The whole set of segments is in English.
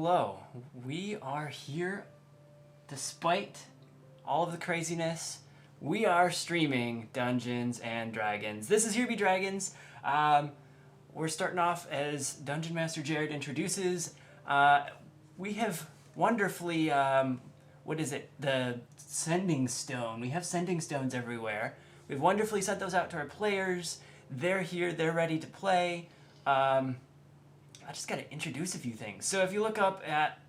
hello. We are here despite all of the craziness. We are streaming Dungeons and Dragons. This is Here Be Dragons. We're starting off as Dungeon Master Jared introduces. We have wonderfully, the sending stone. We have sending stones everywhere. We've wonderfully sent those out to our players. They're here, they're ready to play. I just gotta introduce a few things. So if you look up at,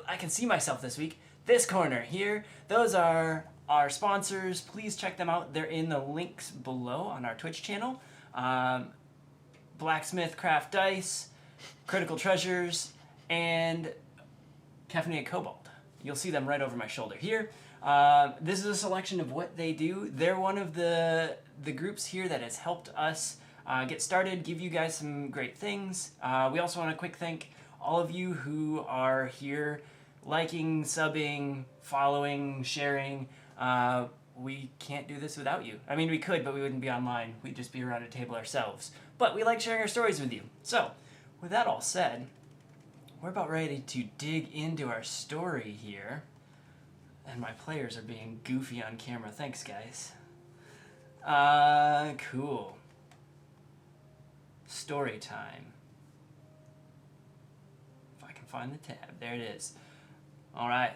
I can see myself this week, this corner here, those are our sponsors. Please check them out. They're in the links below on our Twitch channel. Blacksmith Craft Dice, Critical Treasures, and Caffeinated Cobalt. You'll see them right over my shoulder here. This is a selection of what they do. They're one of the groups here that has helped us get started, give you guys some great things. We also want to quick thank all of you who are here liking, subbing, following, sharing. We can't do this without you. I mean, we could, but we wouldn't be online. We'd just be around a table ourselves. But we like sharing our stories with you. So, with that all said, we're about ready to dig into our story here. And my players are being goofy on camera. Thanks, guys. Cool. Story time. If I can find the tab. There it is. Alright.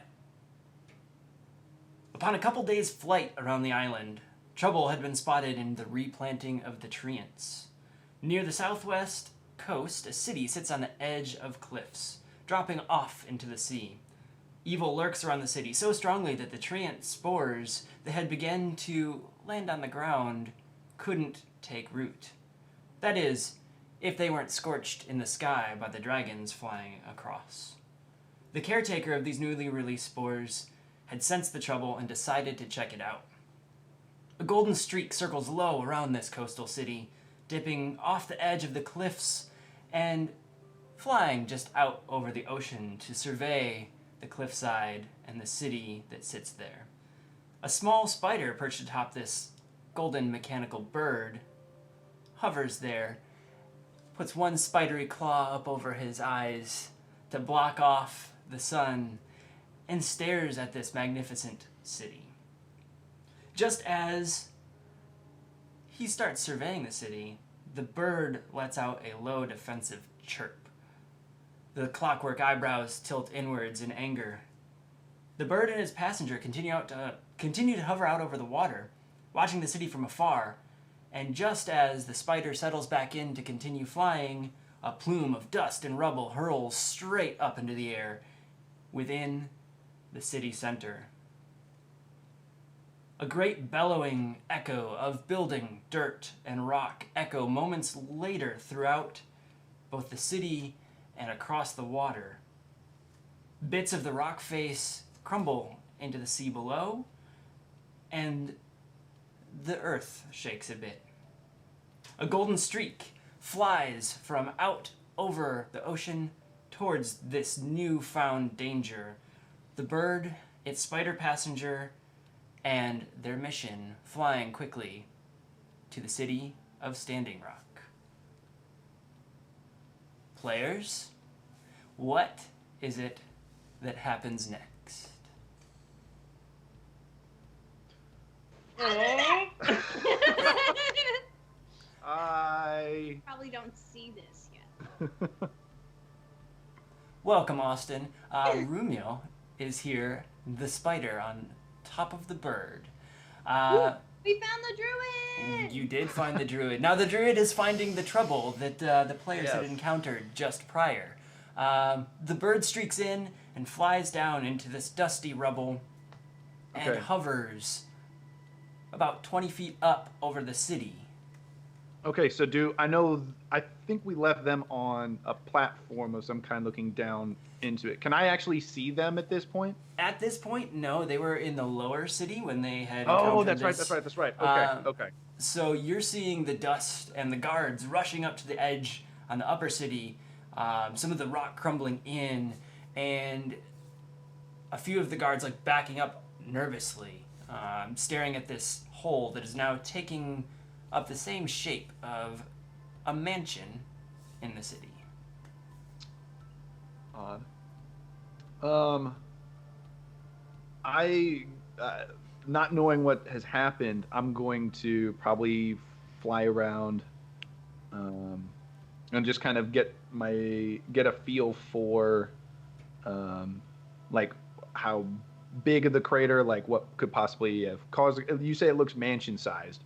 Upon a couple days' flight around the island, trouble had been spotted in the replanting of the treants. Near the southwest coast, a city sits on the edge of cliffs, dropping off into the sea. Evil lurks around the city so strongly that the treant spores that had begun to land on the ground couldn't take root. That is, if they weren't scorched in the sky by the dragons flying across. The caretaker of these newly released spores had sensed the trouble and decided to check it out. A golden streak circles low around this coastal city, dipping off the edge of the cliffs and flying just out over the ocean to survey the cliffside and the city that sits there. A small spider perched atop this golden mechanical bird hovers there, puts one spidery claw up over his eyes to block off the sun, and stares at this magnificent city. Just as he starts surveying the city, the bird lets out a low defensive chirp. The clockwork eyebrows tilt inwards in anger. The bird and his passenger continue to hover out over the water, watching the city from afar, and just as the spider settles back in to continue flying, a plume of dust and rubble hurls straight up into the air within the city center. A great bellowing echo of building, dirt, and rock echo moments later throughout both the city and across the water. Bits of the rock face crumble into the sea below, and the earth shakes a bit. A golden streak flies from out over the ocean towards this newfound danger. The bird, its spider passenger, and their mission flying quickly to the city of Standing Rock. Players, what is it that happens next? I probably don't see this yet. Welcome, Austin. Rumiel is here, the spider on top of the bird. We found the druid! You did find the druid. Now the druid is finding the trouble that the players had encountered just prior. The bird streaks in and flies down into this dusty rubble and hovers about 20 feet up over the city. Okay, so I think we left them on a platform of some kind looking down into it. Can I actually see them at this point? At this point, no. They were in the lower city when they had Oh, encountered that's right. Okay. So you're seeing the dust and the guards rushing up to the edge on the upper city, some of the rock crumbling in, and a few of the guards backing up nervously, staring at this hole that is now taking up the same shape of a mansion in the city. Odd. Um, I, not knowing what has happened, I'm going to probably fly around, um, and just kind of get a feel for, um, like how big of the crater, like what could possibly have caused. You say it looks mansion sized.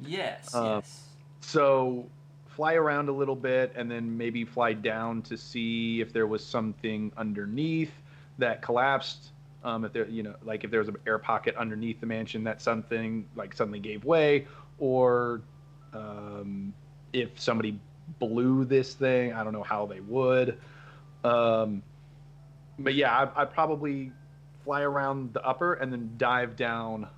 Yes, Um, yes. so fly around a little bit and then maybe fly down to see if there was something underneath that collapsed. If there, like if there was an air pocket underneath the mansion that something like suddenly gave way, or um, if somebody blew this thing, I don't know how they would. Um, but yeah, I probably fly around the upper and then dive down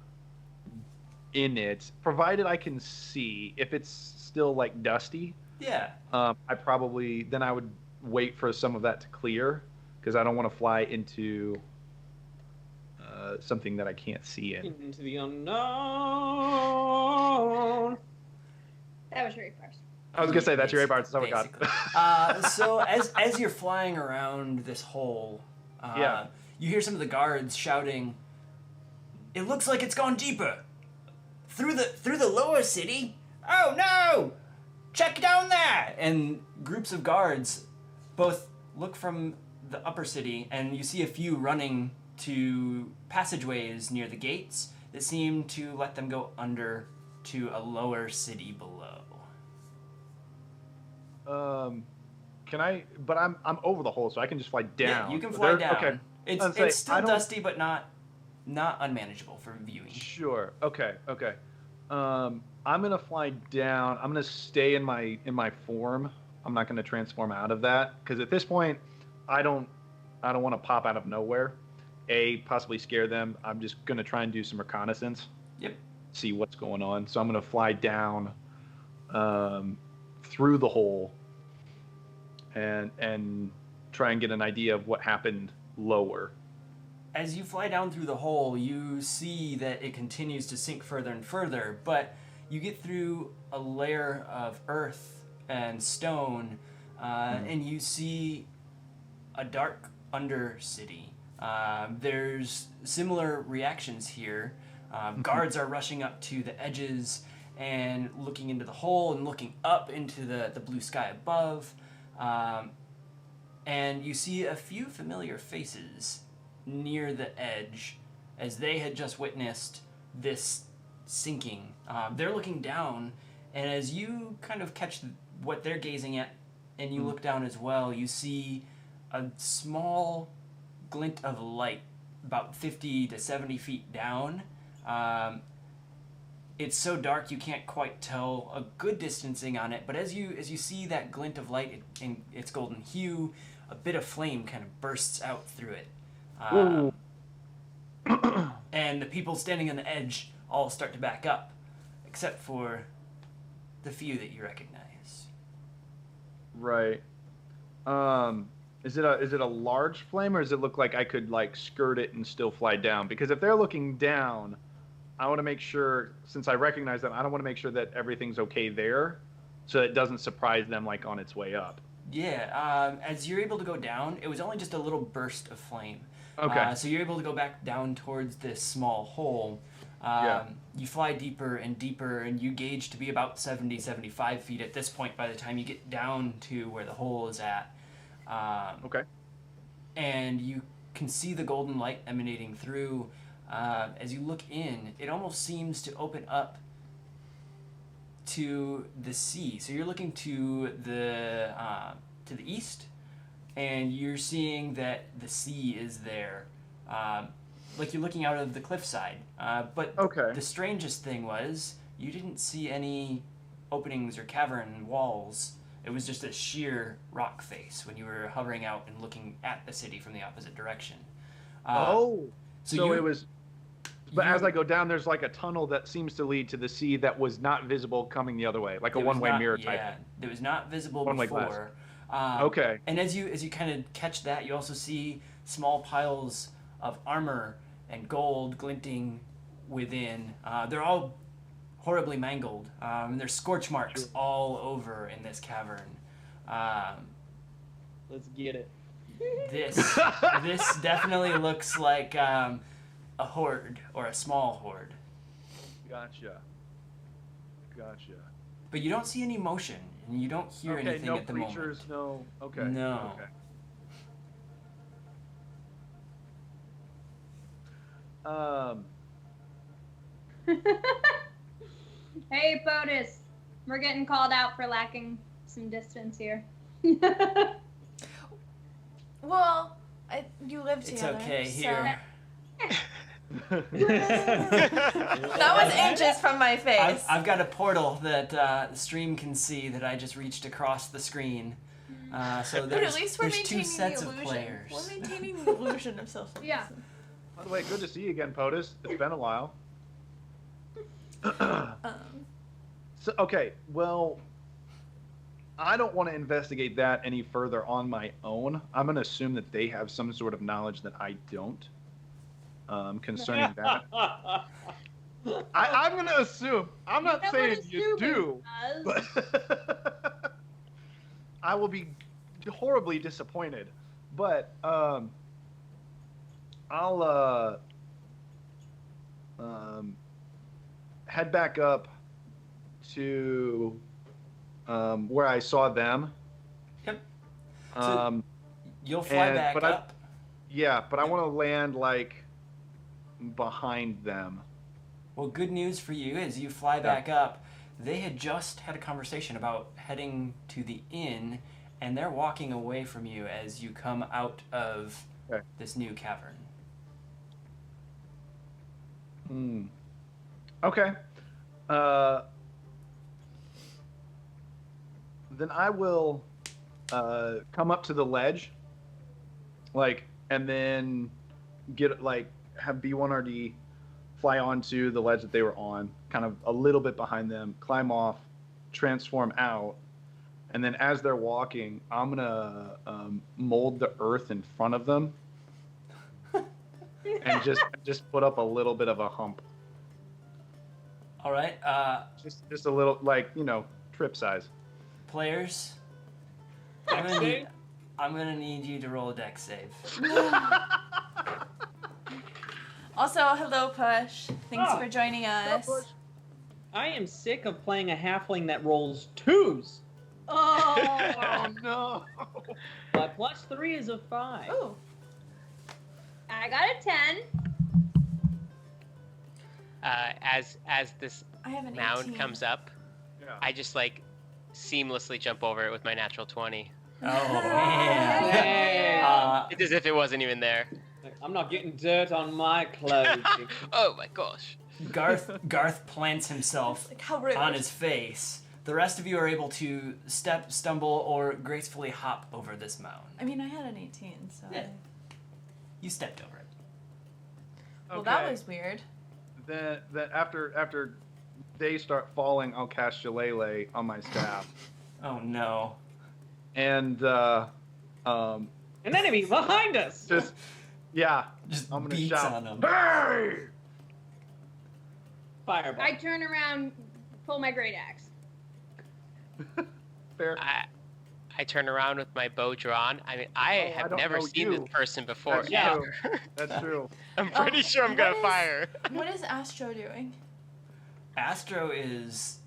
in it, provided I can see. If it's still like dusty, Yeah. I would wait for some of that to clear because I don't want to fly into something that I can't see in. Into the unknown. That was very first. I was gonna say that's your A bar. That's what Basically. got. So as you're flying around this hole, Yeah. you hear some of the guards shouting, "It looks like it's gone deeper. Through the lower city? Oh no! Check down there!" And groups of guards both look from the upper city, and you see a few running to passageways near the gates that seem to let them go under to a lower city below. Can I? But I'm over the hole, so I can just fly down. Yeah, you can fly down. Okay. It's still dusty, but not unmanageable for viewing. Sure. Okay. Okay. I'm gonna fly down. I'm gonna stay in my form. I'm not gonna transform out of that because at this point, I don't want to pop out of nowhere. Possibly scare them. I'm just gonna try and do some reconnaissance. Yep. See what's going on. So I'm gonna fly down, through the hole, and try and get an idea of what happened lower. As you fly down through the hole, you see that it continues to sink further and further, but you get through a layer of earth and stone, and you see a dark undercity. There's similar reactions here. Guards are rushing up to the edges and looking into the hole and looking up into the blue sky above. And you see a few familiar faces near the edge as they had just witnessed this sinking. They're looking down, and as you kind of catch what they're gazing at and you look down as well, you see a small glint of light about 50 to 70 feet down. It's so dark you can't quite tell a good distancing on it, but as you see that glint of light in its golden hue, a bit of flame kind of bursts out through it. And the people standing on the edge all start to back up, except for the few that you recognize. Right. Is it a large flame, or does it look like I could like skirt it and still fly down? Because if they're looking down, I want to make sure, since I recognize them, I don't want to make sure that everything's okay there, so it doesn't surprise them like on its way up. Yeah, as you're able to go down, it was only just a little burst of flame. Okay. So you're able to go back down towards this small hole. You fly deeper and deeper, and you gauge to be about 70, 75 feet at this point by the time you get down to where the hole is at. Okay. And you can see the golden light emanating through. As you look in, it almost seems to open up to the sea. So you're looking to the east, and you're seeing that the sea is there, like you're looking out of the cliffside. But Okay. the strangest thing was you didn't see any openings or cavern walls. It was just a sheer rock face when you were hovering out and looking at the city from the opposite direction. So it was. But as I go down, there's like a tunnel that seems to lead to the sea that was not visible coming the other way, like a one-way mirror type. Yeah, it was not visible One-way before. Okay. And as you kind of catch that, you also see small piles of armor and gold glinting within. They're all horribly mangled. And there's scorch marks all over in this cavern. Let's get it. This definitely looks like a horde or a small horde. Gotcha. But you don't see any motion, and you don't hear anything no at the creatures, moment. no. Okay. No. Okay. Hey, POTUS. We're getting called out for lacking some distance here. Well, you live It's together. okay so- here. That was inches from my face. I've got a portal that the stream can see that I just reached across the screen. So But there's, at least we're there's two maintaining sets the of illusion. players. We're maintaining the illusion of social Yeah. distance. By the way, good to see you again, POTUS. It's been a while. So, okay, well, I don't want to investigate that any further on my own. I'm going to assume that they have some sort of knowledge that I don't concerning that. I'm going to assume. I'm not You know saying what you do, assuming but I will be horribly disappointed. But I'll head back up to where I saw them. Yep. So you'll fly back up. Yeah, but I want to land like behind them. Well, good news for you as you fly back up. They had just had a conversation about heading to the inn, and they're walking away from you as you come out of this new cavern. Okay. Then I will come up to the ledge, and then have B1RD fly onto the ledge that they were on, kind of a little bit behind them, climb off, transform out, and then as they're walking, I'm gonna mold the earth in front of them, and just put up a little bit of a hump. All right, Just a little, trip size. players. I'm gonna need you to roll a dex save. Also, hello, Push. Thanks for joining us. I am sick of playing a halfling that rolls 2s. Oh, No. My +3 is a 5. Ooh. I got a 10. As this I have an mound 18. comes up, Yeah. I just seamlessly jump over it with my natural 20. Oh man. Yeah. It's as if it wasn't even there. I'm not getting dirt on my clothes. Oh my gosh. Garth plants himself Like, how rude. on his face. The rest of you are able to step, stumble, or gracefully hop over this mound. I mean, I had an 18, so. Yeah. You stepped over it. Well, that was weird. Then after they start falling, I'll cast Shillelagh on my staff, Oh no. and An enemy behind us! just Just I'm gonna beats shout, on him. "Hey!" Fireball. I turn around, pull my great axe. Fair. I turn around with my bow drawn. I mean, I Oh, I have don't never know seen you. this person before. That's ever. true. That's true. I'm pretty sure I'm gonna what is- fire. What is Astro doing? Astro is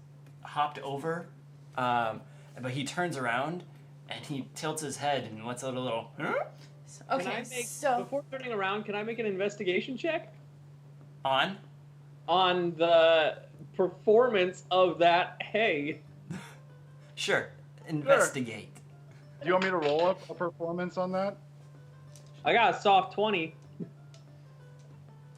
hopped over, but he turns around and he tilts his head and lets out a little. Huh? Can Okay, I make, so before turning around, can I make an investigation check On. on the performance of that hay? Sure. Investigate. Do you want me to roll a performance on that? I got a soft 20.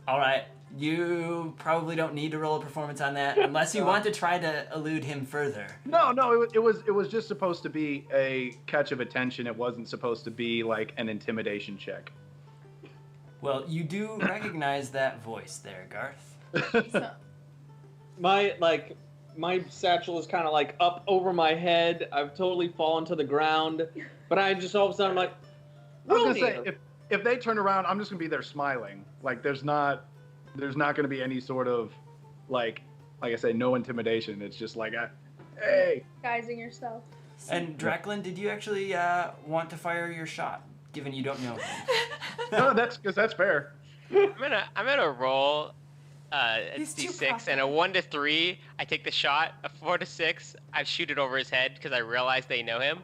All right. You probably don't need to roll a performance on that unless you want to try to elude him further. No. It was just supposed to be a catch of attention. It wasn't supposed to be like an intimidation check. Well, you do recognize that voice there, Garth. so My satchel is kind of up over my head. I've totally fallen to the ground, but I just all of a sudden I'm like, I was gonna Romeo. say if they turn around, I'm just gonna be there smiling. There's not gonna be any sort of like I say, no intimidation. It's just hey. Disguising yourself. And Draclin, did you actually want to fire your shot? given you don't know him. No, that's fair. I'm gonna roll a He's too d6 and a confident. 1 to 3. I take the shot. A 4 to 6. I shoot it over his head because I realize they know him.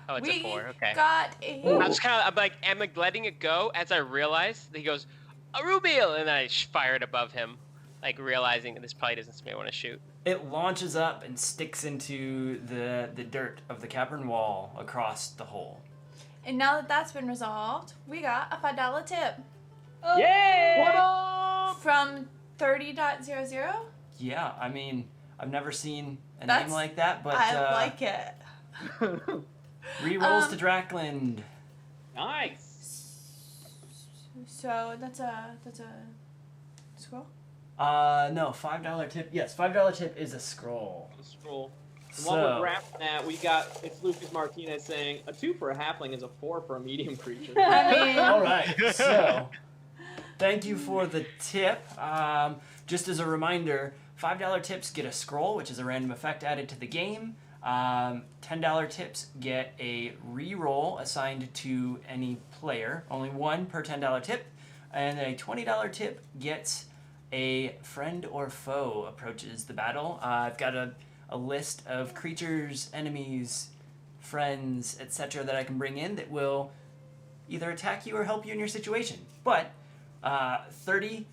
Oh, it's a 4. Okay. got I'm a. just kind of I'm like letting it go as I realize that he goes, Arubiel, and then I fire it above him, like realizing that this probably doesn't somebody want to shoot. It launches up and sticks into the dirt of the cavern wall across the hole. And now that that's been resolved, we got a $5 tip Oh. Yay! What up? from 30.00. Yeah, I mean, I've never seen a That's- name like that, but I like it. rerolls to Drackland. Nice. So that's a scroll. No, $5 tip. Yes, $5 tip is a scroll. The scroll. And So, while we're grabbing that, we got it's Lucas Martinez saying a 2 for a halfling is a 4 for a medium creature. I mean, all right. So, thank you for the tip. Just as a reminder, $5 tips get a scroll, which is a random effect added to the game. $10 tips get a re-roll assigned to any player, only one per $10 tip, and a $20 tip gets a friend or foe approaches the battle. I've got a list of creatures, enemies, friends, etc. that I can bring in that will either attack you or help you in your situation. But 30,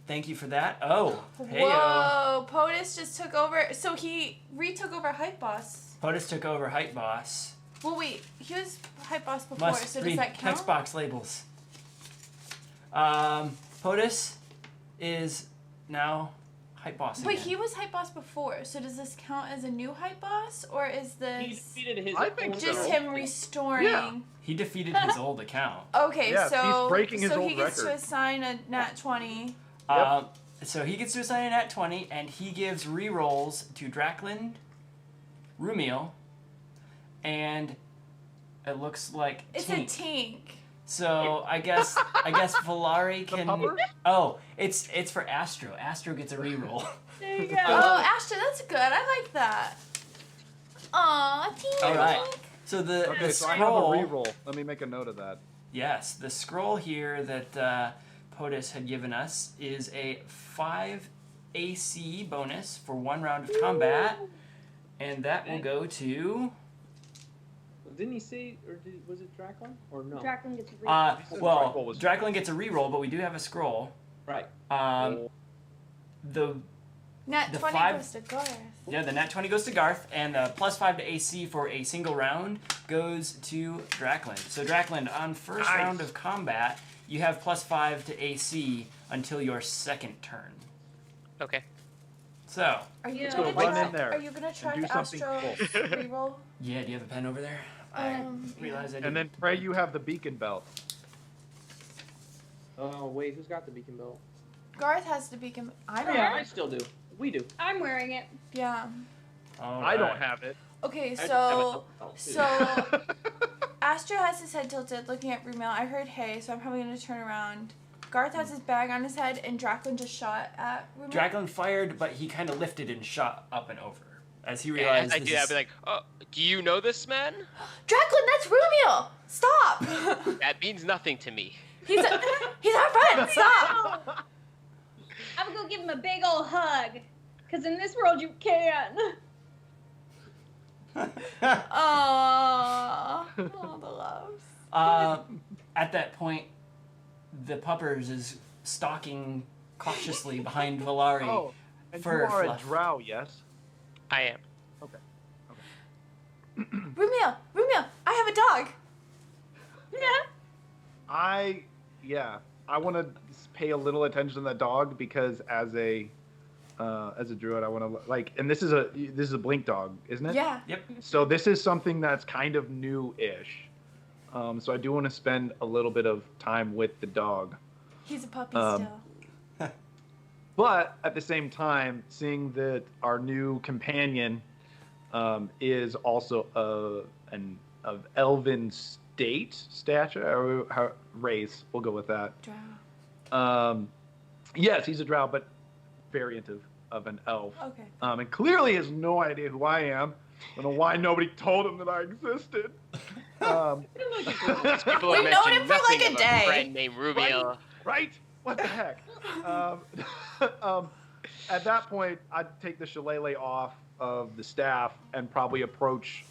thank you for that. Oh, hey whoa! POTUS just took over. So he retook over Hype Boss. POTUS took over Hype Boss. Well, wait, he was Hype Boss before, Must so does read that count? text box labels. POTUS is now Hype Boss Wait, again. he was Hype Boss before, so does this count as a new Hype Boss, or is He this defeated his I think own just so. him restoring? Yeah. He defeated his old account. Okay, Yeah, so he's breaking his so old he gets to record. assign a nat 20. So he gets to assign a nat 20, and he gives re-rolls to Drackland, Rumiel, and it looks like It's Tink. a tink. So I guess Valari The can. pupper? Oh, it's for Astro. Astro gets a re-roll. There you go. Oh, Ashton, that's good. I like that. Aw, tink. All right. So the Okay, so I have a scroll. reroll. Let me make a note of that. Yes, the scroll here that POTUS had given us is a 5 AC bonus for 1 round of combat, and that will go to. Didn't he say, or was it Dracula? Or no? Draken gets re- said Well, Drackle was- Drackland gets a reroll, but we do have a scroll. Right. The Nat the 20 five- goes to Garth. Yeah, the nat 20 goes to Garth, and the +5 to AC for a single round goes to Drackland. So Drackland, on first Nice. round of combat, you have +5 to AC until your second turn. Okay. So, Are you Let's gonna go run track? in there Are you gonna track do something Astro's cool. reroll? yeah, do you have a pen over there? I realize I And didn't. then pray you have the beacon belt. Oh wait, who's got the beacon belt? Garth has to become. I don't. Yeah, I still do. We do. I'm wearing it. Yeah. All I don't right. have it. Okay, I just have a so belt, too. so Astro has his head tilted, looking at Rumail. I heard hey, so I'm probably gonna turn around. Garth has his bag on his head, and Draklin just shot at Rumail. Drackland fired, but he kind of lifted and shot up and over as he Yeah, realized as I this do that, I'd is- be like, oh, do you know this man? Draklin, that's Rumail! Stop! That means nothing to me. he's our friend. Stop! I'm gonna go give him a big old hug. Cause in this world you can. Aww. Oh, the loves. At that point, the puppers is stalking cautiously behind Valari. Oh, and Fur you are fluff. a drow, yes? I am. Rumail, I have a dog. I want to pay a little attention to that dog because as a druid, I want to like, and this is a blink dog, isn't it? Yeah. Yep. So this is something that's kind of new-ish. So I do want to spend a little bit of time with the dog. He's a puppy Um, still. But at the same time, seeing that our new companion is also of elven stature or race, we'll go with that. Drow. Yes, he's a drow, but variant of an elf. Okay. And clearly has no idea who I am. I don't know why nobody told him that I existed. These people We've have known mentioned him for nothing like a of day. a friend named Rubiel. Right? What the heck? At that point, I'd take the shillelagh off of the staff and probably approach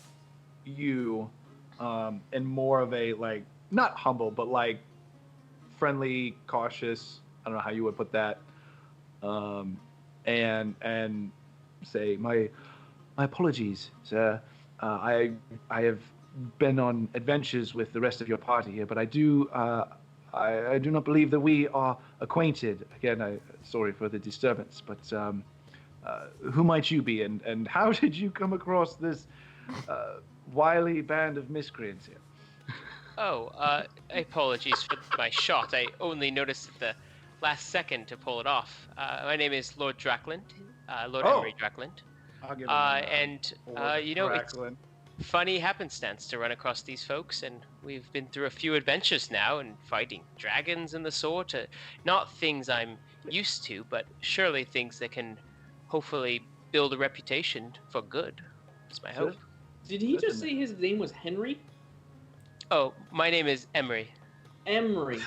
you in more of a, like, not humble, but like friendly, cautious. I don't know how you would put that. And say, my apologies, sir. I have been on adventures with the rest of your party here, but I do not believe that we are acquainted. Again, sorry for the disturbance, but who might you be, and how did you come across this wily band of miscreants here? Oh, apologies for my shot. I only noticed at the last second to pull it off. My name is Lord Drackland, Lord Oh. Emery Drackland. I'll give him You know, it's funny happenstance to run across these folks, and we've been through a few adventures now and fighting dragons and the sort. Not things I'm used to, but surely things that can hopefully build a reputation for good. That's my hope. Did he just say his name was Henry? Oh, my name is Emery. Emery.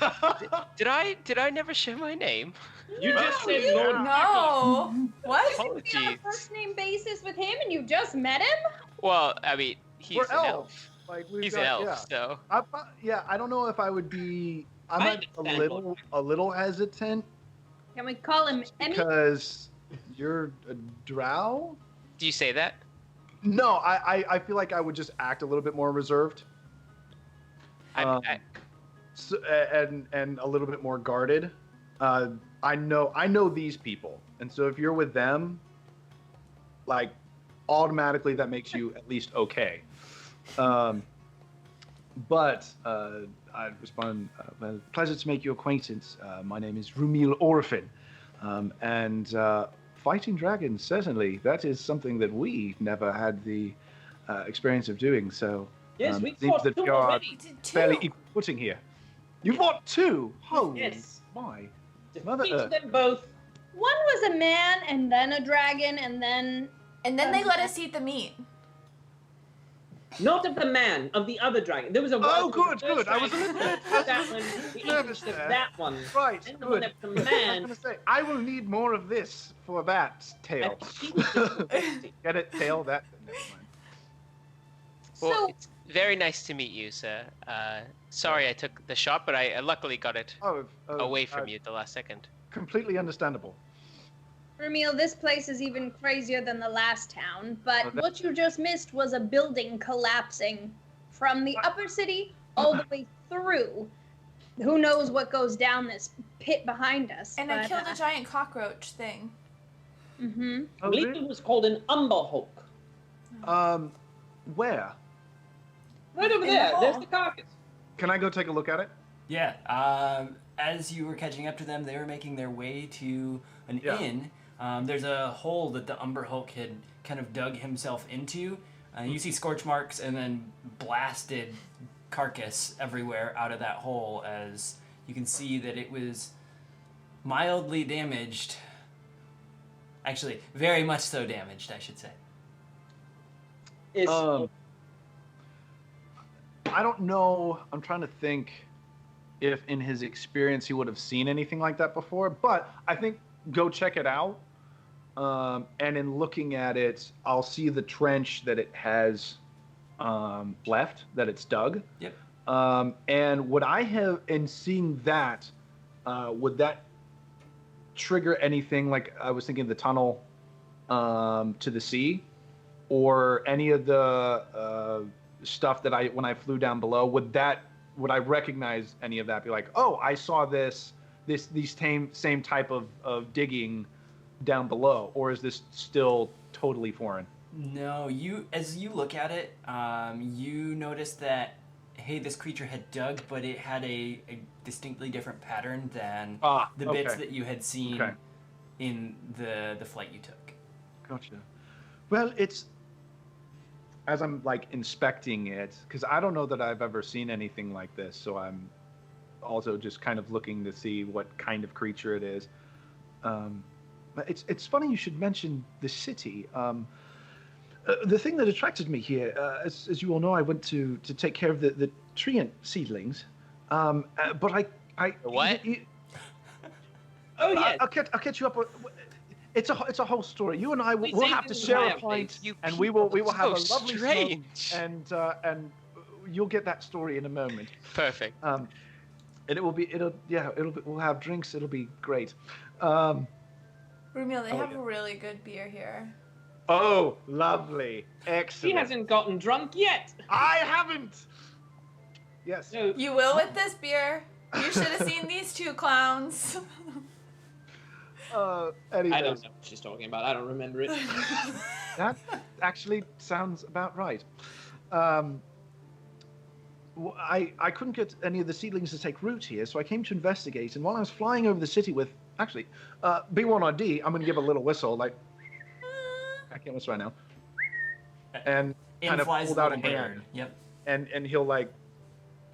Did I never share my name? You just said you- Lord. No. What? On a Apologies. first name basis with him, and you just met him? Well, I mean, he's We're an elf. elves. Like, He's an elf, so I don't know if I would be. I'm I like understand, a little hesitant Can we call him Emmy? because you're a drow. do you say that? No, I feel like I would just act a little bit more reserved. I So, and a little bit more guarded. I know these people, and so if you're with them, like, automatically that makes you at least okay. But I'd respond, well, pleasure to make your acquaintance. My name is Rumil Orphan, and fighting dragons, certainly, that is something that we never had the experience of doing. So Yes, we seems fought that two you are already. fairly Two. equal footing here. You fought two? Holy Yes. my. Mother Defeated Earth. them both. One was a man, and then a dragon, and then And then they let us eat the meat. Not of the man, of the other dragon. There was a Oh, there was good, a first good. I was a dragon, little bit that one, we nervous ate there. that one. Right, And the one good. that was I the was man. gonna say, I will need more of this for that tail. Get it, tail, that. Never mind. well, so it's very nice to meet you, sir. Sorry I took the shot, but I luckily got it away from you at the last second. Completely understandable. Ramil, this place is even crazier than the last town, but Oh, that- what you just missed was a building collapsing from the upper city all the way through. Who knows what goes down this pit behind us? And I killed a giant cockroach thing. Mm-hmm. I believe it was called an Umber Hulk. Where? Right over In the there. There's hall. the carcass. Can I go take a look at it? Yeah. As you were catching up to them, they were making their way to an Yeah. inn. There's a hole that the Umber Hulk had kind of dug himself into. You see scorch marks and then blasted carcass everywhere out of that hole, as you can see that it was mildly damaged. Actually, very much so damaged, I should say. Is I don't know. I'm trying to think if in his experience he would have seen anything like that before, but I think go check it out. And in looking at it, I'll see the trench that it has left, that it's dug. Yep. And would I have, in seeing that, would that trigger anything? Like, I was thinking the tunnel to the sea, or any of the stuff that when I flew down below, would I recognize any of that? Be like, oh, I saw these same type of digging down below, or is this still totally foreign? No, as you look at it, you notice that, hey, this creature had dug, but it had a distinctly different pattern than the bits that you had seen in the flight you took. Gotcha. Well, it's, as I'm like inspecting it, because I don't know that I've ever seen anything like this, so I'm also just kind of looking to see what kind of creature it is. But it's funny you should mention the city. The thing that attracted me here, as you all know, I went to take care of the treant seedlings, but I What? Oh yes. I'll catch you up. It's a whole story. You and I Please will say have to things share my a pint, face. and we will have a So lovely strange. smoke, and you'll get that story in a moment. Perfect. And we'll have drinks. It'll be great. Rumiel, they Oh, have yeah. really good beer here. Oh, lovely, He excellent. hasn't gotten drunk yet. I haven't. Yes. No. You will with this beer. You should have seen these two clowns. Anyways, I don't know what she's talking about. I don't remember it. that actually sounds about right. I couldn't get any of the seedlings to take root here, so I came to investigate. And while I was flying over the city with, actually, B1RD, I'm going to give a little whistle, like, I can't whistle right now. And In kind of flies hold the out a little hand. bird. Yep. And he'll, like,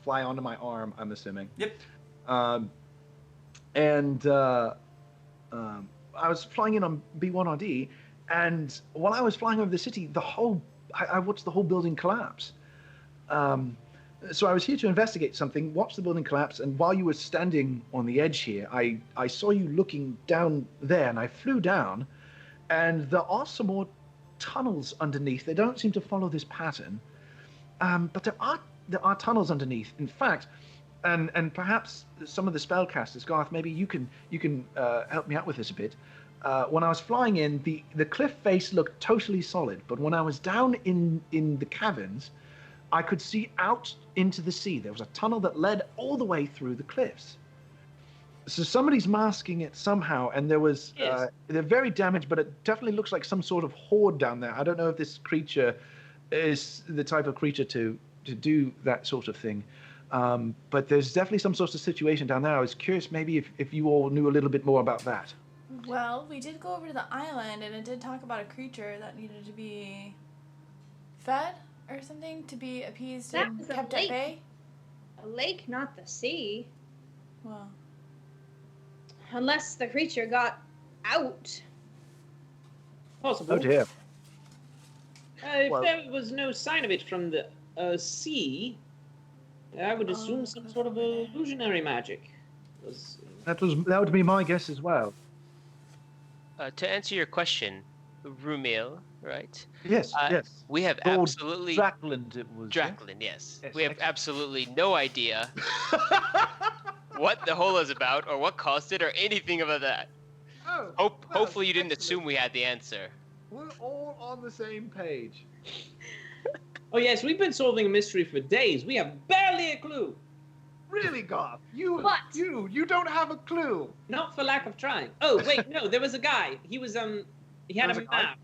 fly onto my arm, I'm assuming. Yep. I was flying in on B1RD, and while I was flying over the city, I watched the whole building collapse. So I was here to investigate something, watch the building collapse, and while you were standing on the edge here, I saw you looking down there, and I flew down, and there are some more tunnels underneath. They don't seem to follow this pattern, but there are tunnels underneath. In fact, and perhaps some of the spellcasters, Garth, maybe you can help me out with this a bit. When I was flying in, the cliff face looked totally solid, but when I was down in the caverns, I could see out into the sea. There was a tunnel that led all the way through the cliffs. So somebody's masking it somehow, and there was Yes. they're very damaged, but it definitely looks like some sort of horde down there. I don't know if this creature is the type of creature to do that sort of thing. But there's definitely some sort of situation down there. I was curious maybe if you all knew a little bit more about that. Well, we did go over to the island, and it did talk about a creature that needed to be fed or something to be appeased That and was a kept at lake. bay. A lake, not the sea. Well, Unless the creature got out. Possible. Oh dear. If Well- there was no sign of it from the sea, I would assume some sort of illusionary magic. That would be my guess as well. To answer your question, Rumiel, right? Yes, yes. We have Lord absolutely Drackland it was. yes? Draklin, yes. Yes, We have excellent. absolutely no idea what the hole is about or what caused it or anything about that. Oh, well, Hopefully you didn't excellent. assume we had the answer. We're all on the same page. Oh yes, we've been solving a mystery for days. We have barely a clue. Really, Garth? What? You don't have a clue. Not for lack of trying. Oh wait, no, there was a guy. He was he had There was a a guy? mask.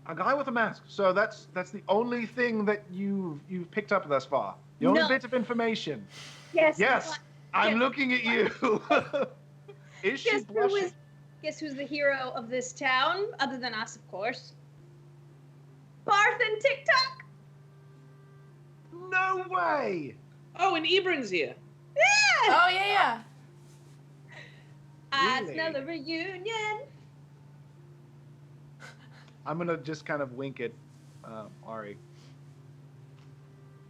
A guy with a mask. So that's the only thing that you've picked up thus far. The only No. bit of information. Yes. Yes, but I'm Yes. looking at you. Is she blushing? Guess who's the hero of this town? Other than us, of course. Barth and TikTok. No way. Oh, and Ebron's here. Yeah. oh yeah. I Really? smell a reunion. I'm gonna just kind of wink at Ari.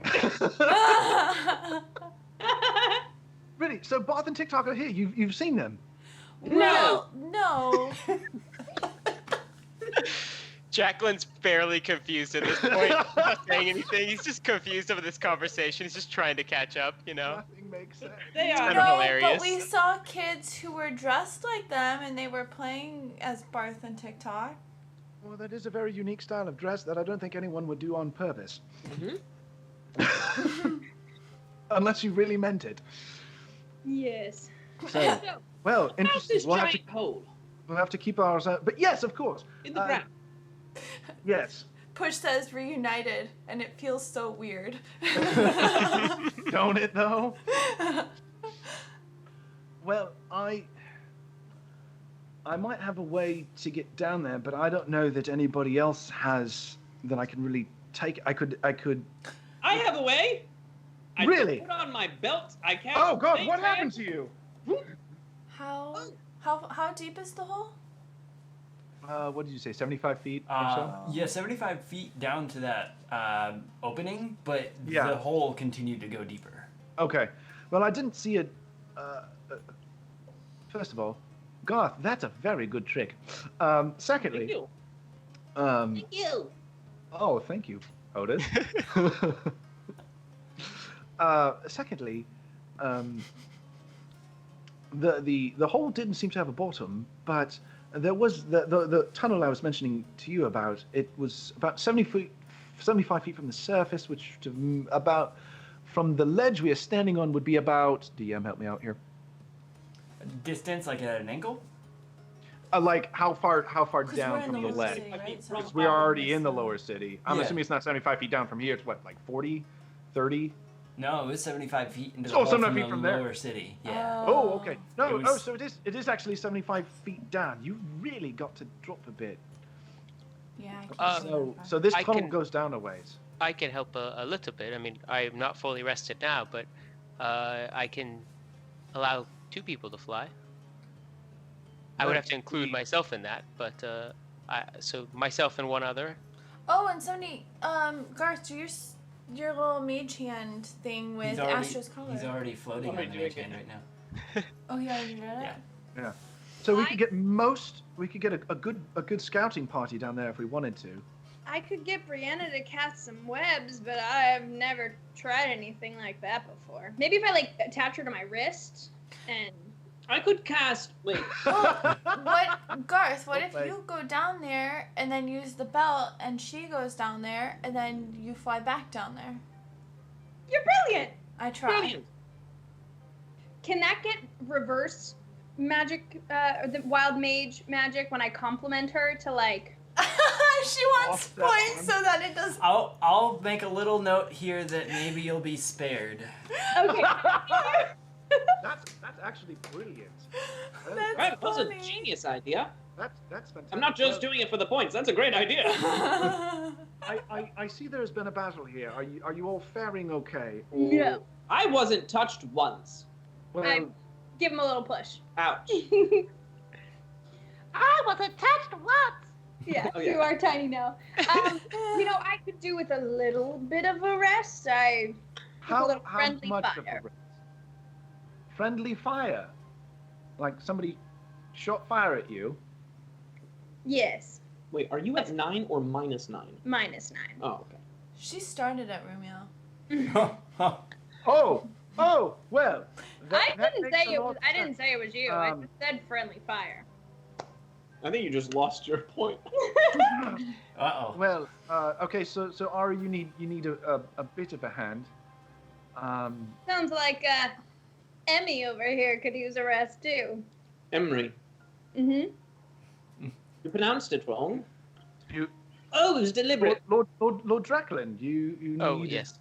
Yeah. Really? So Barth and TikTok are here. You've seen them? Well, no. Jacqueline's fairly confused at this point. He's not saying anything. He's just confused over this conversation. He's just trying to catch up, you know? Nothing makes sense. They It's are. kind of No, hilarious. but we saw kids who were dressed like them, and they were playing as Barth and TikTok. Well, that is a very unique style of dress that I don't think anyone would do on purpose. Mhm. Unless you really meant it. Yes. So, well, How's interesting. this We'll giant hole have to keep ours out. But yes, of course. in the ground? Yes. Push says reunited, and it feels so weird. Don't it though? Well, I might have a way to get down there, but I don't know that anybody else has that I can really take. I could. I have a way. I Really? put on my belt. I can't. Oh God! What happened to you? How deep is the hole? what did you say? 75 feet or so? Yeah, 75 feet down to that opening, but Yeah. the hole continued to go deeper. Okay. Well, I didn't see it. First of all, Garth, that's a very good trick. Secondly, Thank you. Thank you. Oh, thank you, Otis. Secondly, the hole didn't seem to have a bottom, but there was the tunnel I was mentioning to you about. It was about 75 feet from the surface, which about from the ledge we are standing on would be about. DM, help me out here. Distance, like at an angle? Like how far 'Cause we're down in from the the lower ledge? city, right? So Because we're already in the so- lower city. I'm Yeah. assuming it's not 75 feet down from here. It's what, like 40, 30? No, it was 75 feet into the Oh, hole 75 from feet the from there. lower city. Yeah. Oh, okay. No, It was- so it is actually 75 feet down. You really got to drop a bit. Yeah. I can't go So that far. so this I tunnel can- goes down a ways. I can help a little bit. I mean, I'm not fully rested now, but I can allow 2 people to fly. I would have to include myself in that, but so myself and one other. Oh, and somebody, Garth, do your little mage hand thing with Astro's color. He's already floating What am on I the mage doing? hand right now. Oh, he already did it? Yeah. So we could get a good scouting party down there if we wanted to. I could get Brianna to cast some webs, but I've never tried anything like that before. Maybe if I like attach her to my wrist and I could cast. Wait. Well, Garth, what if Okay. you go down there and then use the belt and she goes down there and then you fly back down there? you're brilliant. I tried. Brilliant. Can that get reverse magic, or the wild mage magic when I compliment her to like? She wants Off that points one. so that it does. I'll make a little note here that maybe you'll be spared. Okay. That's actually brilliant. That's Right, that's a funny. genius idea. That's fantastic. I'm not just Well, doing it for the points. That's a great idea. I see there's been a battle here. Are you all faring okay? Or- No. I wasn't touched once. Well, I- Give him a little push. Ouch. I wasn't touched once. Yeah, Oh, yeah. you are tiny now. I could do with a little bit of a rest. a little friendly much fire. of a rest? Friendly fire? Like somebody shot fire at you? Yes, Wait, are you at 9 or -9? -9. Oh, okay. She started at Rumio. Oh, well. I that didn't makes say a it lot was. of I didn't sense. say it was you. I Um, just said friendly fire. I think you just lost your point. Uh-oh. Well, okay, so Ari, you need a bit of a hand. Sounds like Emmy over here could use a rest too. Emery, Mm-hmm. you pronounced it wrong. You, Oh, it was deliberate. Lord Draklin, you need. Oh yes.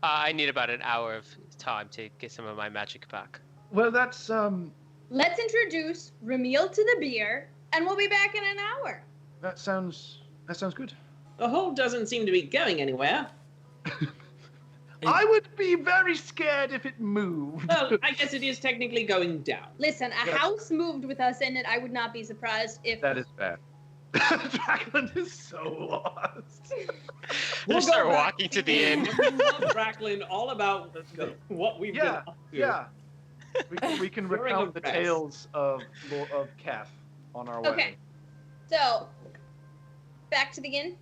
I need about an hour of time to get some of my magic back. Well, that's Let's introduce Ramil to the beer, and we'll be back in an hour. that sounds good. The hole doesn't seem to be going anywhere. I would be very scared if it moved. Well, I guess it is technically going down. Listen, a Yes. house moved with us in it. I would not be surprised if. That is bad. Draklin is so lost. We'll Just start go back walking to the inn. Bracklin, all about Let's go. what we've Yeah, been up to. Yeah. We can During recount a the rest. tales of Kath on our way. Okay. So, back to the inn.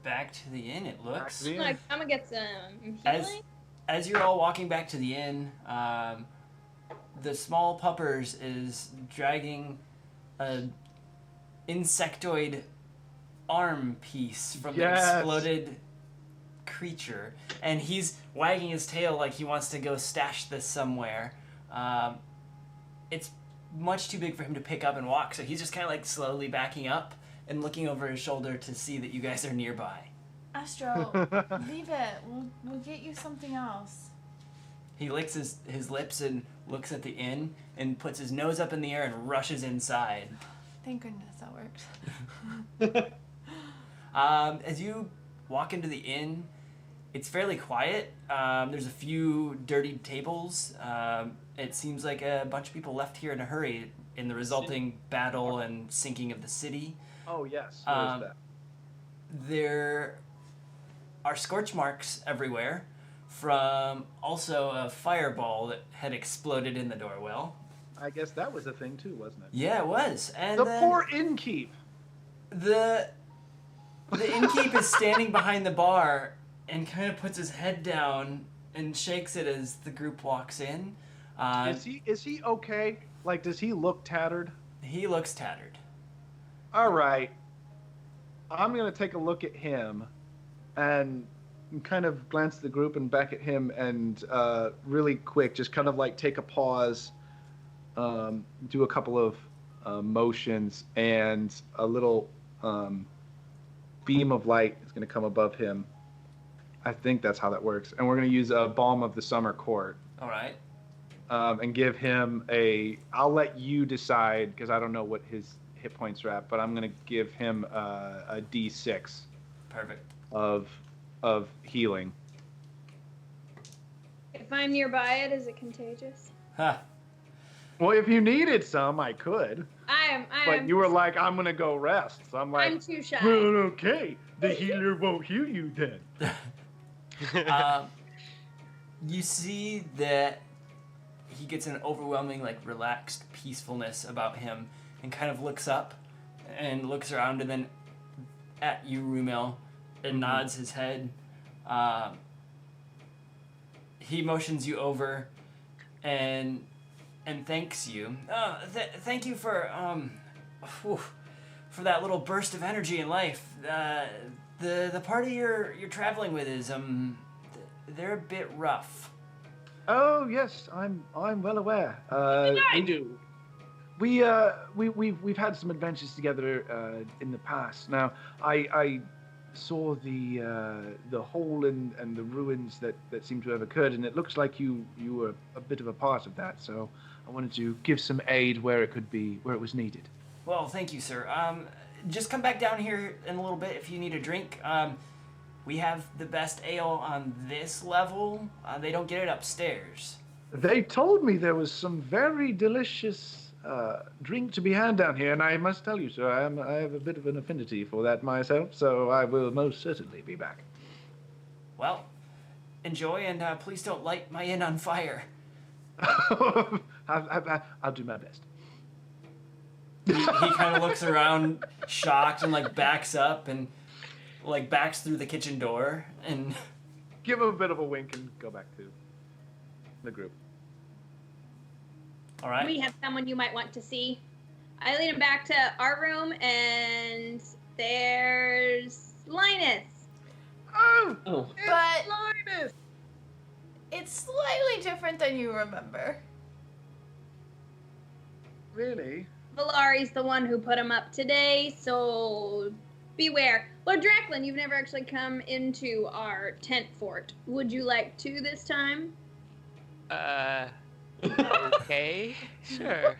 Back to the inn, it looks. to the inn. I'm gonna get some As healing. as you're all walking back to the inn, the small puppers is dragging a insectoid arm piece from the Yes. exploded creature, and he's wagging his tail like he wants to go stash this somewhere. It's much too big for him to pick up and walk, so he's just kind of like slowly backing up and looking over his shoulder to see that you guys are nearby. Astro, leave it. We'll get you something else. He licks his lips and looks at the inn and puts his nose up in the air and rushes inside. Thank goodness that worked. As you walk into the inn, It's fairly quiet. There's a few dirty tables. It seems like a bunch of people left here in a hurry in the resulting battle and sinking of the city. Oh yes, where is that? There are scorch marks everywhere from also a fireball that had exploded in the doorwell. I guess that was a thing too, wasn't it? Yeah, it was. And The then poor innkeep. the innkeep is standing behind the bar and kind of puts his head down and shakes it as the group walks in. Is he okay? Like, does he look tattered? He looks tattered. All right. I'm gonna take a look at him, and kind of glance at the group and back at him, and really quick, just kind of like take a pause, do a couple of motions, and a little beam of light is gonna come above him. I think that's how that works, and we're gonna use a Balm of the Summer Court. All right. And give him I'll let you decide, because I don't know what his hit points are at, but I'm going to give him a D6 Perfect. of healing. If I'm nearby it, is it contagious? Huh. Well, if you needed some, I could. But you were like, I'm going to go rest. So I'm like, I'm too shy. well, okay. The healer won't heal you then. You see that he gets an overwhelming, like, relaxed peacefulness about him and kind of looks up and looks around and then at you, Rumel, and nods his head. He motions you over and thanks you. Thank you for that little burst of energy in life. The party you're traveling with is they're a bit rough. Oh yes, I'm well aware. I do. We've had some adventures together in the past. Now I saw the hole and the ruins that seem to have occurred, and it looks like you were a bit of a part of that. So I wanted to give some aid where it was needed. Well, thank you, sir. Just come back down here in a little bit if you need a drink. We have the best ale on this level. They don't get it upstairs. They told me there was some very delicious drink to be had down here, and I must tell you, sir, I have a bit of an affinity for that myself, so I will most certainly be back. Well, enjoy, and please don't light my inn on fire. I'll do my best. He kind of looks around, shocked, and like backs up and like backs through the kitchen door and Give him a bit of a wink and go back to the group. all right. We have someone you might want to see. I lead him back to our room, and there's Linus. Oh. But Linus! it's slightly different than you remember. Really? Valari's the one who put him up today, so beware. Lord Draclin, you've never actually come into our tent fort. Would you like to this time? Okay, sure.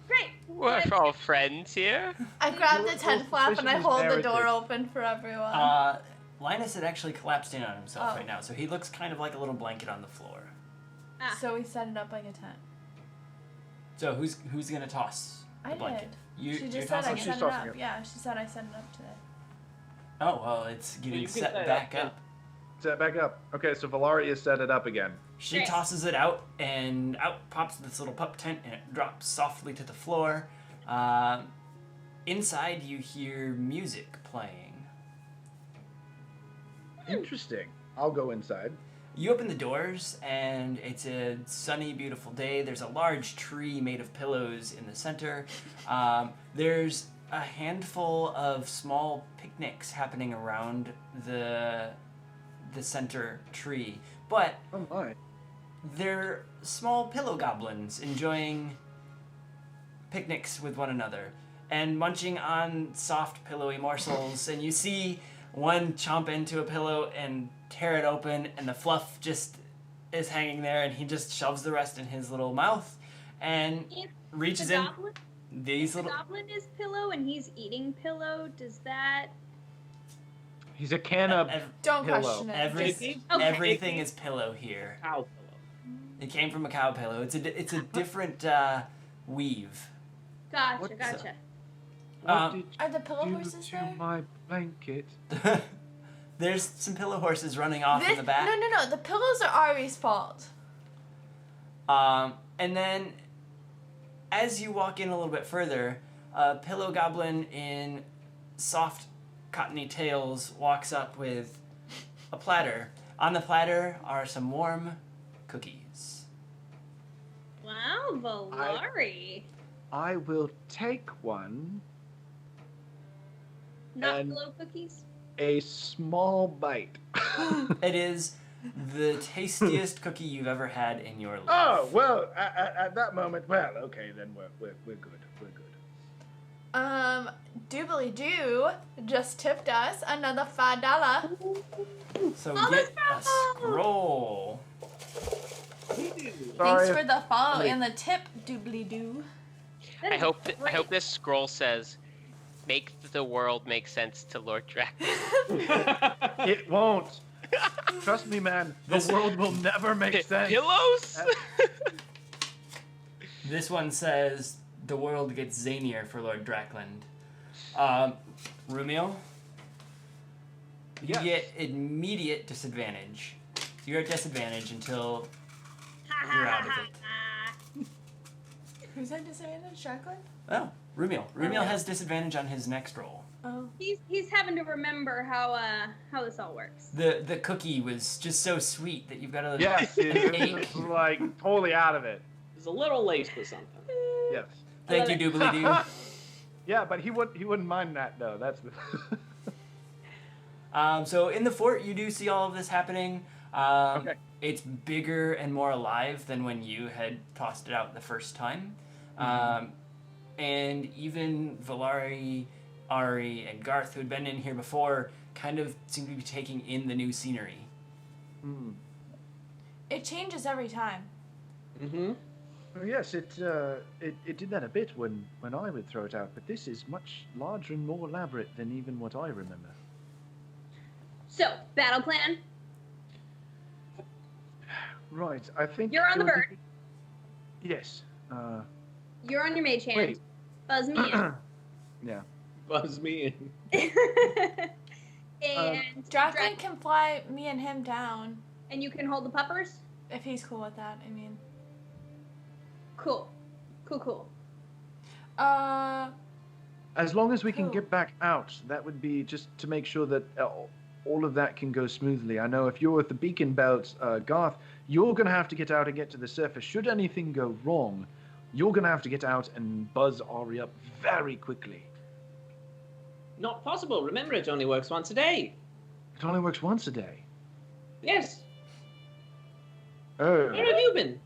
Great. We're all friends here. I grab the tent flap and I suspicious hold the narrative. door open for everyone. Linus had actually collapsed in on himself Oh. right now, so he looks kind of like a little blanket on the floor. Ah. So we set it up like a tent. So who's gonna toss the I blanket? did. You, She you're just said I tossing she's set it tossing up. it. Yeah, she said I set it up today. Oh well, it's getting You can set set it back up, up. Set back up. Okay, so Valari has set it up again. She Great. tosses it out, and out pops this little pup tent, and it drops softly to the floor. Inside, you hear music playing. Interesting. I'll go inside. You open the doors, and it's a sunny, beautiful day. There's a large tree made of pillows in the center. There's a handful of small picnics happening around the center tree, but Oh my. they're small pillow goblins enjoying picnics with one another and munching on soft pillowy morsels, and you see one chomp into a pillow and tear it open, and the fluff just is hanging there, and he just shoves the rest in his little mouth and If reaches the in goblin, these the little goblin is pillow and he's eating pillow, does that... He's a can of Don't pillow. question it. Everything is pillow here. Cow pillow. It came from a cow pillow. It's a different weave. Gotcha. What did Are the pillow you horses do there? to my blanket? There's some pillow horses running off in the back. No. The pillows are Ari's fault. And then, as you walk in a little bit further, a pillow goblin in soft, cottony tails walks up with a platter. On the platter are some warm cookies. Wow, Valari. I will take one. Not And- pillow cookies? A small bite. It is the tastiest cookie you've ever had in your life. Oh well, at that moment, well, okay, then we're good. We're good. Doobly Doo just tipped us another $5. So Oh, get that's a scroll. Thanks for the follow and the tip, Doobly Doo. That I is hope great. this scroll says, "Make the world make sense to Lord Drac." It won't. Trust me, man. The world will never make sense. Pillows? This one says the world gets zanier for Lord Drackland. Rumiel, you Yes. get immediate disadvantage. You're at disadvantage until you're out of it. Who's that disadvantage? Jacqueline? Oh, Rumiel. Rumiel has disadvantage on his next roll. Oh. He's having to remember how this all works. The cookie was just so sweet that you've got to Yes, it's like totally out of it. It's a little laced with something. Yes. Thank you, Doobly Doo. Yeah, but he wouldn't mind that though. That's the. So in the fort, you do see all of this happening. Okay. It's bigger and more alive than when you had tossed it out the first time. And even Valari, Ari, and Garth, who had been in here before, kind of seem to be taking in the new scenery. It changes every time. Mm-hmm. Oh, yes, it did that a bit when I would throw it out, but this is much larger and more elaborate than even what I remember. So, battle plan. Right, I think You're on the it would bird. be- Yes. You're on your mage hand. Wait. Buzz me in. Yeah. Buzz me in. And Jacqueline can fly me and him down. and you can hold the puppers? If he's cool with that, I mean. Cool. As long as we can Cool. get back out, that would be just to make sure that all of that can go smoothly. I know if you're with the beacon belt, Garth, you're going to have to get out and get to the surface. Should anything go wrong, you're going to have to get out and buzz Ari up very quickly. Not possible. Remember, it only works once a day. It only works once a day. Yes. Oh. Where have you been?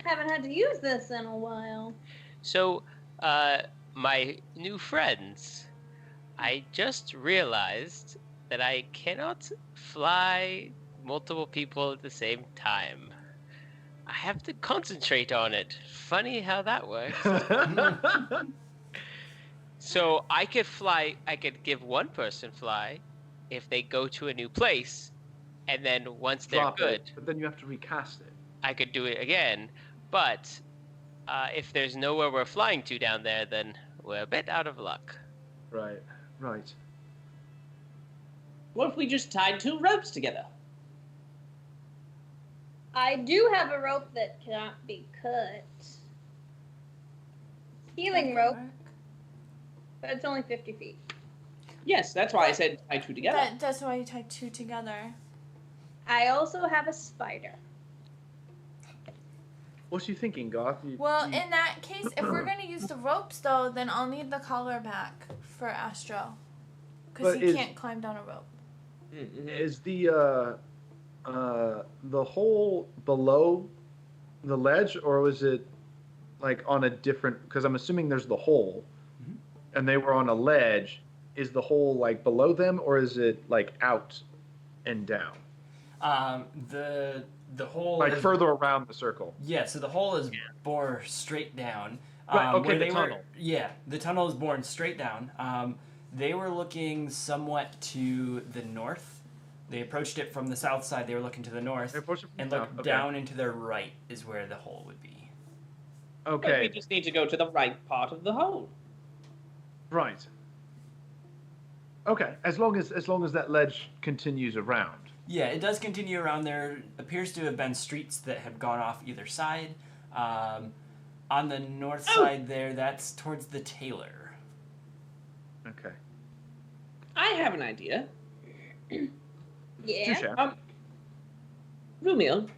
Haven't had to use this in a while. So, my new friends, I just realized that I cannot fly multiple people at the same time. I have to concentrate on it. Funny how that works. So I could give one person fly if they go to a new place, and then once they're Drop good, it, but then you have to recast it. I could do it again. But if there's nowhere we're flying to down there, then we're a bit out of luck. Right. What if we just tied two ropes together? I do have a rope that cannot be cut. Healing rope, but it's only 50 feet. Yes, that's why I said tie two together. That's why you tie two together. I also have a spider. What's you thinking, Garth? Well, in that case, if we're going to use the ropes, though, then I'll need the collar back for Astro. Because But he is- can't climb down a rope. Mm-hmm. Is the hole below the ledge, or was it like on a different? Because I'm assuming there's the hole, and they were on a ledge. Is the hole like below them, or is it like out and down, The hole like is, further around the circle? Yeah, so the hole is bore straight down. Right, okay, where the they tunnel. Yeah, the tunnel is born straight down. They were looking somewhat to the north. They approached it from the south side. They were looking to the north. They approached it from And the looked south, okay. down into their right is where the hole would be. But we Okay, just need to go to the right part of the hole. right. Okay, as long as that ledge continues around. Yeah, it does continue around. There appears to have been streets that have gone off either side. On the north side there, that's towards the Taylor. Okay. I have an idea. Yeah. Touche. Rumiel,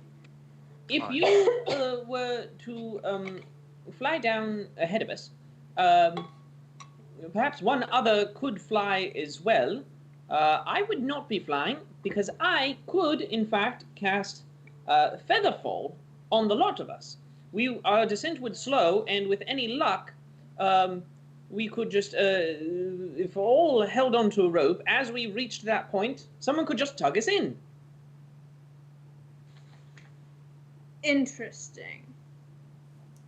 if Hi. you were to fly down ahead of us, perhaps one other could fly as well. I would not be flying because I could, in fact, cast Featherfall on the lot of us. Our descent would slow, and with any luck, we could just, if all held onto a rope, as we reached that point, someone could just tug us in. Interesting.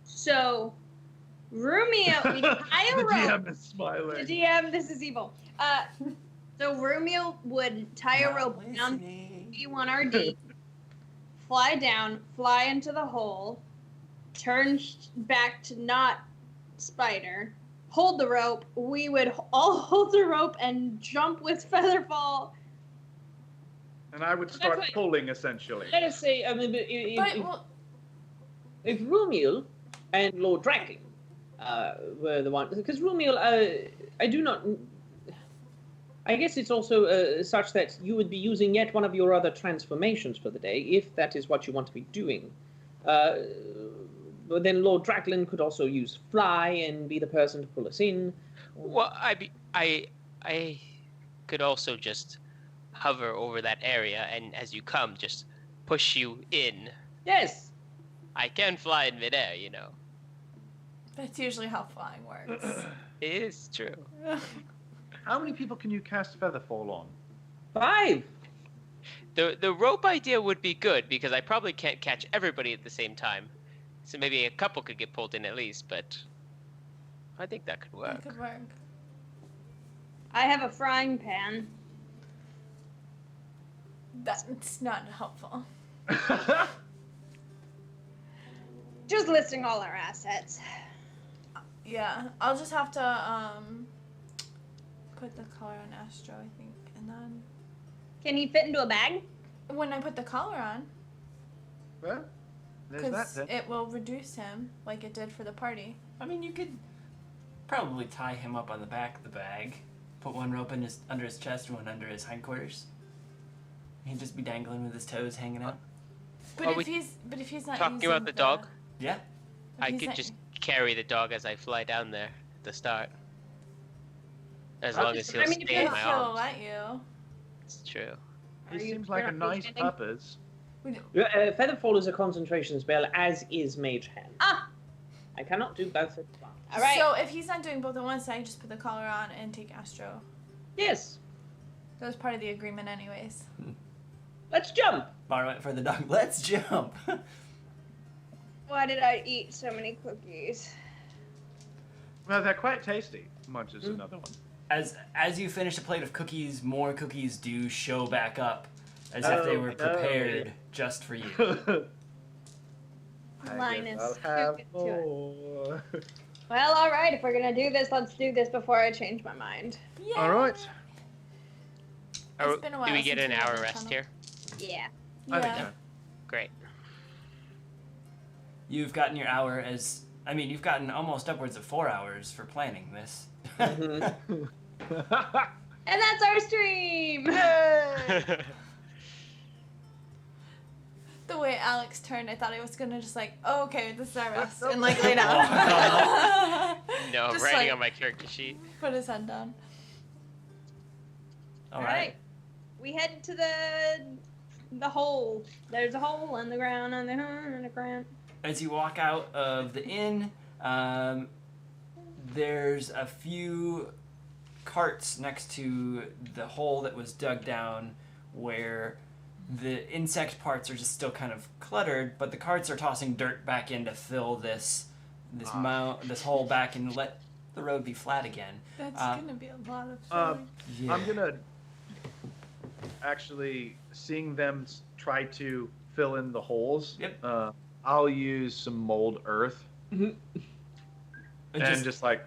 So, Rumiel, we tie a The rope. DM is The smiling. DM, this is evil. So Rumiel would tie a Not rope down listening. E1RD, fly down, fly into the hole, turn back to not Spider, hold the rope. We would all hold the rope and jump with Featherfall. And I would start That's right. pulling, essentially. Let us say, I mean, if Rumiel and Lord Draken were the ones, because Rumiel, I do not. I guess it's also such that you would be using yet one of your other transformations for the day, if that is what you want to be doing. But then Lord Draklin could also use fly and be the person to pull us in. Well, I could also just hover over that area, and as you come, just push you in. Yes. I can fly in midair, you know. That's usually how flying works. It is true. How many people can you cast Featherfall on? 5. The rope idea would be good because I probably can't catch everybody at the same time. So maybe a couple could get pulled in at least, but I think that could work. That could work. I have a frying pan. That's not helpful. Just listing all our assets. Yeah, I'll just have to put the collar on Astro, I think, and then Can he fit into a bag? when I put the collar on, Well, there's because that then. it will reduce him like it did for the party. I mean, you could probably tie him up on the back of the bag, put one rope under his chest and one under his hindquarters. He'd just be dangling with his toes hanging out. But Are if we he's not talking using about the dog? Yeah. if I he's could not- just carry the dog as I fly down there at the start. As I long just- as he'll I mean, if stay in if my he'll arms. let you. It's true. Are He you- seems like you're a not nice standing? puppers. Featherfall is a concentration spell, as is Mage Hand. Ah! I cannot do both at once. All right. So if he's not doing both at once, I just put the collar on and take Astro. Yes. That was part of the agreement, anyways. Let's jump. Mara went for the dog. Let's jump. Why did I eat so many cookies? Well, they're quite tasty. Munches another one. As you finish a plate of cookies, more cookies do show back up, as if they were prepared just for you. I Linus, guess I'll you have get to it. more. Well, all right. If we're gonna do this, let's do this before I change my mind. Yeah. All right. It's been a while Do we get since an we hour did rest tunnel. here? Yeah. I think Yeah. so. Great. You've gotten your hour you've gotten almost upwards of 4 hours for planning this. Mm-hmm. And that's our stream. The way Alex turned, I thought he was gonna just like, oh, okay, this is our rest, and like lay Oh, down. No, I'm Just writing like- on my character sheet. Put his head down. All right. We head to the hole. There's a hole in the ground on the ground. As you walk out of the inn, there's a few carts next to the hole that was dug down where the insect parts are just still kind of cluttered, but the carts are tossing dirt back in to fill this this hole back and let the road be flat again. That's gonna be a lot of fun. Yeah. I'm gonna actually seeing them try to fill in the holes. Yep. I'll use some mold earth and just like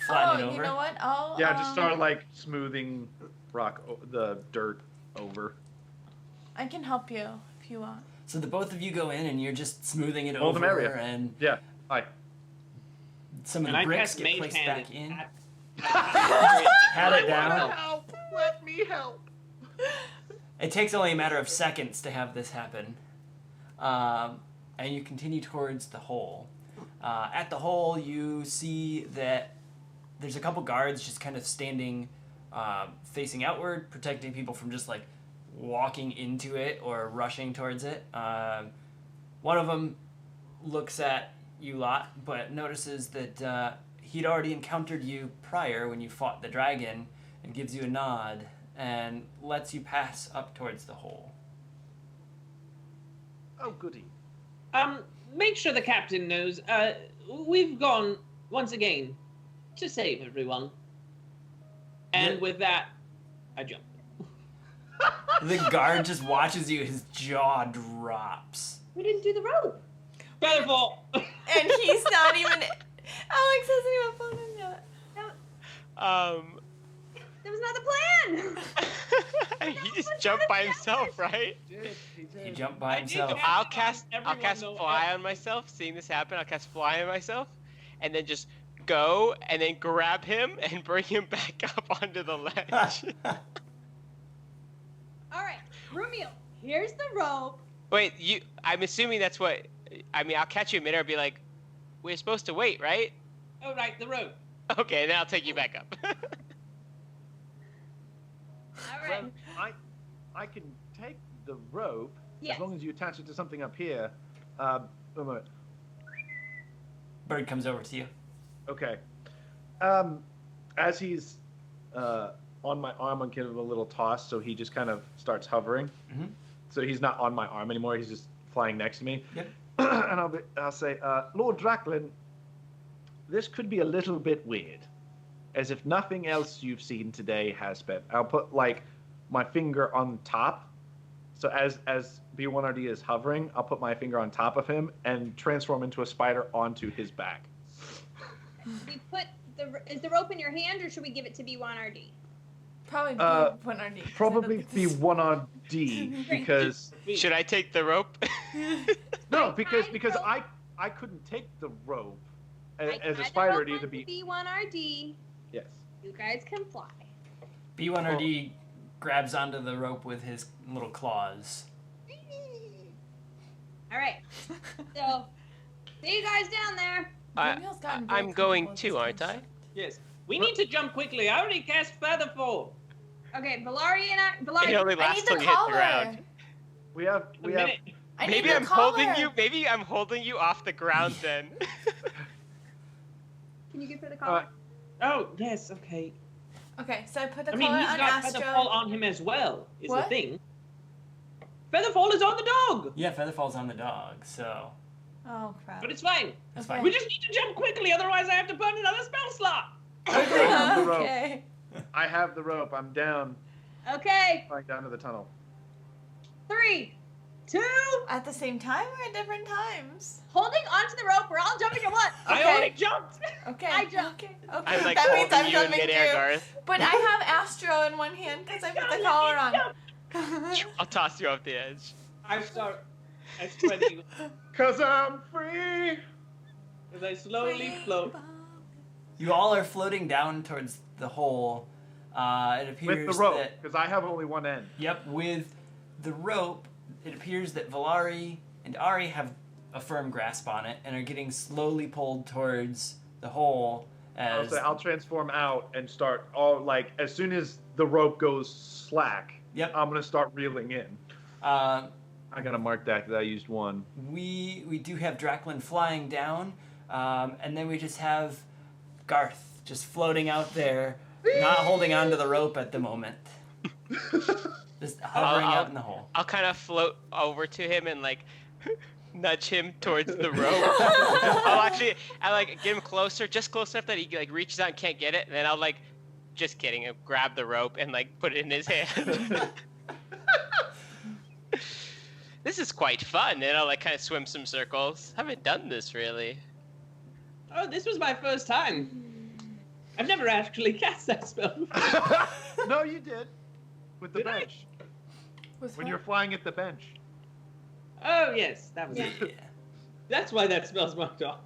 flatten it over. You know what? I'll just start like smoothing the dirt over. I can help you if you want. So the both of you go in and you're just smoothing it Mold them over, area. and Yeah. Hi. some of And the I bricks cast get Mage placed Hand back in. Pat Pat it down. Help! Let me help. It takes only a matter of seconds to have this happen. And you continue towards the hole. At the hole, you see that there's a couple guards just kind of standing facing outward, protecting people from just like walking into it or rushing towards it. One of them looks at you lot, but notices that he'd already encountered you prior when you fought the dragon, and gives you a nod and lets you pass up towards the hole. Oh, goody. Make sure the captain knows. We've gone once again to save everyone. And Yeah. with that, I jump. The guard just watches you, his jaw drops. We didn't do the rope. Featherfall! And he's not even. Alex hasn't even phoned him yet. That was not the plan. He just jumped by himself, right? He jumped by I did himself. that. I'll cast Everyone fly on myself. Seeing this happen, I'll cast fly on myself, and then just go and then grab him and bring him back up onto the ledge. All right, Romeo, here's the rope. Wait, I'm assuming that's what. I mean, I'll catch you in midair and be like, "We're supposed to wait, right?" Oh, right, the rope. Okay, then I'll take you back up. All right. Well, I can take the rope Yes. as long as you attach it to something up here. Wait a minute. Bird comes over to you. Okay. As he's on my arm, I'm giving him a little toss, so he just kind of starts hovering. Mhm. So he's not on my arm anymore. He's just flying next to me. Yep. And I'll say, Lord Dracklin, this could be a little bit weird, as if nothing else you've seen today has been. I'll put like my finger on top. So as B1RD is hovering, I'll put my finger on top of him and transform into a spider onto his back. We put is the rope in your hand, or should we give it to B1RD? Probably be one RD. Probably B1RD because Should I take the rope? no, because I I couldn't take the rope I as a tied spider. the It'd rope either be B1RD. yes. You guys can fly. B1RD grabs onto the rope with his little claws. All right. So, see you guys down there. Daniel's gotten very I'm going comfortable with too, this aren't I? concept. Yes. We need to jump quickly. I already cast Featherfall. Okay, Valari and It Valari. only I lasts need till the you hit the collar. ground. We have A minute. I need Maybe the I'm collar. holding you. Maybe I'm holding you off the ground then. Can you give her the collar? Oh, yes, okay. Okay, so I put the I mean, collar he's on got Astro. Featherfall on him as well, is What? the thing. Featherfall is on the dog! Yeah, Featherfall's on the dog, so Oh crap. But it's fine. that's Okay. fine. We just need to jump quickly, otherwise I have to burn another spell slot. have the rope. Okay. I have the rope. I'm down, Okay, flying down to the tunnel. 3, 2, At the same time or at different times? holding onto the rope. We're all jumping at once. I Okay. already jumped. Okay. I jumped. Okay. Okay. I'm like that means I'm holding you in jumping midair, too. Garth. But I have Astro in one hand because I put the collar on. I'll toss you off the edge. I start spreading Cause I'm free. as I slowly float. You all are floating down towards the hole. It appears With the rope, that because I have only one end. Yep, with the rope, it appears that Valari and Ari have a firm grasp on it and are getting slowly pulled towards the hole as I'll transform out and start all like as soon as the rope goes slack. Yep. I'm gonna start reeling in. I gotta mark that because I used one. we do have Draclin flying down, and then we just have Garth just floating out there, not holding onto the rope at the moment. Just hovering out in the hole. I'll kind of float over to him and like nudge him towards the rope. I like get him closer, just close enough that he like reaches out and can't get it, and then I'll like, just kidding, I'll grab the rope and like put it in his hand. This is quite fun, and I'll like kind of swim some circles. Haven't done this really. Oh, this was my first time. I've never actually cast that spell. No, you did. With the Did I? bench. Was When what? you're flying at the bench. Oh, yes, that was Yeah. it. That's why that spell's marked off.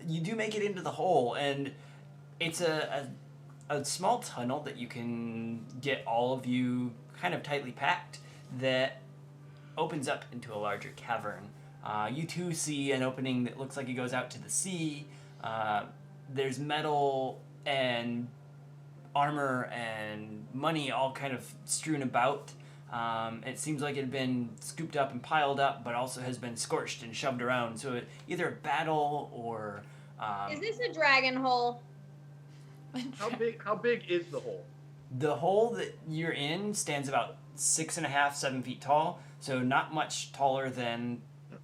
You do make it into the hole, and it's a small tunnel that you can get all of you kind of tightly packed that opens up into a larger cavern. You too see an opening that looks like it goes out to the sea. There's metal and armor and money all kind of strewn about. It seems like it had been scooped up and piled up, but also has been scorched and shoved around. So either a battle or... Is this a dragon hole? How big is the hole? The hole that you're in stands about 6.5, 7 feet tall, so not much taller than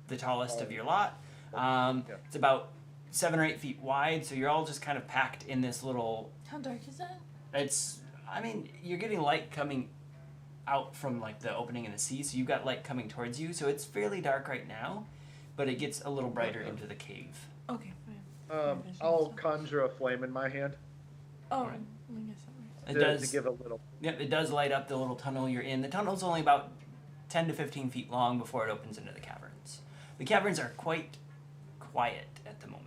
the tallest of your lot. It's about 7 or 8 feet wide, so you're all just kind of packed in this little... How dark is that? You're getting light coming out from like the opening in the sea, so you've got light coming towards you, so it's fairly dark right now, but it gets a little brighter into the cave. Okay, fine. I'll conjure a flame in my hand Oh, Right. I guess that It to does. give a little. Yep, it does light up the little tunnel you're in. The tunnel's only about 10 to 15 feet long before it opens into the caverns. The caverns are quite quiet at the moment.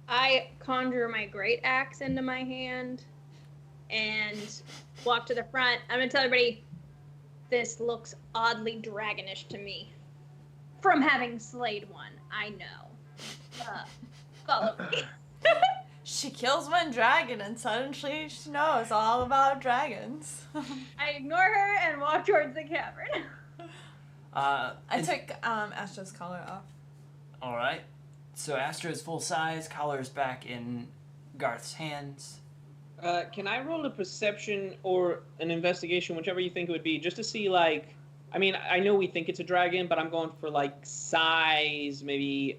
I conjure my great axe into my hand and walk to the front. I'm gonna tell everybody this looks oddly dragonish to me. From having slayed one, I know. Follow me. She kills one dragon and suddenly she knows all about dragons. I ignore her and walk towards the cavern. I took Astra's collar off. All right. So Astra's full size, collar's back in Garth's hands. Can I roll a perception or an investigation, whichever you think it would be, just to see, like, I mean, I know we think it's a dragon, but I'm going for, like, size, maybe,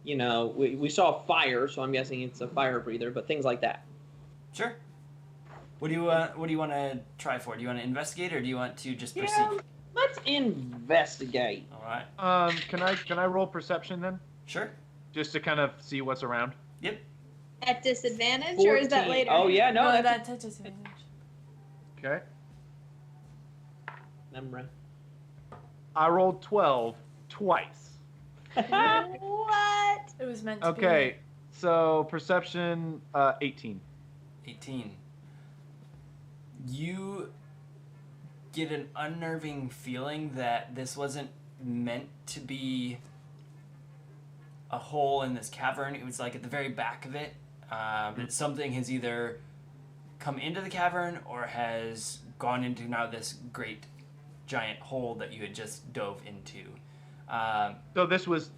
you know, we saw fire, so I'm guessing it's a fire breather, but things like that. Sure. What do you want to try for? Do you want to investigate or do you want to just perceive? Yeah, let's investigate. All right. Can I roll perception then, Sure. just to kind of see what's around? Yep. At disadvantage, or is that 14. later? Oh, yeah, no, No, that's that touches advantage. Okay. memory. I rolled 12 twice. What? It was meant to be. Okay, so perception 18. 18. You get an unnerving feeling that this wasn't meant to be a hole in this cavern. It was like at the very back of it. That something has either come into the cavern or has gone into now this great giant hole that you had just dove into. So this was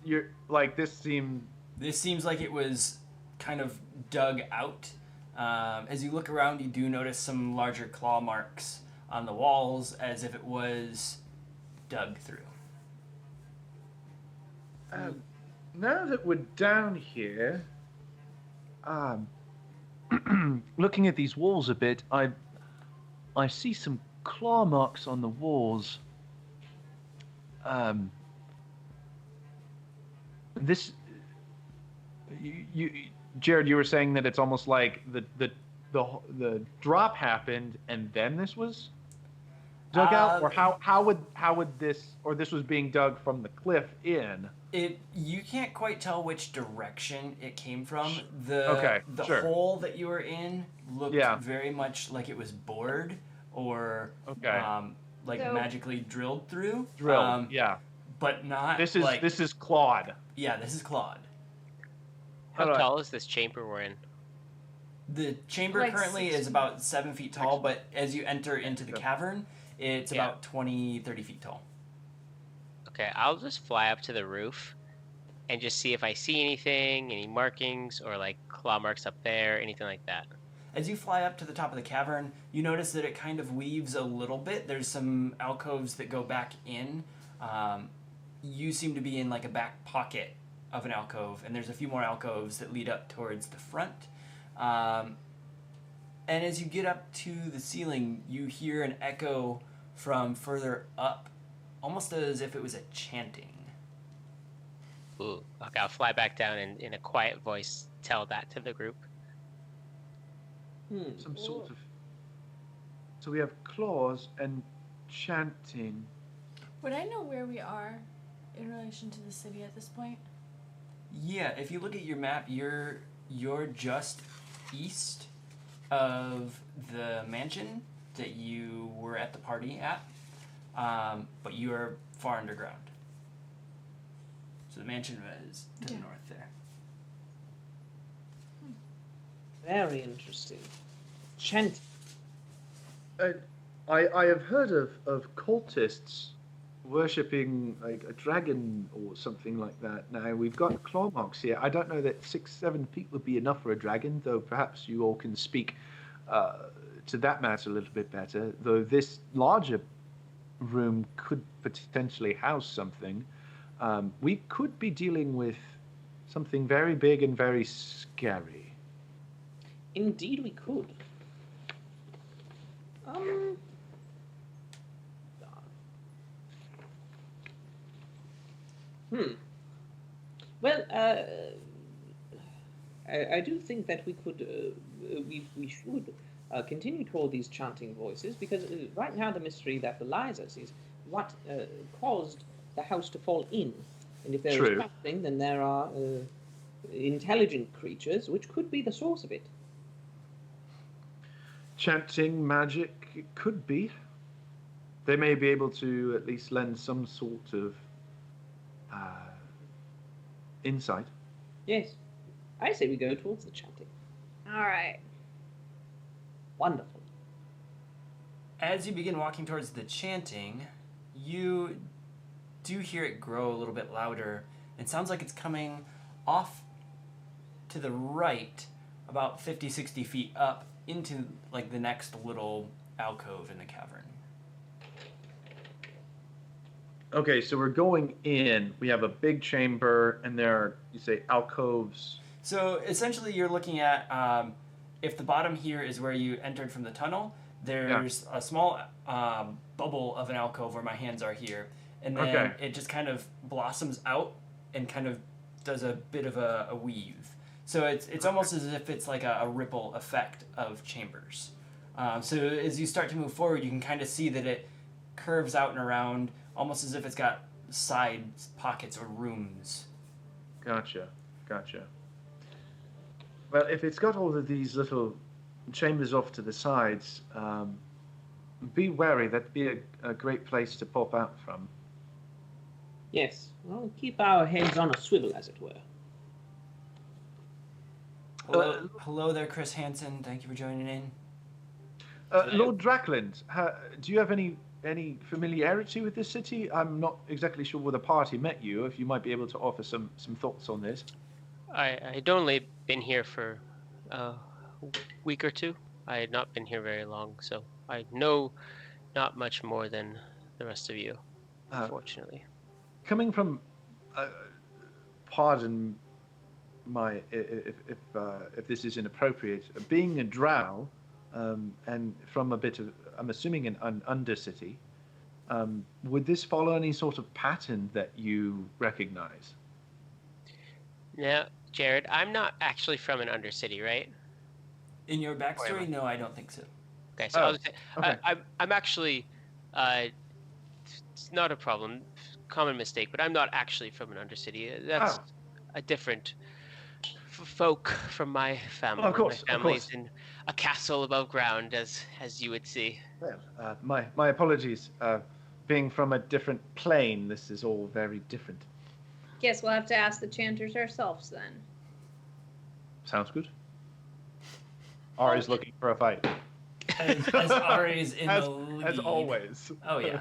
this seemed. This seems like it was kind of dug out. As you look around, you do notice some larger claw marks on the walls as if it was dug through. Now that we're down here, looking at these walls a bit, I see some claw marks on the walls. This, Jared, you were saying that it's almost like the drop happened and then this was dug out, or how would this, or this was being dug from the cliff in? You can't quite tell which direction it came from. Okay, the sure. hole that you were in looked Yeah. very much like it was bored or Okay. So- magically drilled through. Drill. Yeah. But not This is like, this is clawed. yeah, this is clawed. How Alright. tall is this chamber we're in? The chamber Like currently 6 is about 7 feet tall, but as you enter into the Yeah. cavern, it's Yeah. about 20, 30 feet tall. Okay, I'll just fly up to the roof and just see if I see anything, any markings or like claw marks up there, anything like that. As you fly up to the top of the cavern, you notice that it kind of weaves a little bit. There's some alcoves that go back in. You seem to be in like a back pocket of an alcove, and there's a few more alcoves that lead up towards the front. And as you get up to the ceiling, you hear an echo from further up, almost as if it was a chanting. Ooh, okay, I'll fly back down and in a quiet voice tell that to the group. Some sort of. So we have claws and chanting. Would I know where we are in relation to the city at this point? Yeah, if you look at your map, you're just east of the mansion that you were at the party at, but you are far underground. So the mansion is to the north there. Very interesting. Chant. I have heard of cultists worshipping like a dragon or something like that. Now we've got claw marks here. I don't know that 6-7 feet would be enough for a dragon, though perhaps you all can speak to that matter a little bit better. Though this larger room could potentially house something. We could be dealing with something very big and very scary. Indeed, we could. Well, I do think that we could, we should continue toward these chanting voices, because right now the mystery that belies us is what caused the house to fall in. And if there is chanting, then there are intelligent creatures which could be the source of it. Chanting magic, it could be. They may be able to at least lend some sort of insight. Yes. I say we go towards the chanting. All right. Wonderful. As you begin walking towards the chanting, you do hear it grow a little bit louder. It sounds like it's coming off to the right, about 50, 60 feet up into like the next little alcove in the cavern. Okay, so we're going in. We have a big chamber, and there are, you say, alcoves. So essentially you're looking at, if the bottom here is where you entered from the tunnel, there's a small bubble of an alcove where my hands are here. And then it just kind of blossoms out and kind of does a bit of a weave. So it's almost as if it's like a ripple effect of chambers. So as you start to move forward, you can kind of see that it curves out and around, almost as if it's got side pockets or rooms. Gotcha. Well, if it's got all of these little chambers off to the sides, be wary. That'd be a great place to pop out from. Yes. Well, keep our heads on a swivel, as it were. Hello there, Chris Hansen. Thank you for joining in. Lord Drackland, do you have any familiarity with this city? I'm not exactly sure where the party met you. If you might be able to offer some thoughts on this. I'd only been here for a week or two. I had not been here very long, so I know not much more than the rest of you, unfortunately. Coming from, pardon my if this is inappropriate, being a drow, and from a bit of, I'm assuming an undercity, would this follow any sort of pattern that you recognize? Now, Jared, I'm not actually from an undercity, right? In your backstory, no, I don't think so. Okay, so I'll say, I'm actually, it's not a problem, common mistake, but I'm not actually from an undercity. That's a different folk from my family. Of course, my family's in a castle above ground, as you would see. Well, my apologies. Being from a different plane, this is all very different. Guess we'll have to ask the chanters ourselves then. Sounds good. Ari's looking for a fight. As Ari's in the lead. As always. Oh, yeah.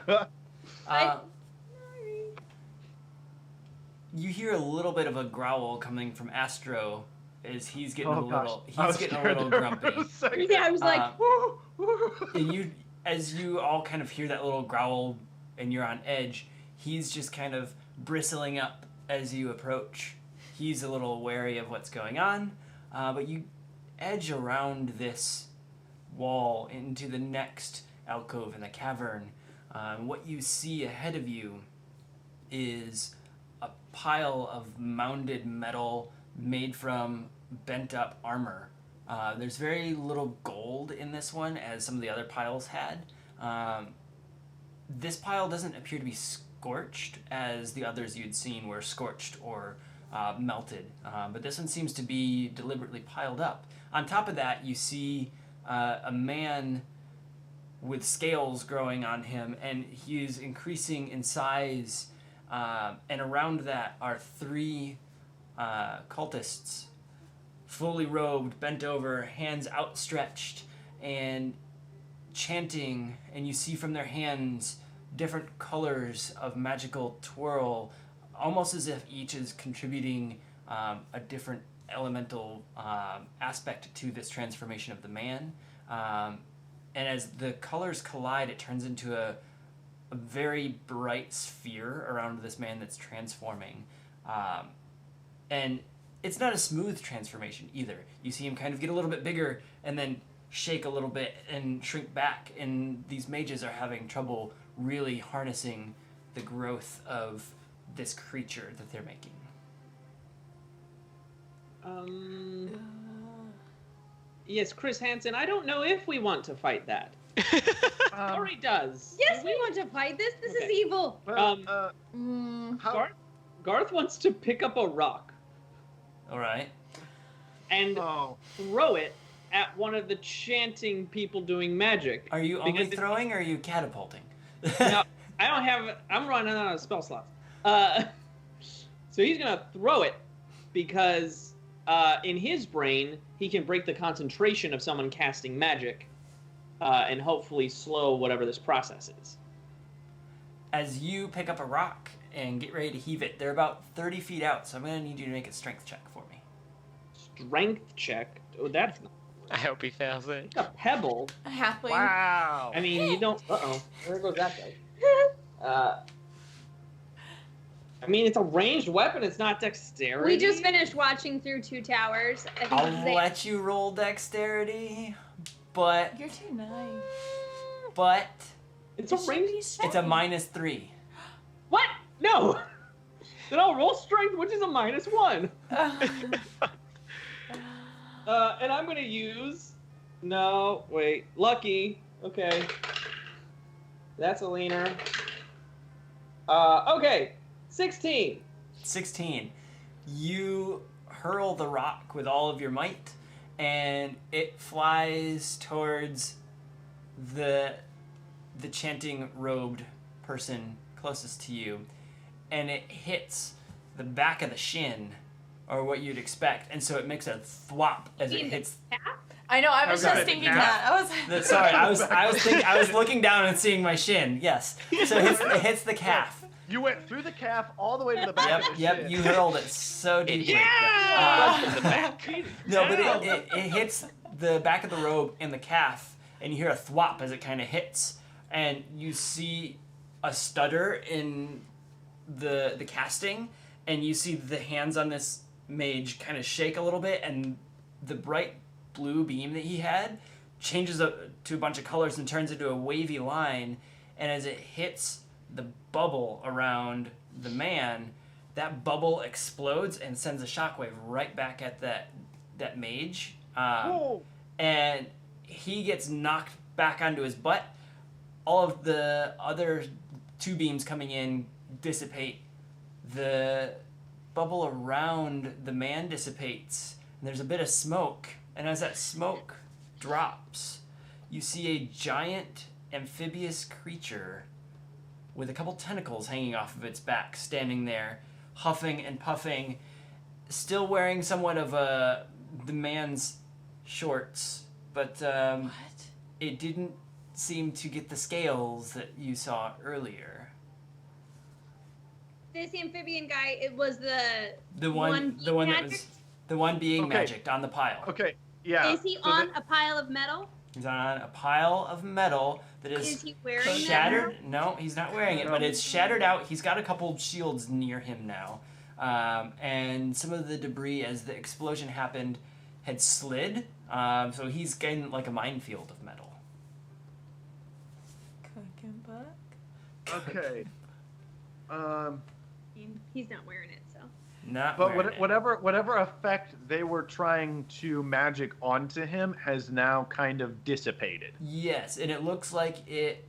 You hear a little bit of a growl coming from Astro as he's getting Oh, a gosh. little I was he's getting a scared little there for grumpy. a second. Yeah, I was like, And you, as you all kind of hear that little growl and you're on edge, he's just kind of bristling up as you approach. He's a little wary of what's going on, but you edge around this wall into the next alcove in the cavern. What you see ahead of you is a pile of mounded metal made from bent up armor. There's very little gold in this one, as some of the other piles had. This pile doesn't appear to be scorched, as the others you'd seen were scorched or melted. But this one seems to be deliberately piled up. On top of that, you see a man with scales growing on him, and he is increasing in size. And around that are 3 cultists, fully robed, bent over, hands outstretched, and chanting. And you see from their hands different colors of magical twirl, almost as if each is contributing a different elemental aspect to this transformation of the man. And as the colors collide, it turns into a very bright sphere around this man that's transforming. And it's not a smooth transformation either. You see him kind of get a little bit bigger and then shake a little bit and shrink back, and these mages are having trouble really harnessing the growth of this creature that they're making. Yes, Chris Hansen, I don't know if we want to fight that. Ori does. yes, we want to fight this. This is Okay. evil. Well, How, Garth wants to pick up a rock All right. and oh, throw it at one of the chanting people doing magic. Are you only Because it- throwing or are you catapulting? No, I don't have. I'm running out of spell slots. So he's gonna throw it because in his brain he can break the concentration of someone casting magic, and hopefully slow whatever this process is. As you pick up a rock and get ready to heave it, they're about 30 feet out, so I'm going to need you to make a strength check for me. Strength check. Oh, that's not I hope he fails it. a pebble. A halfling. wow. I mean, you don't. There goes that guy. I mean, it's a ranged weapon. It's not dexterity. We just finished watching through Two Towers. I think this is I'll it. let you roll dexterity, but You're too nice. It's a ranged. it's a -3. What? No. Then I'll roll strength, which is a -1. And I'm gonna use. No, wait. Lucky. Okay. That's a leaner. Okay. 16. 16. You hurl the rock with all of your might, and it flies towards the chanting robed person closest to you, and it hits the back of the shin, or what you'd expect, and so it makes a thwap as it hits. I know. I was Okay. just thinking Now- that. I was. Sorry, I was looking down and seeing my shin. Yes, so it hits the calf. You went through the calf all the way to the back of the Yep, shin. you hurled it so deeply. In the back. No, but it hits the back of the robe and the calf, and you hear a thwop as it kind of hits, and you see a stutter in the casting, and you see the hands on this mage kind of shake a little bit, and the bright blue beam that he had changes to a bunch of colors and turns into a wavy line, and as it hits the bubble around the man, that bubble explodes and sends a shockwave right back at that mage, Whoa. and he gets knocked back onto his butt. All of the other 2 beams coming in dissipate. The bubble around the man dissipates, and there's a bit of smoke, and as that smoke drops, you see a giant amphibious creature with a couple tentacles hanging off of its back, standing there, huffing and puffing, still wearing somewhat of the man's shorts, but What? it didn't seem to get the scales that you saw earlier. This amphibian guy, it was the The one that magic? was The one being Okay. magicked on the pile. Okay. Yeah. Is he so on the- a pile of metal? He's on a pile of metal that is Is he wearing that shattered. No, he's not wearing it, No. but it's shattered out. He's got a couple shields near him now. And some of the debris as the explosion happened had slid. So he's getting like a minefield of metal. Cooking book. Okay. He's not wearing it, so. Not But wearing it. whatever effect they were trying to magic onto him has now kind of dissipated. Yes, and it looks like it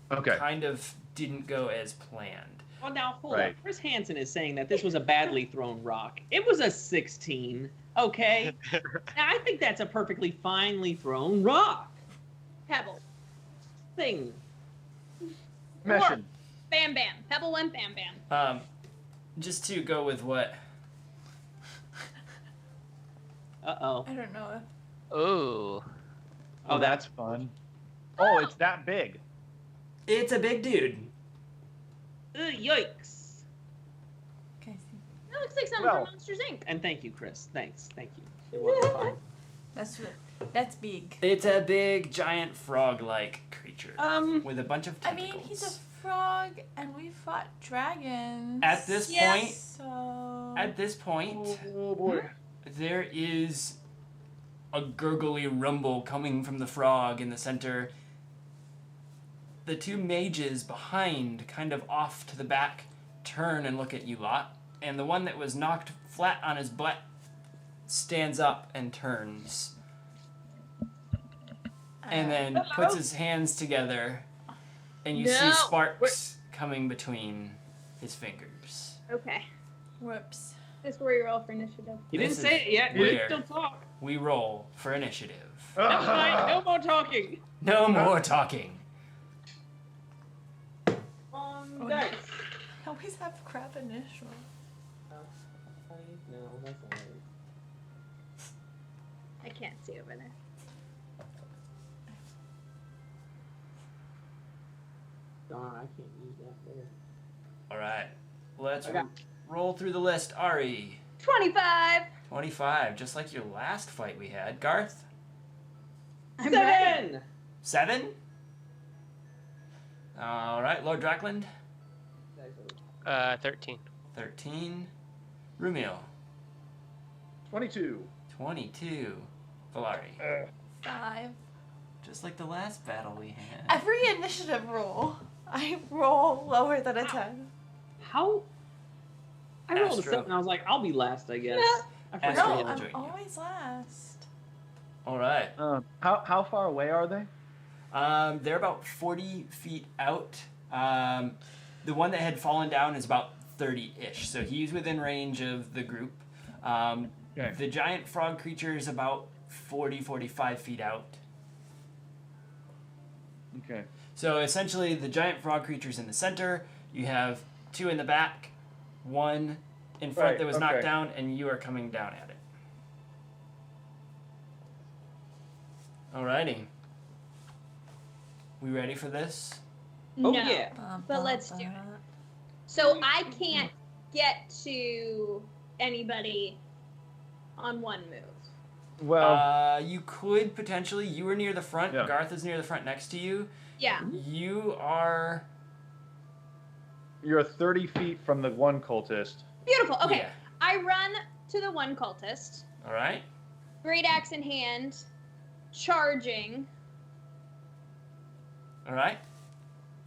Okay. kind of didn't go as planned. Well, now hold Right. up. Chris Hansen is saying that this was a badly thrown rock. It was a 16. Okay. Now I think that's a perfectly finely thrown rock Pebble. thing. Meshin. Bam Bam. Pebble went Bam Bam. Just to go with what Uh-oh. I don't know. Oh. Oh, that's fun. Oh, it's that big. it's a big dude. Yikes. Okay, see. That looks like something Well- from Monsters Inc. And thank you, Chris. Thanks. Thank you. It was fun. That's big. It's a big, giant frog-like creature with a bunch of I tentacles. mean, he's a frog, and we fought dragons. At this Yes. point, So. at this point, Oh boy. there is a gurgly rumble coming from the frog in the center. The two mages behind, kind of off to the back, turn and look at you lot, and the one that was knocked flat on his butt stands up and turns, and then puts his hands together, and you see No. sparks coming between his fingers. Okay. Whoops. This is where you roll for initiative. You This didn't say is it yet. You weird. still talk. We roll for initiative. Never mind. No more talking. No more talking. Dice. I always have crap initials. No, that's all right. I can't see over there. Darn, I can't use that there. All right, let's Okay. roll through the list. Ari, 25. 25, just like your last fight we had. Garth, I'm ready. 7. 7. All right, Lord Drackland, 13. 13. Rumiel, 22. 22. Valari, 5. just like the last battle we had. Every initiative roll, I roll lower than a 10. How? I rolled a Astro. 7. I was like, I'll be last, I guess. I Astro. forgot. No, will I'm join you. always last. All right. How far away are they? They're about 40 feet out. The one that had fallen down is about 30-ish, so he's within range of the group. Okay. The giant frog creature is about 40, 45 feet out. Okay. So essentially, the giant frog creature's in the center. You have 2 in the back, 1 in front Right, that was knocked okay. down, and you are coming down at it. Alrighty. We ready for this? Oh, No. yeah. But let's do it. So I can't get to anybody on one move. Well, You could potentially. You were near the front. Yeah. Garth is near the front next to you. Yeah. You are. you're 30 feet from the one cultist. Beautiful. Okay. Yeah. I run to the one cultist, All right. great axe in hand, charging, All right.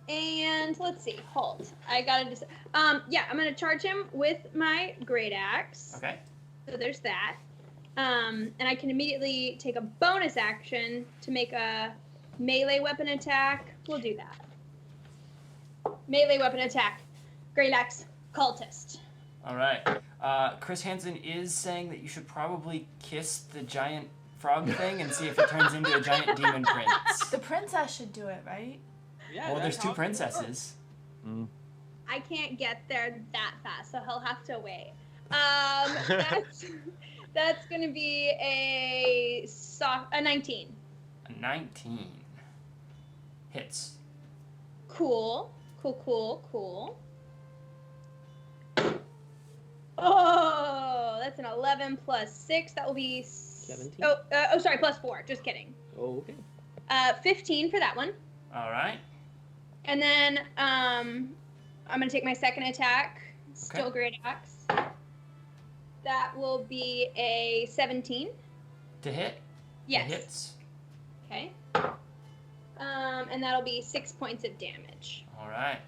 and let's see. Hold. I gotta just. Yeah, I'm gonna charge him with my great axe. Okay. So there's that. And I can immediately take a bonus action to make a melee weapon attack. We'll do that. Melee weapon attack. Great axe cultist. All right. Chris Hansen is saying that you should probably kiss the giant frog thing and see if it turns into a giant demon prince. The princess should do it, right? Yeah, Well, there's that's 2 how it princesses. I can't get there that fast, so he'll have to wait. That's gonna be a 19. A 19. Hits. Cool. Oh, that's an 11 plus 6. That will be 17. Sorry, plus 4. Just kidding. Okay. 15 for that one. All right. And then I'm going to take my second attack. Still Okay. great axe. That will be a 17. To hit? Yes. It hits. Okay. And that'll be 6 points of damage. All right.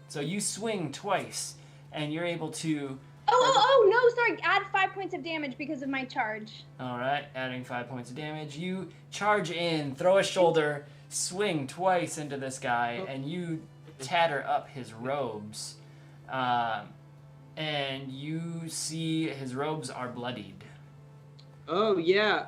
So you swing twice, and you're able to... Oh, no, sorry. Add 5 points of damage because of my charge. All right, adding 5 points of damage. You charge in, throw a shoulder, swing twice into this guy, and you tatter up his robes. And you see his robes are bloodied. Oh, yeah.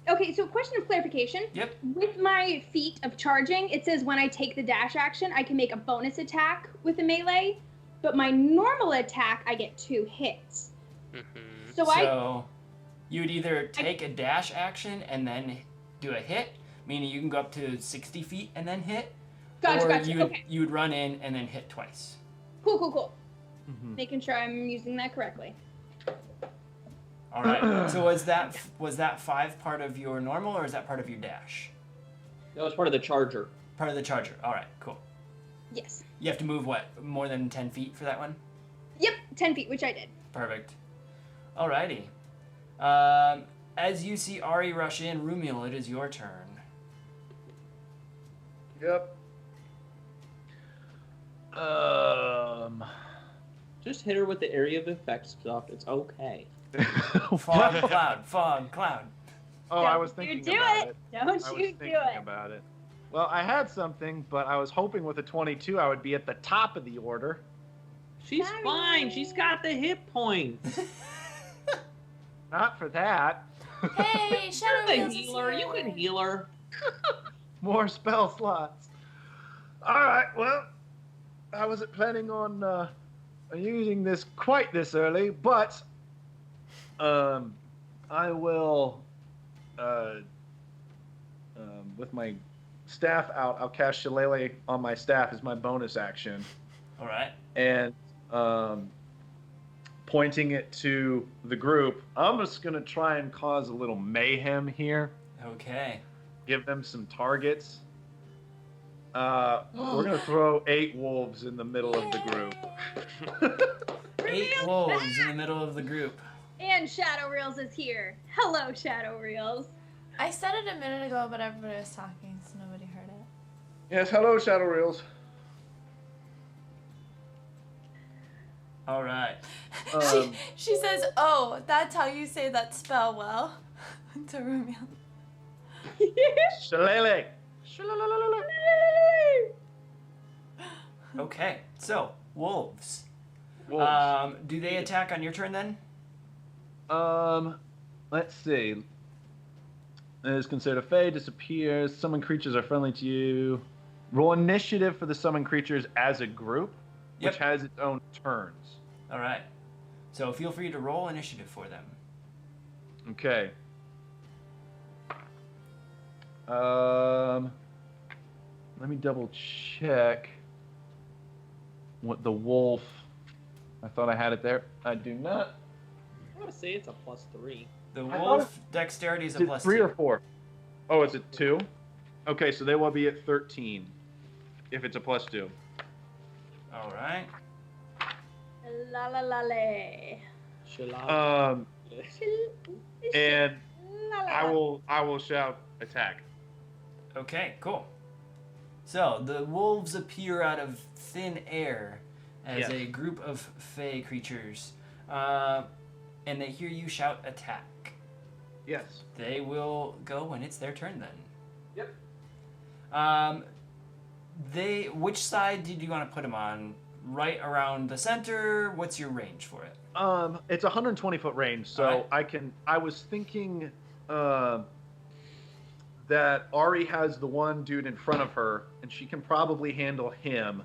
Okay, so question of clarification. Yep. With my feat of charging, it says when I take the dash action, I can make a bonus attack with the melee, but my normal attack, I get 2 hits. Mm-hmm. So you would either take a dash action and then do a hit, meaning you can go up to 60 feet and then hit, Gotcha, you would run in and then hit twice. Cool. Mhm. Making sure I'm using that correctly. All right. So was that 5 part of your normal, or is that part of your dash? That was part of the charger. Part of the charger. All right. Cool. Yes. You have to move what? More than 10 feet for that one? Yep, 10 feet, which I did. Perfect. Alrighty. As you see Ari rush in, Rumiel, it is your turn. Yep. Just hit her with the area of effect stuff. It's okay. Fog cloud. Oh, I was thinking about it. Don't I was you thinking do it. about it. Well, I had something, but I was hoping with a 22 I would be at the top of the order. She's Sorry. fine. She's got the hit points. Not for that. Hey, Shadow You're Wheels the is healer. here. You can heal her. More spell slots. All right. Well, I wasn't planning on using this quite this early, but I will, with my staff out, I'll cast Shillelagh on my staff as my bonus action, All right. and pointing it to the group. I'm just gonna try and cause a little mayhem here. Okay. Give them some targets. We're gonna throw 8 wolves in the middle of the group. 8 wolves in the middle of the group. And Shadow Reels is here. Hello, Shadow Reels. I said it a minute ago, but everybody was talking, so nobody heard it. Yes, hello, Shadow Reels. All right. She says, "Oh, that's how you say that spell well." To Rumiel. Shillelagh. Okay. So wolves. Wolves. Do they attack on your turn then? Let's see. It is considered a fey, disappears. Summon creatures are friendly to you. Roll initiative for the summoned creatures as a group, which Yep. has its own turns. All right. So feel free to roll initiative for them. Okay. Let me double check what the wolf. I thought I had it there. I do not. I want to say it's a +3. The I wolf dexterity is Is a it plus 3 2. or 4? Oh, is it 2? Okay, so they will be at 13 if it's a +2. All right. La la la la. Shalom. And La, la, I la. will shout attack. Okay, cool. So the wolves appear out of thin air as Yes. a group of fey creatures, and they hear you shout attack. Yes. They will go when it's their turn then. Yep. Which side did you want to put them on? Right around the center? What's your range for it? It's a 120-foot range, so Alright. I was thinking that Ari has the one dude in front of her, and she can probably handle him.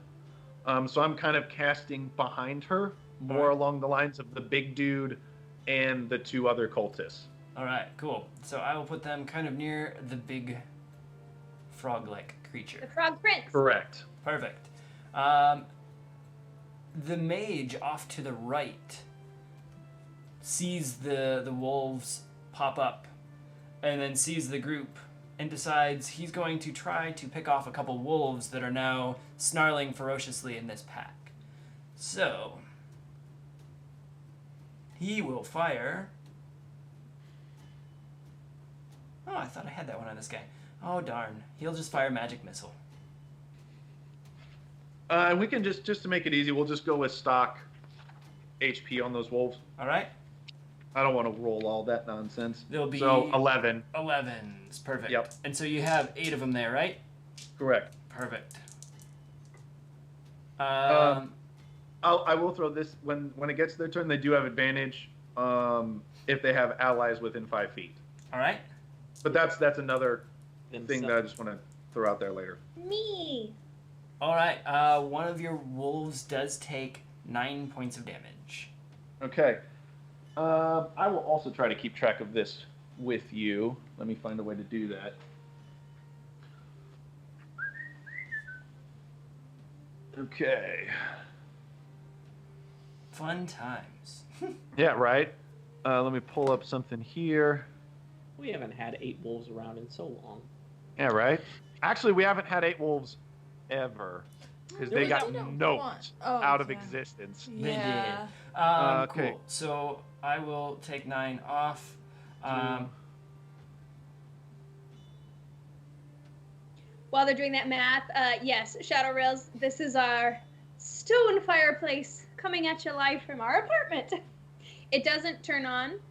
So I'm kind of casting behind her, more Alright. along the lines of the big dude and the 2 other cultists. All right, cool. So I will put them kind of near the big frog-like The creature. Frog Prince. Correct. Perfect. The mage off to the right sees the wolves pop up and then sees the group and decides he's going to try to pick off a couple wolves that are now snarling ferociously in this pack. So, he will fire... Oh, I thought I had that one on this guy. Oh, darn. He'll just fire magic missile. We can just to make it easy, we'll just go with stock HP on those wolves. All right? I don't want to roll all that nonsense. There'll be... So 11. 11's perfect. Yep. And so you have 8 of them there, right? Correct. Perfect. I will throw this when it gets their turn. They do have advantage if they have allies within 5 feet. All right. But that's another thing that I just want to throw out there later. Me. All right. One of your wolves does take 9 points of damage. Okay. I will also try to keep track of this with you. Let me find a way to do that. Okay. Fun times. Yeah, right. Let me pull up something here. We haven't had 8 wolves around in so long. Yeah, right. Actually, we haven't had 8 wolves ever because they got noped out of existence. They Yeah. did. Okay. Cool. So I will take 9 off. While they're doing that math, yes, Shadow Rails, this is our stone fireplace coming at you live from our apartment. It doesn't turn on.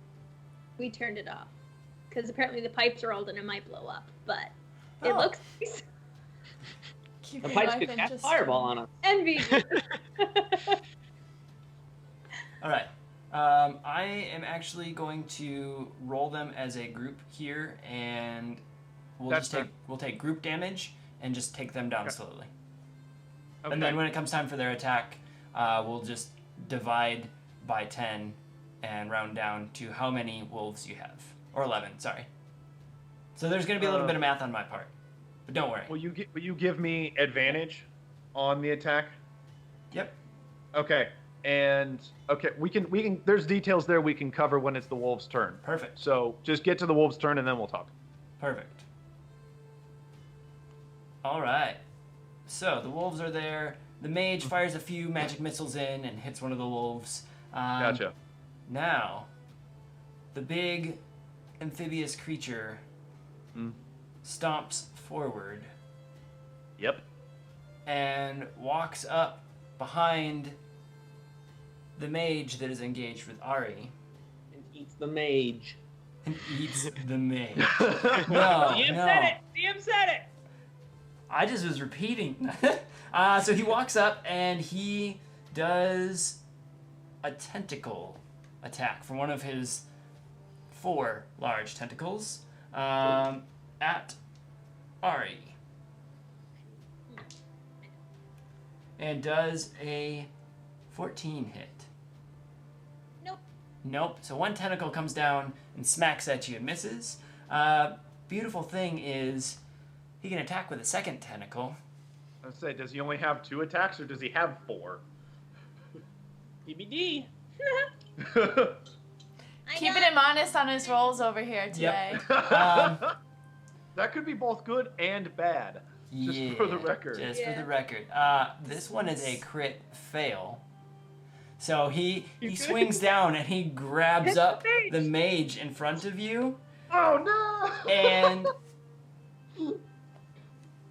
We turned it off. Because apparently the pipes are old and it might blow up. But it looks nice. The pipes could cast fireball on us. Envy. All right. I am actually going to roll them as a group here, and we'll take group damage and just take them down slowly. Okay. And then when it comes time for their attack, we'll just divide by 10 and round down to how many wolves you have. Or 11, sorry. So there's going to be a little bit of math on my part. But don't worry. Will you give me advantage on the attack? Yep. Okay. And we can there's details there we can cover when it's the wolves' turn. Perfect. So just get to the wolves' turn and then we'll talk. Perfect. All right. So the wolves are there. The mage fires a few magic missiles in and hits one of the wolves. Gotcha. Now, the big amphibious creature stomps forward. Yep. And walks up behind the mage that is engaged with Ari. And eats the mage. And eats the mage. No, DM no. said it! DM said it! I just was repeating. So he walks up and he does a tentacle attack from one of his 4 large tentacles at Ari. And does a 14 hit. Nope. So one tentacle comes down and smacks at you and misses. Beautiful thing is he can attack with a second tentacle. Let's say, does he only have 2 attacks or does he have 4? BBD. Keeping him honest on his rolls over here today. That could be both good and bad. Just for the record. Just for the record. This one is a crit fail. So he swings down and he grabs up the mage in front of you. Oh no! And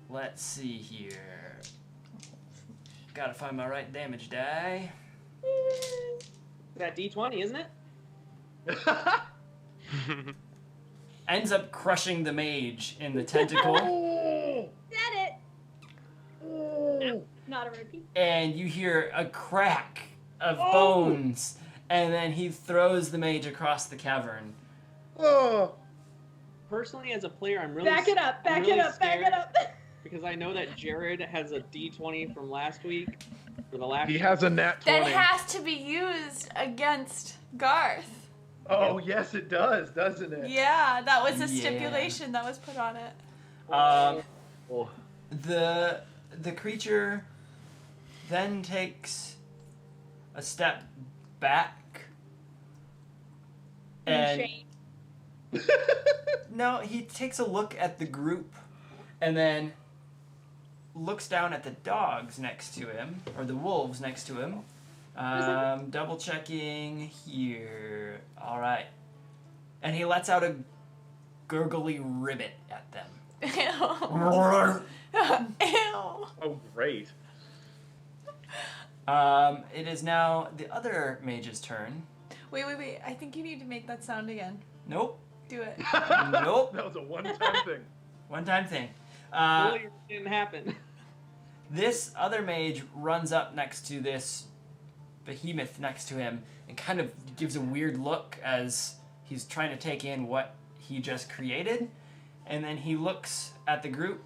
let's see here. Gotta find my right damage die. That D20, isn't it? Ends up crushing the mage in the tentacle. Said it. No, not a repeat. And you hear a crack of bones. And then he throws the mage across the cavern. Oh. Personally, as a player, I'm really Back it up, back it up, back it up. Because I know that Jared has a D20 from last week. For the last He has a nat 20. That has to be used against Garth. Oh, yes, it does, doesn't it? Yeah, that was a stipulation that was put on it. The creature then takes a step back And Shame. no, he takes a look at the group and then looks down at the dogs next to him, or the wolves next to him. Double checking here. All right. And he lets out a gurgly ribbit at them. Ew. Ew. Oh, great. It is now the other mage's turn. Wait. I think you need to make that sound again. Nope. Do it. Nope. That was a one-time thing. One-time thing. Earlier it didn't happen. This other mage runs up next to this behemoth next to him and kind of gives a weird look as he's trying to take in what he just created. And then he looks at the group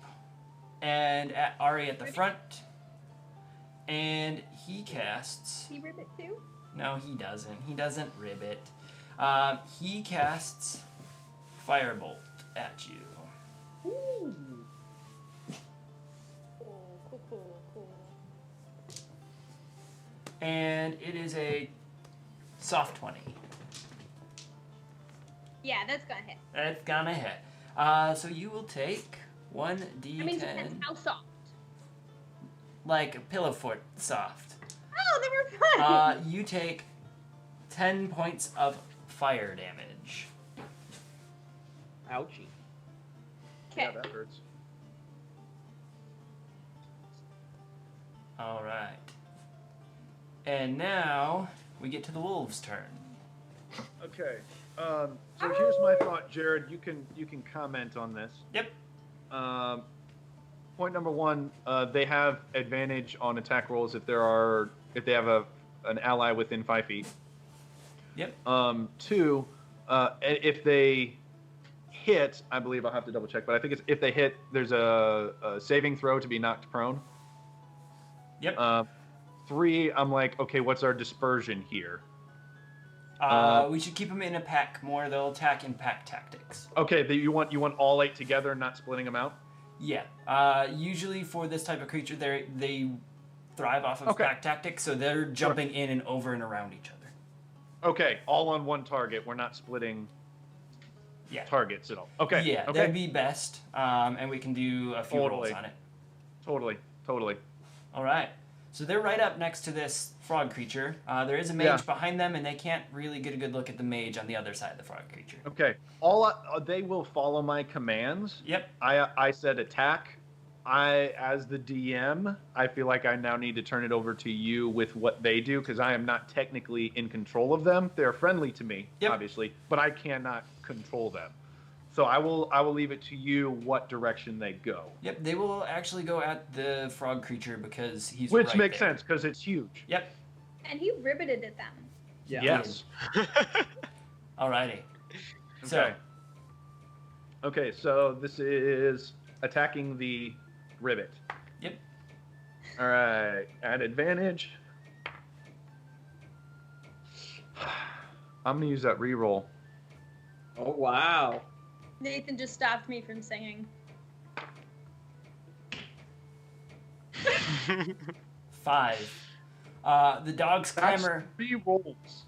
and at Ari at the front. And he casts... He ribbit too? No, he doesn't. He doesn't ribbit. He casts Firebolt at you. Ooh. Cool. And it is a soft 20. Yeah, that's gonna hit. That's gonna hit. So you will take 1d10. I mean, depends how soft. Like a pillow fort soft. Oh, they were fun! You take 10 points of fire damage. Ouchie. Okay. Yeah, that hurts. Alright. And now we get to the wolves' turn. Okay. So here's my thought, Jared. You can comment on this. Yep. Point number one: they have advantage on attack rolls if they have an ally within 5 feet. Yep. Two, if they hit, I believe I'll have to double check, but I think it's if they hit, there's a saving throw to be knocked prone. Yep. Three, I'm like, okay, what's our dispersion here? We should keep them in a pack more. They'll attack in pack tactics. Okay, you want all 8 together, not splitting them out. Yeah. Usually for this type of creature, they thrive off of Okay. pack tactics, so they're jumping in and over and around each other. Okay, all on one target. We're not splitting Yeah. targets at all. Okay. Yeah, Okay. that'd be best. And we can do a few rolls Totally. on it. Totally. All right. So they're right up next to this frog creature. There is a mage Yeah. behind them, and they can't really get a good look at the mage on the other side of the frog creature. Okay. They will follow my commands. Yep. I said attack. As the DM, I feel like I now need to turn it over to you with what they do because I am not technically in control of them. They're friendly to me, Yep. obviously, but I cannot control them. So I will leave it to you what direction they go. Yep. They will actually go at the frog creature because he's Which right makes there. sense because it's huge. Yep. And he ribbited at them. Yeah. Yes. Alrighty. So Okay, so this is attacking the ribbit. Yep. All right, at advantage. I'm gonna use that reroll. Oh wow. Nathan just stopped me from singing. 5. The dogs That's clamor. 3 rolls.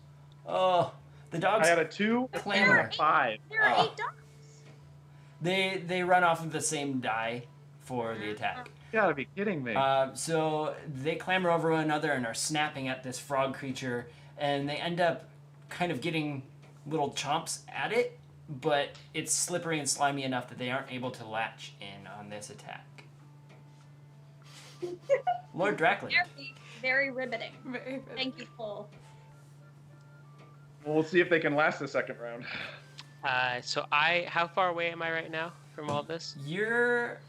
Oh, the I dogs had a 2 clamor. and a 5. There are 8 dogs. They run off of the same die for the attack. You gotta be kidding me. So they clamber over one another and are snapping at this frog creature, and they end up kind of getting little chomps at it, but it's slippery and slimy enough that they aren't able to latch in on this attack. Lord Drackland. Very, very riveting. Very good. Thank you, Cole. We'll see if they can last the second round. So how far away am I right now from all this? You're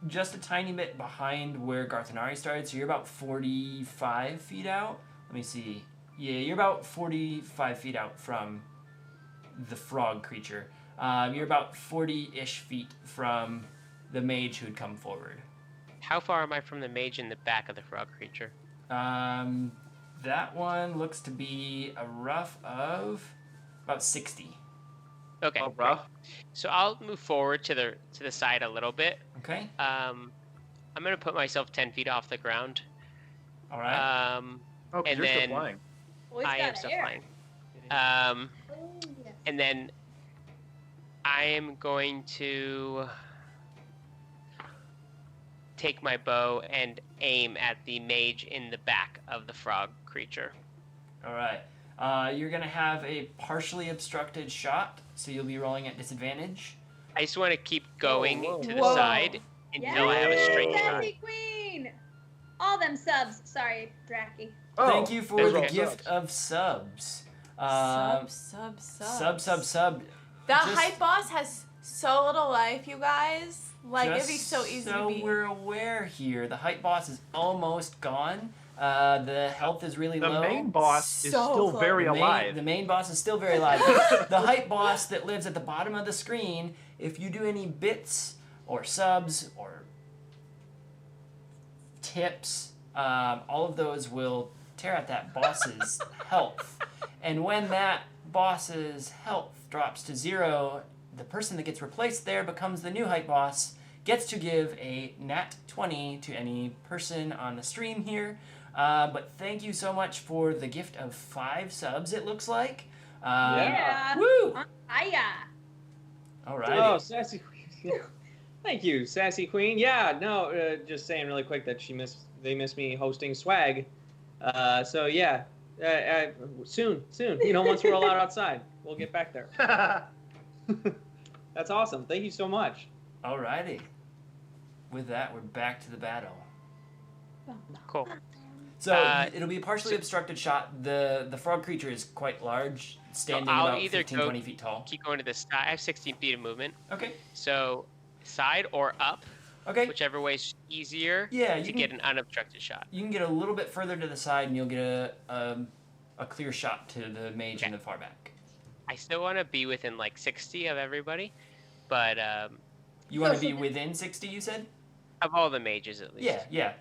just a tiny bit behind where Garthanari started, so you're about 45 feet out. Let me see. Yeah, you're about 45 feet out from the frog creature. You're about 40-ish feet from the mage who'd come forward. How far am I from the mage in the back of the frog creature? That one looks to be a rough of about 60. Okay. Oh, rough. So I'll move forward to the side a little bit. Okay? I'm gonna put myself 10 feet off the ground. All right. Oh, 'cause And you're then- still flying. Well, he's I got am still air. flying. Oh, yes. And then I am going to take my bow and aim at the mage in the back of the frog creature. All right. You're going to have a partially obstructed shot, so you'll be rolling at disadvantage. I just want to keep going whoa. to the Whoa. side until I have a straight shot. Sassy Queen! All them subs. Sorry, Dracky. Thank you for those the are all gift subs. of subs. Sub. That Just- hype boss has so little life, you guys. Like, it'd be Just so easy so to beat. we're aware here, the hype boss is almost gone. The health is really The low. main boss is So still close. very The alive. main boss is still very alive. The hype boss that lives at the bottom of the screen, if you do any bits or subs or tips, all of those will tear at that boss's health. And when that boss's health drops to 0, the person that gets replaced there becomes the new hype boss, gets to give a nat 20 to any person on the stream here. But thank you so much for the gift of 5 subs, it looks like. Yeah. Woo! Hiya. Alrighty. Oh, Sassy Queen. Thank you, Sassy Queen. Yeah, no, just saying really quick that they miss me hosting swag. So yeah, soon. You know, once we're allowed outside, we'll get back there. That's awesome. Thank you so much. Alrighty. With that, we're back to the battle. Cool. So it'll be a partially obstructed shot. The frog creature is quite large, standing I'll about either 15, go- 20 feet tall. Keep going to the side. I have 16 feet of movement. Okay. So side or up, Okay. whichever way's easier Yeah, to you get can, an unobstructed shot. you can get a little bit further to the side, and you'll get a clear shot to the mage in Okay. the far back. I still want to be within like 60 of everybody, but You want to be within 60, you said? of all the mages at least. Yeah.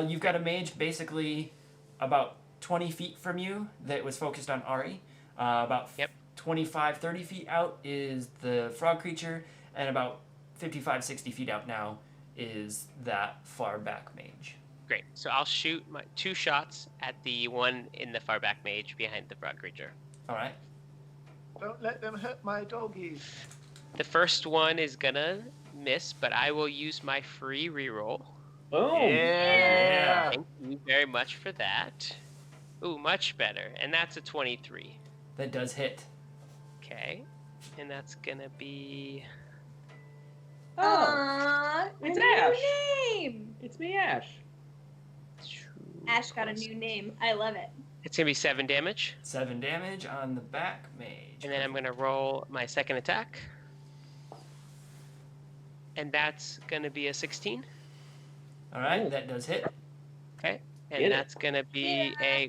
You've got a mage basically about 20 feet from you that was focused on Ari. About Yep. 25, 30 feet out is the frog creature, and about 55, 60 feet out now is that far back mage. Great. So I'll shoot my 2 shots at the one in the far back mage behind the frog creature. All right. Don't let them hurt my doggies. The first one is gonna miss, but I will use my free reroll. Boom. Yeah. Thank you very much for that. Ooh, much better. And that's a 23. That does hit. Okay. And that's gonna be... Oh, it's a new Ash. name. It's me, Ash. Ash got a new name. I love it. It's gonna be 7 damage. 7 damage on the back mage. And then I'm gonna roll my second attack. And that's gonna be a 16. All right, that does hit. Okay. And Get it. that's gonna be a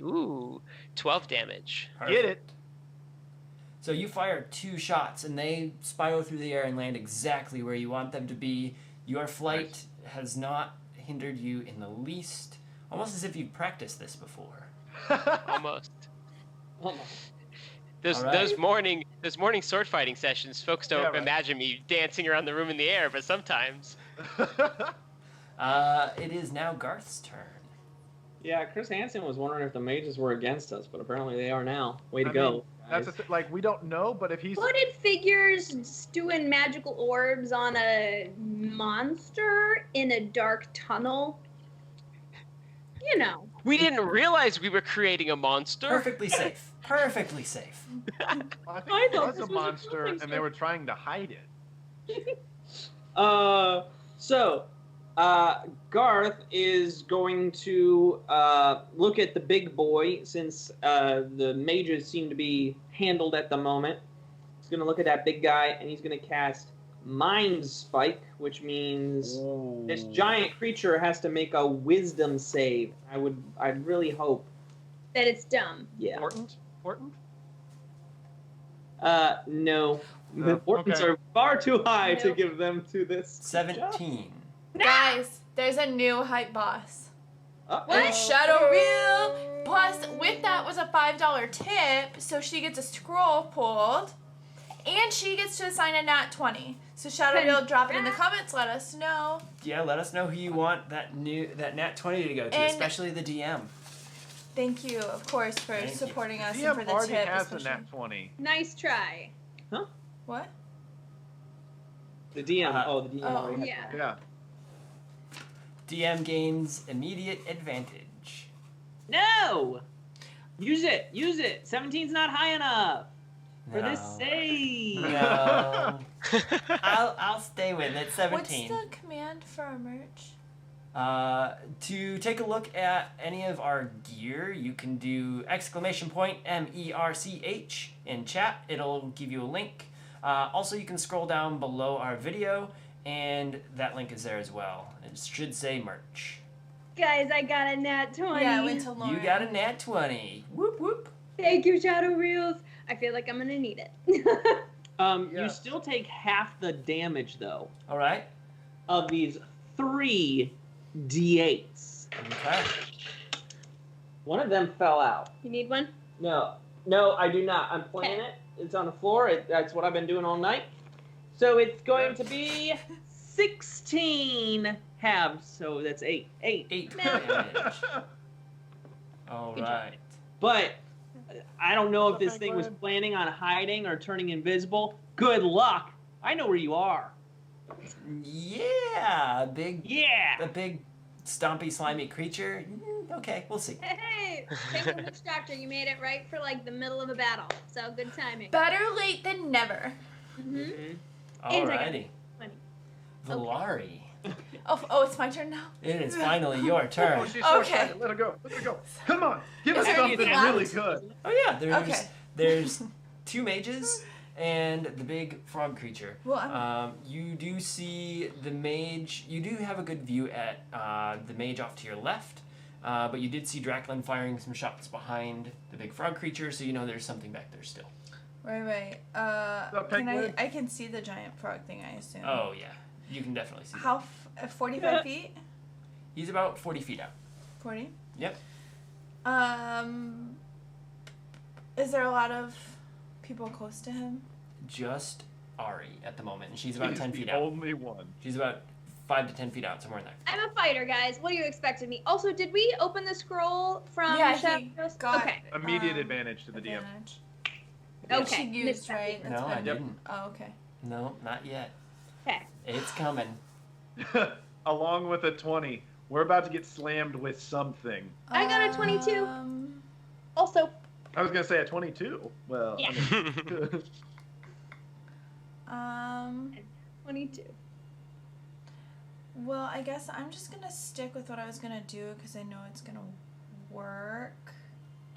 12 damage. Get it. So you fire 2 shots, and they spiral through the air and land exactly where you want them to be. Your flight has not hindered you in the least, almost as if you've practiced this before. Almost. Almost. Those All right. those morning sword fighting sessions, folks don't Yeah, right. imagine me dancing around the room in the air, but sometimes. It is now Garth's turn. Yeah, Chris Hansen was wondering if the mages were against us, but apparently they are now. Way to I go. mean, That's guys. like we don't know, but if he's Hooded figures doing magical orbs on a monster in a dark tunnel. You know. We didn't realize we were creating a monster. Perfectly safe. Perfectly safe. I think I it thought was this a was a monster, clothing and they were trying to hide it. So, Garth is going to look at the big boy since the mages seem to be handled at the moment. He's going to look at that big guy and he's going to cast Mind Spike, which means this giant creature has to make a Wisdom save. I'd really hope. That it's dumb. Yeah. Important. No. Oh, The importance okay. are far too high to Nope. give them to this. 17. Guys, there's a new hype boss. Uh-oh. Shadow Reel. Plus, with that was a $5 tip, so she gets a scroll pulled, and she gets to assign a nat 20. So Shadow Reel, drop it in the comments. Let us know. Yeah, let us know who you want that nat 20 to go to, And- especially the DM. Thank you, of course, for Thank you. supporting us and DM for the already tip. has a especially. nat 20. Nice try. Huh? What? The DM. Uh-huh. The DM. Oh, already had Yeah. Yeah. DM gains immediate advantage. No! Use it. 17's not high enough for this No. save. No. I'll stay with it. 17. What's the command for our merch? To take a look at any of our gear, you can do !MERCH in chat. It'll give you a link. Also, you can scroll down below our video, and that link is there as well. It should say merch. Guys, I got a nat 20. Yeah, I went to Lauren. You got a nat 20. Whoop whoop. Thank you, Shadow Reels. I feel like I'm gonna need it. You still take half the damage though All right. of these 3 D8s. Okay. One of them fell out. You need one? No, I do not. I'm playing it. It's on the floor. That's what I've been doing all night. So it's going to be 16 halves. So that's 8. 8 damage. All Good job. right. But I don't know if this thing was planning on hiding or turning invisible. Good luck. I know where you are. Yeah, a big Yeah. stompy, slimy creature. Okay, we'll see. Hey, thank you, Witch Doctor. You made it right for like the middle of a battle. So good timing. Better late than never. Mm-hmm. Alrighty. Funny. Valari. Oh, it's my turn now. It is finally your turn. Oh, she's so Okay. excited. Let her go. Let her go. Come on. Give Is us there something anything really left? good. Oh yeah, Okay. there's 2 mages and the big frog creature. Well, I'm- You do see the mage. You do have a good view at the mage off to your left, but you did see Draklin firing some shots behind the big frog creature, so you know there's something back there still. Right. up, Can Penguin? I can see the giant frog thing, I assume. Oh yeah, you can definitely see. That. How 45 feet? He's about 40 feet out. 40? Yep. Is there a lot of people close to him? Just Ari at the moment, and she's about He's 10 feet the out. only one. She's about 5 to 10 feet out, somewhere in there. I'm a fighter, guys. What do you expect of me? Also, did we open the scroll from Yeah, Shadow he Reels? got Okay. Immediate advantage to the DM. advantage. Okay. She used, missed that. right? That's No, I good. didn't. Oh, okay. No, not yet. Okay. It's coming. Along with a 20. We're about to get slammed with something. I got a 22. Um, Also, I was gonna say a 22. Well, Yeah. I mean, 22. well, I guess I'm just gonna stick with what I was gonna do because I know it's gonna work.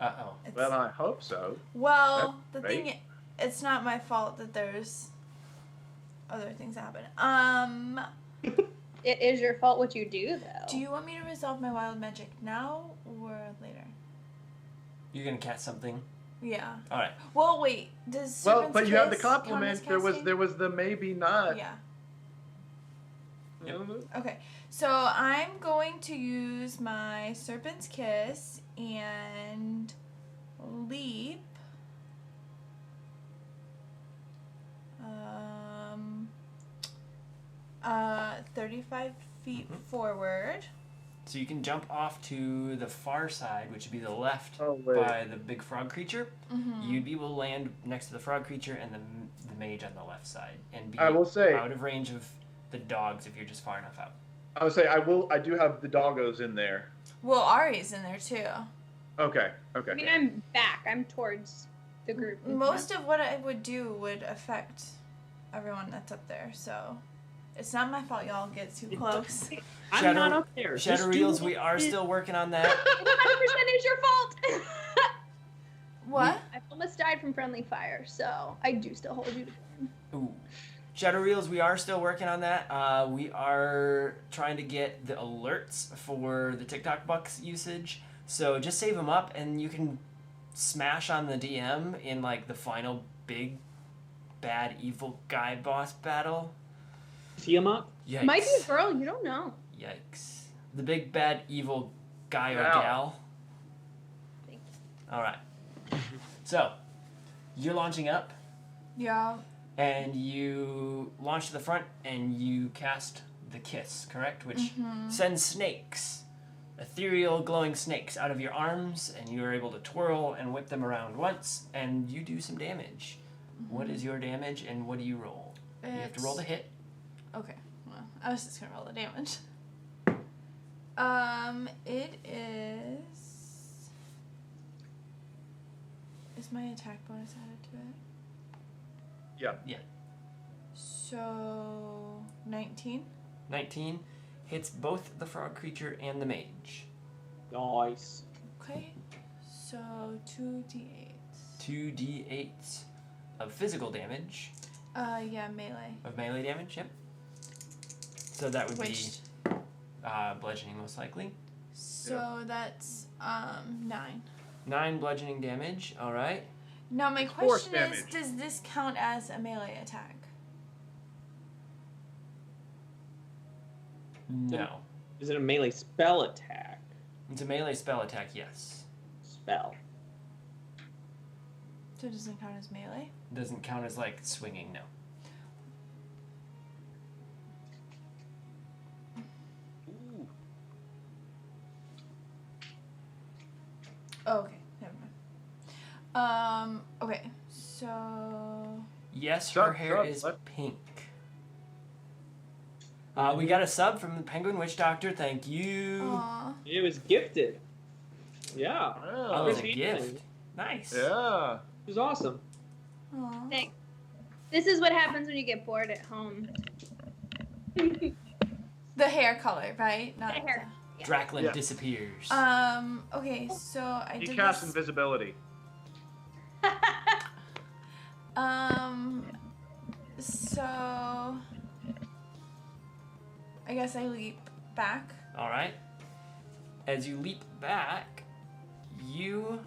Uh-oh. It's, well, I hope so. well, the That's thing, it's not my fault that there's other things happen. It is your fault what you do, though. Do you want me to resolve my wild magic now or later? You're gonna cast something? Yeah. Alright. Well, wait. Does Well, Serpent's but you have the Kiss count as compliment. casting? There was the maybe not. Yeah. Yep. Okay. So I'm going to use my Serpent's Kiss and leap. 35 feet forward. So you can jump off to the far side, which would be the left Oh, wait. by the big frog creature. Mm-hmm. You'd be able to land next to the frog creature and the mage on the left side, and be I will say- out of range of the dogs if you're just far enough out. I would say I do have the doggos in there. Well, Ari's in there too. Okay. I mean, I'm back. I'm towards the group. Most of what I would do would affect everyone that's up there, so it's not my fault y'all get too close. I'm Shadow- not up there. Shadow Just do Reels, what we are it- still working on that. 100% is your fault. What? I almost died from friendly fire, so I do still hold you to blame. Ooh. Shadow Reels, we are still working on that. We are trying to get the alerts for the TikTok bucks usage. So just save them up, and you can smash on the DM in like the final big, bad, evil guy boss battle. Tiamat? Yikes! Might be a girl, you don't know. Yikes! The big, bad, evil guy or Ow. gal. Thank All right. So you're launching up. Yeah. And you launch to the front and you cast the kiss, correct? Which sends snakes, ethereal glowing snakes, out of your arms, and you are able to twirl and whip them around once, and you do some damage. What is your damage and what do you roll? You have to roll the hit. Okay. Well, I was just gonna roll the damage. It is. Is my attack bonus added to it? Yeah. So 19. 19 hits both the frog creature and the mage. Nice. Okay. So 2d8. 2d8 of physical damage. Yeah, melee. Of melee damage, yep. So that would Which. be bludgeoning most likely. So that's 9. 9 bludgeoning damage, alright. Now my It's force question is, damage. does this count as a melee attack? No. Is it a melee spell attack? It's a melee spell attack, yes. Spell. So it doesn't count as melee? Doesn't count as like swinging, no. Ooh. Oh, okay. Never mind. Okay. So Yes, her Sub, hair sub, is what? pink. We got a sub from the Penguin Witch Doctor, thank you. aw. It was gifted. Yeah. Oh, it's a Pretty gift. easy. Nice. Yeah. It was awesome. Aw. Thanks. This is what happens when you get bored at home. The hair color, right? Not The hair. Draclin Yeah. disappears. Okay, so I He did casts this. invisibility. So I guess I leap back. Alright. As you leap back, you...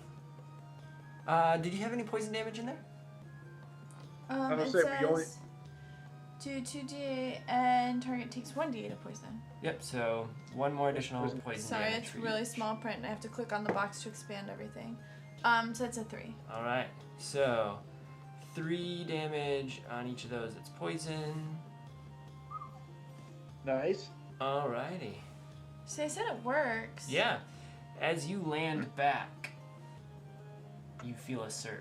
did you have any poison damage in there? don't It say, we only- says do 2d8 and target takes 1d8 of poison. Yep, so one more additional poison Sorry, damage it's for you. really small print and I have to click on the box to expand everything. So it's a 3. Alright, so 3 damage on each of those. It's poison. Nice. Alrighty. So I said it works. Yeah. As you land back, you feel a surge.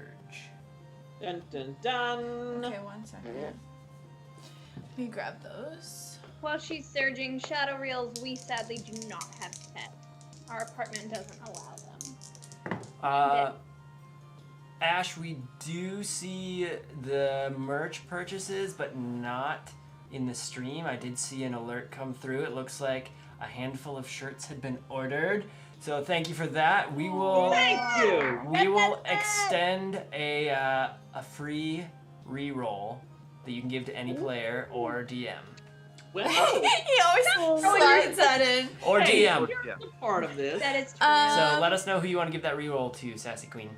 Dun dun dun. Okay, 1 second. Let me grab those. While she's surging shadow reels, we sadly do not have pets. Our apartment doesn't allow them. Ash, we do see the merch purchases, but not in the stream. I did see an alert come through. It looks like a handful of shirts had been ordered. So thank you for that. We will Thank you. extend a free reroll that you can give to any player or DM. Well, He always slides that in. Or Hey, DM. Yeah. you're part of this. That is true. So let us know who you want to give that reroll to, Sassy Queen.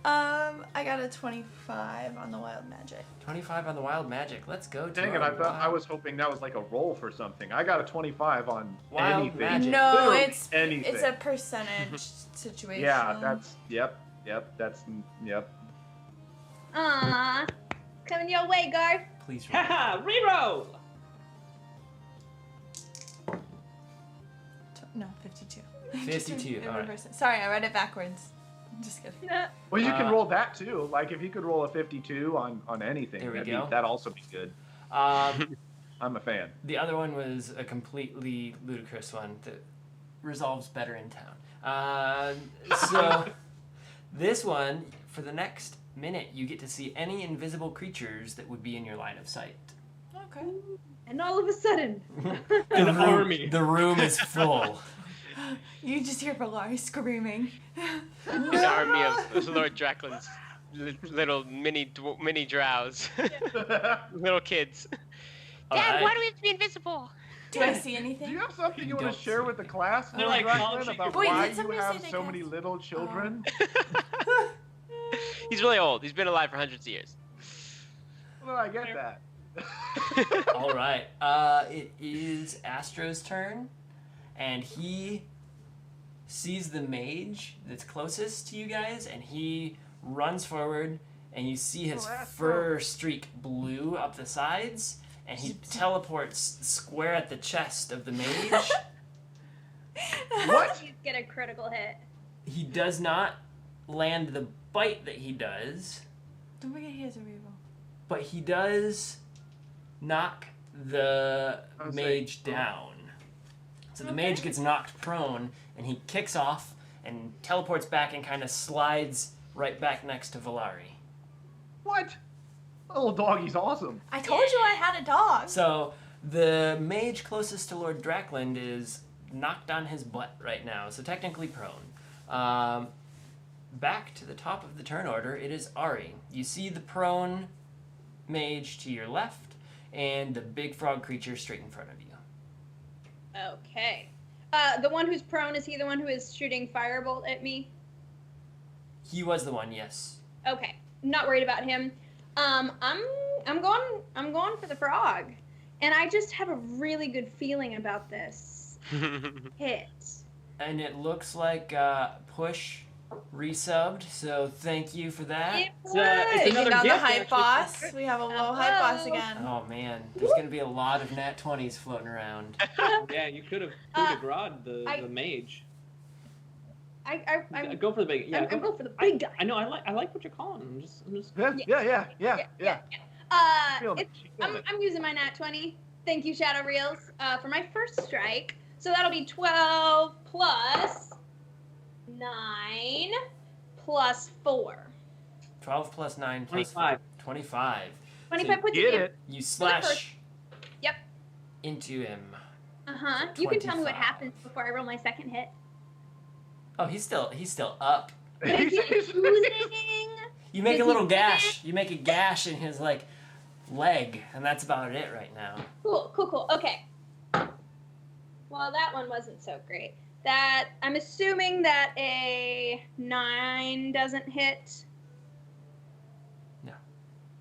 I got a 25 on the wild magic. 25 on the wild magic. Let's go. Dang it, I was hoping that was like a roll for something. I got a 25 on Wild anything. magic. No, Literally it's anything. it's a percentage situation. Yeah, that's, yep, that's, yep. Aww. Coming your way, Garth. Please roll. Haha, reroll. No, 52. 52, In alright. reverse. Sorry, I read it backwards. I'm just kidding. Well, you can Uh, roll that too. Like if you could roll a 52 on anything, There we that'd go. that'd also be good. I'm a fan. The other one was a completely ludicrous one that resolves better in town. So this one, for the next minute, you get to see any invisible creatures that would be in your line of sight. Okay. And all of a sudden, An army. The room is full. You just hear Valari screaming. An army of Lord Dracklin's little mini drows. Little kids. All Dad, right. why do we have to be invisible? Do I see Do anything? you have something you want Don't to share see. with the class, They're Lord like, Dracula, "Oh, about Wait, why did you somebody say have they so cast- many little children? He's really old. He's been alive for hundreds of years. Well, I get that. All right. It is Astro's turn, and he sees the mage that's closest to you guys, and he runs forward, and you see his Oh, Astro. fur streak blue up the sides, and he teleports square at the chest of the mage. What? you get a critical hit. He does not land the bite that he does, Don't forget he has a reroll. but he does knock the I was mage like, down. So the Okay. mage gets knocked prone, and he kicks off and teleports back and kind of slides right back next to Valari. What? Little doggy's awesome. I told you I had a dog. So the mage closest to Lord Drackland is knocked on his butt right now, so technically prone. Back to the top of the turn order, it is Ari. You see the prone mage to your left, and the big frog creature straight in front of you. Okay. The one who's prone, is he the one who is shooting firebolt at me? He was the one, yes. Okay. Not worried about him. I'm going for the frog. And I just have a really good feeling about this hit. And it looks like push resubbed, so thank you for that. It It's was. Taking another down the gift, hype actually. boss. We have a low hype boss Hello. again. Oh man, there's gonna be a lot of nat 20s floating around. Yeah, you could have grabbed the mage. I'm Go for the big. Yeah, going for the big guy. I know. I like what you're calling him. I'm just. Yeah. Feeling it. She's feeling it. I'm using my nat 20. Thank you, Shadow Reels, for my first strike. So that'll be 12 plus 9 plus 4. 12 plus 9 plus 25. 25. 25 puts Get it. it? You first. slash Yep. into him. Uh-huh. You can tell me what 25. happens before I roll my second hit. Oh, he's still up. But I keep losing. You make Does a he little fit gash. You make a gash in his leg, and that's about it right now. Cool. Okay. Well, that one wasn't so great. That I'm assuming that a 9 doesn't hit. No.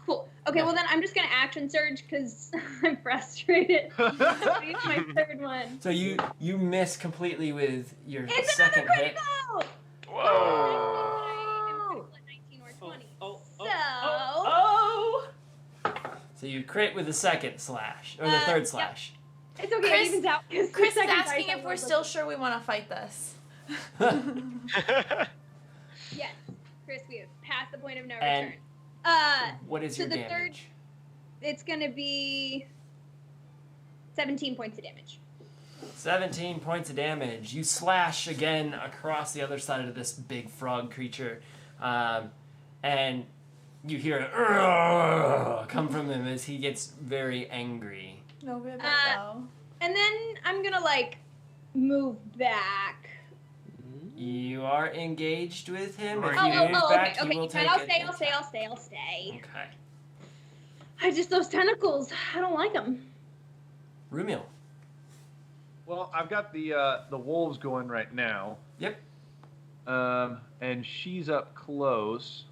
Cool. Okay, well then I'm just gonna action surge because I'm frustrated. It's my third one. So you miss completely with your It's another second hit. critical! Whoa! 19 or 20. Oh. So you crit with the second slash or the third Yep. slash. It's okay, Chris- it evens out. 'Cause the Chris is second asking dice I if we're rolled still was- sure we want to fight this. Yes, Chris, we have passed the point of no And return. what is so your the damage? third- It's gonna be 17 points of damage. 17 points of damage. You slash again across the other side of this big frog creature, and you hear a "Urgh" come from him as he gets very angry. No ribbon, though. And then I'm gonna move back. You are engaged with him. If Oh, you move back, okay. he will Fine, take I'll an stay. attack. I'll stay. Okay. Those tentacles. I don't like them. Rumil. Well, I've got the wolves going right now. Yep. And she's up close.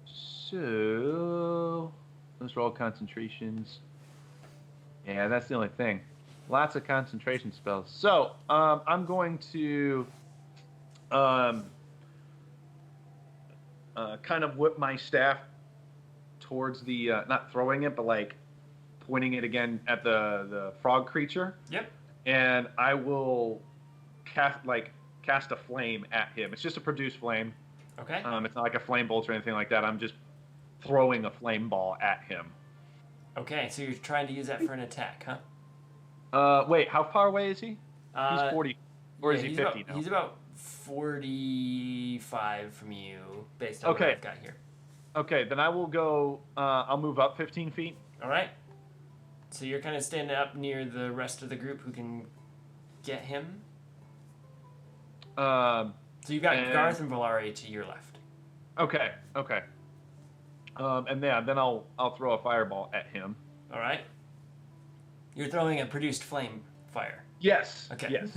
So those are all concentrations. Yeah, that's the only thing. Lots of concentration spells. So I'm going to kind of whip my staff towards the not throwing it, but pointing it again at the frog creature. Yep. And I will cast a flame at him. It's just a produced flame. Okay. It's not like a flame bolt or anything like that. I'm just throwing a flame ball at him. Okay, so you're trying to use that for an attack, huh? Wait, how far away is he? He's 40, or yeah, is he he's 50 about, now? He's about 45 from you, based on what Okay. I've got here. Okay, then I will go. I'll move up 15 feet. All right. So you're kind of standing up near the rest of the group who can get him. So you've got And- Garth and Valari to your left. Okay. And then I'll throw a fireball at him. All right. You're throwing a produced flame fire. Yes. Okay. Yes.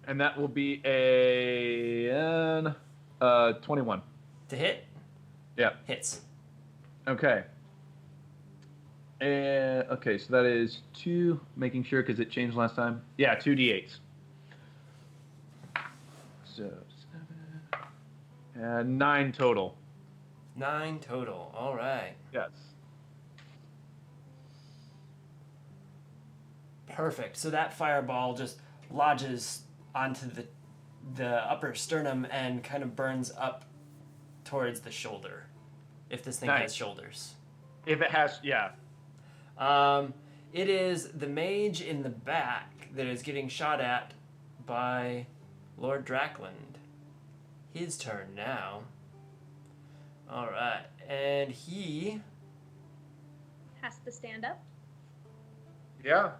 And that will be a 21. To hit? Yeah. Hits. Okay. Okay, so that is 2, making sure because it changed last time. Yeah, 2d8s. So 7. 9 total. 9 total. All right. Yes. Perfect. So that fireball just lodges onto the upper sternum and kind of burns up towards the shoulder. If this thing Nice. has shoulders. If it has, yeah. It is the mage in the back that is getting shot at by Lord Drackland. His turn now. Alright, and he... Has to stand up. Yeah.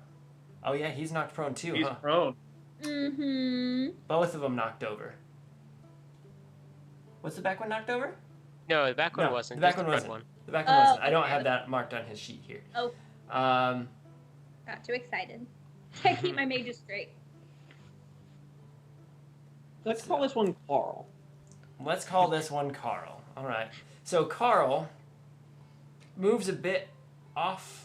Oh yeah, he's knocked prone too, He's huh? prone. Mm-hmm. Both of them knocked over. What's the back one knocked over? No, the back one No, wasn't. the back just one the front wasn't. one. The back one wasn't. I don't okay. have that marked on his sheet here. Oh, Um, got too excited. I keep my mages straight. Let's call this one Carl. let's call this one Carl. Alright. So Carl moves a bit off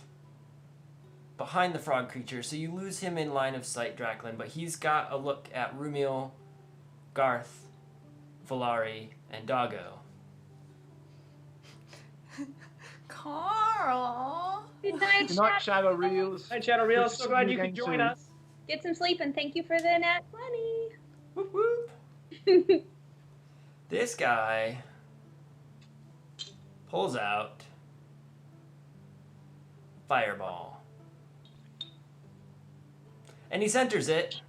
behind the frog creature, so you lose him in line of sight, Draklin, but he's got a look at Rumiel, Garth, Valari, and Doggo. Carl. Good night, Good night, chat. Shadow Reels. Hi, Shadow Real. Good to So see glad you you could again join soon. us. Get some sleep and thank you for the nat 20. Whoop whoop. This guy pulls out Fireball. And he centers it.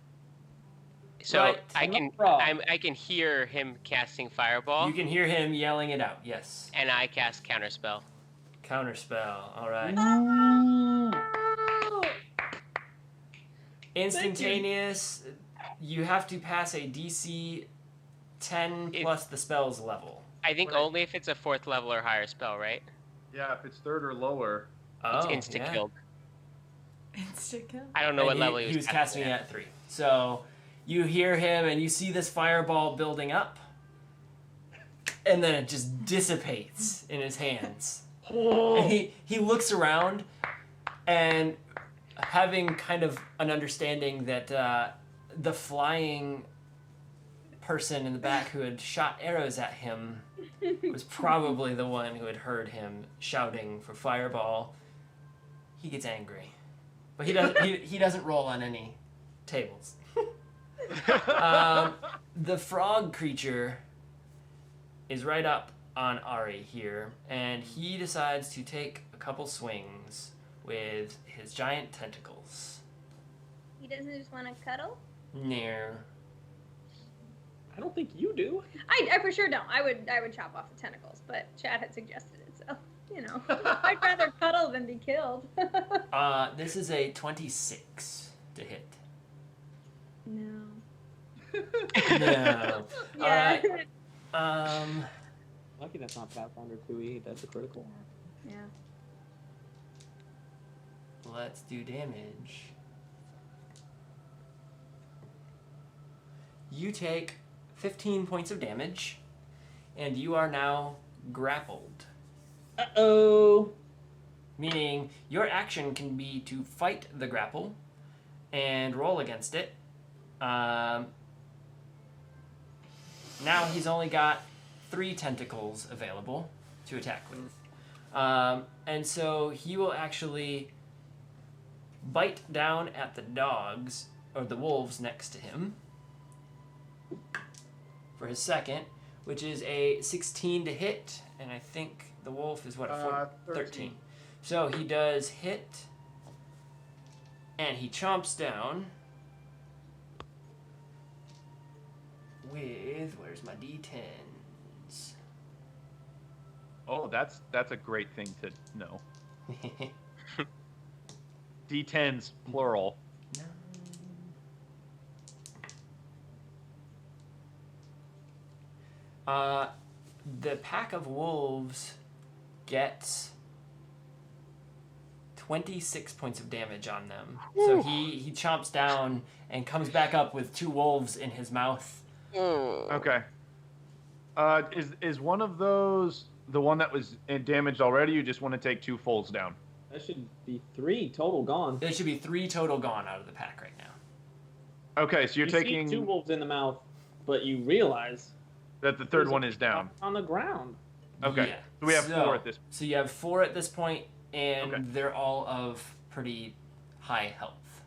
So Right. I can hear him casting fireball, You can hear him yelling it out, yes. and I cast counterspell. Counterspell, alright. Oh! Instantaneous, you have to pass a DC 10 If- plus the spell's level. I think Right. only if it's a 4th level or higher spell, right? Yeah, if it's third or lower. It's Oh, insta yeah. killed. Insta kill. I don't know And what level he was casting it at 3. So you hear him and you see this fireball building up, and then it just dissipates in his hands. And he looks around, and having kind of an understanding that the flying person in the back who had shot arrows at him was probably the one who had heard him shouting for fireball. He gets angry, but he doesn't roll on any tables. The frog creature is right up on Ari here, and he decides to take a couple swings with his giant tentacles. He doesn't just want to cuddle? Near. I don't think you do. I for sure don't. I would chop off the tentacles, but Chad had suggested it, so you know. I'd rather cuddle than be killed. This is a 26 to hit. No. No. Yeah. Lucky that's not Pathfinder 2E. That's a critical. Yeah. Let's do damage. You take 15 points of damage, and you are now grappled. Uh-oh. Meaning, your action can be to fight the grapple and roll against it. Now he's only got 3 tentacles available to attack with. And so he will actually bite down at the dogs, or the wolves next to him, for his second, which is a 16 to hit, and I think the wolf is what, a 13. So he does hit, and he chomps down with, where's my d10s? Oh, that's a great thing to know. D10s plural. The pack of wolves gets 26 points of damage on them. So he chomps down and comes back up with 2 wolves in his mouth. Okay. Is one of those the one that was damaged already? You just want to take 2 folds down. That should be 3 total gone. There should be 3 total gone out of the pack right now. Okay, so you're You taking see 2 wolves in the mouth, but you realize that the third there's one a is down. on the ground. Okay, Yeah. so we have 4 at this. So you have 4 at this point, and Okay. they're all of pretty high health.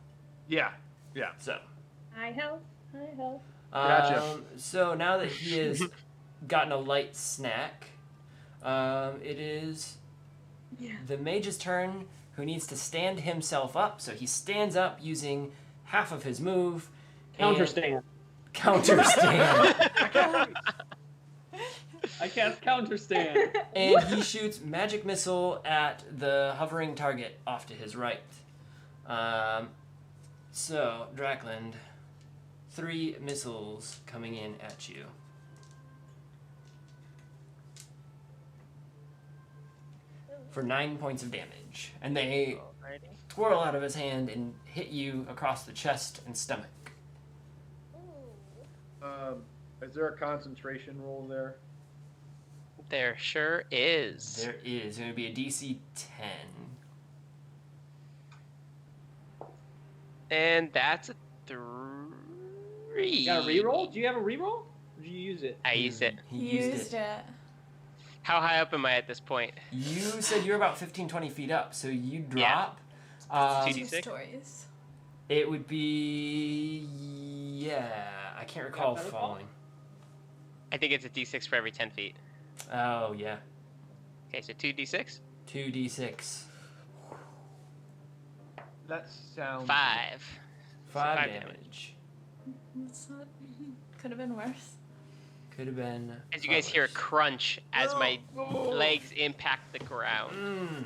Yeah. So, High health, high health. Gotcha. So now that he has gotten a light snack, it is the mage's turn, who needs to stand himself up. So he stands up using half of his move. Counter stand. Counter stand. I cast counter stand. And he shoots magic missile at the hovering target off to his right. So, Drackland, 3 missiles coming in at you. For 9 points of damage. And they twirl out of his hand and hit you across the chest and stomach. Is there a concentration roll there? There sure is. There is going to be a DC 10. And that's a 3. You got a reroll? Do you have a reroll? Or did you use it? I used it. He Used it. How high up am I at this point? You said you're about 15, 20 feet up, so you drop. Two 2d6? stories. It would be... Yeah, I can't recall better falling. I think it's a d6 for every 10 feet. Oh, yeah. Okay, so 2d6? 2d6. That sounds... 5. 5 5 damage. It's not, could have been worse. Could have been... As you guys hear a worse. crunch as my legs impact the ground.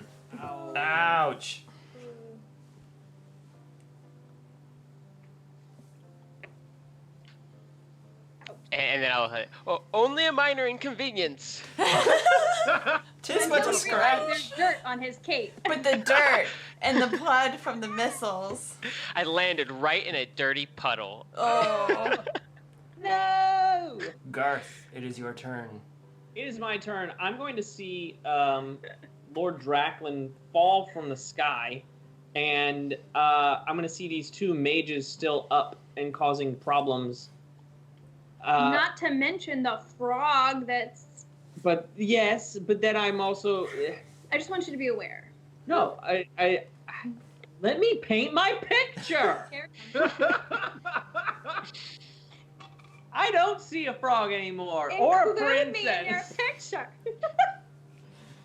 Ouch. And then I'll hit. Oh, only a minor inconvenience. Tis but a There's scratch. dirt on his cape. With the dirt and the blood from the missiles. I landed right in a dirty puddle. Oh. No! Garth, it is your turn. It is my turn. I'm going to see Lord Draklin fall from the sky, and I'm going to see these 2 mages still up and causing problems. Not to mention the frog that's... But yes, but then I'm also... I just want you to be aware. No, I let me paint my picture. I don't see a frog anymore, or a Include me in your princess. picture.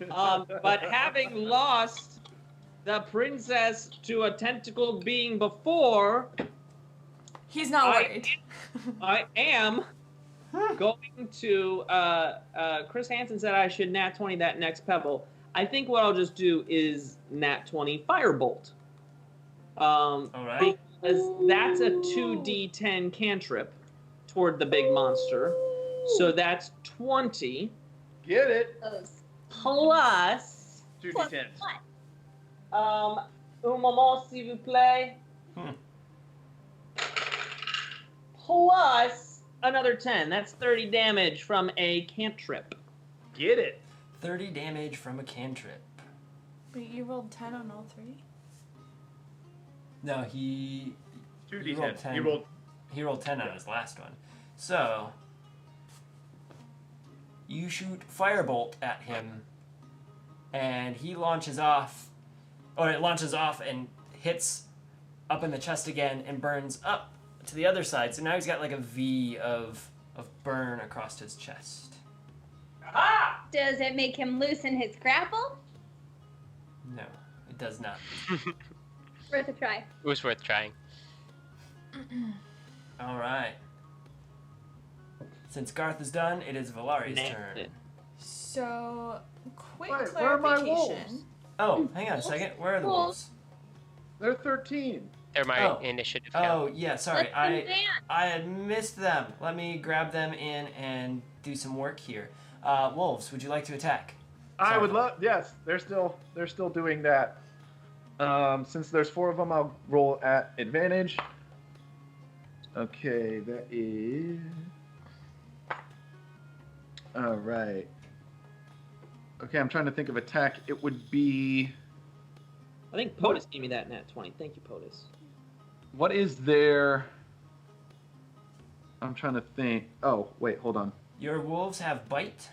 But having lost the princess to a tentacle being before, He's not worried. I am going to. Chris Hansen said I should nat 20 that next pebble. I think what I'll just do is nat 20 firebolt. All right. Because that's a 2d10 cantrip toward the big monster. So that's 20 Get it? plus. 2d10s. Un moment, s'il vous plaît. Hmm. Plus another 10. That's 30 damage from a cantrip. Get it? 30 damage from a cantrip. Wait, you rolled 10 on all 3? No, he... Two You rolled d10s. 10. You rolled. He rolled 10 on his last one. So, you shoot firebolt at him, and he launches off, or it launches off and hits up in the chest again and burns up to the other side. So now he's got like a V of burn across his chest. Does it make him loosen his grapple? No, it does not. Worth a try. It was worth trying. All right. Since Garth is done, it is Valari's Nailed turn. it. So, quick Wait, where are my clarification. Oh, hang on a second. Where are the wolves? They're 13. They're my Oh. initiative Oh, count. yeah, sorry. Let them dance. I had missed them. Let me grab them in and do some work here. Wolves, would you like to attack? I Sorry. would love. Yes, they're still doing that. Since there's 4 of them, I'll roll at advantage. Okay, that is. All right. Okay, I'm trying to think of attack. It would be. I think POTUS gave me that nat 20. Thank you, POTUS. What is their? I'm trying to think. Oh, wait, hold on. Your wolves have bite.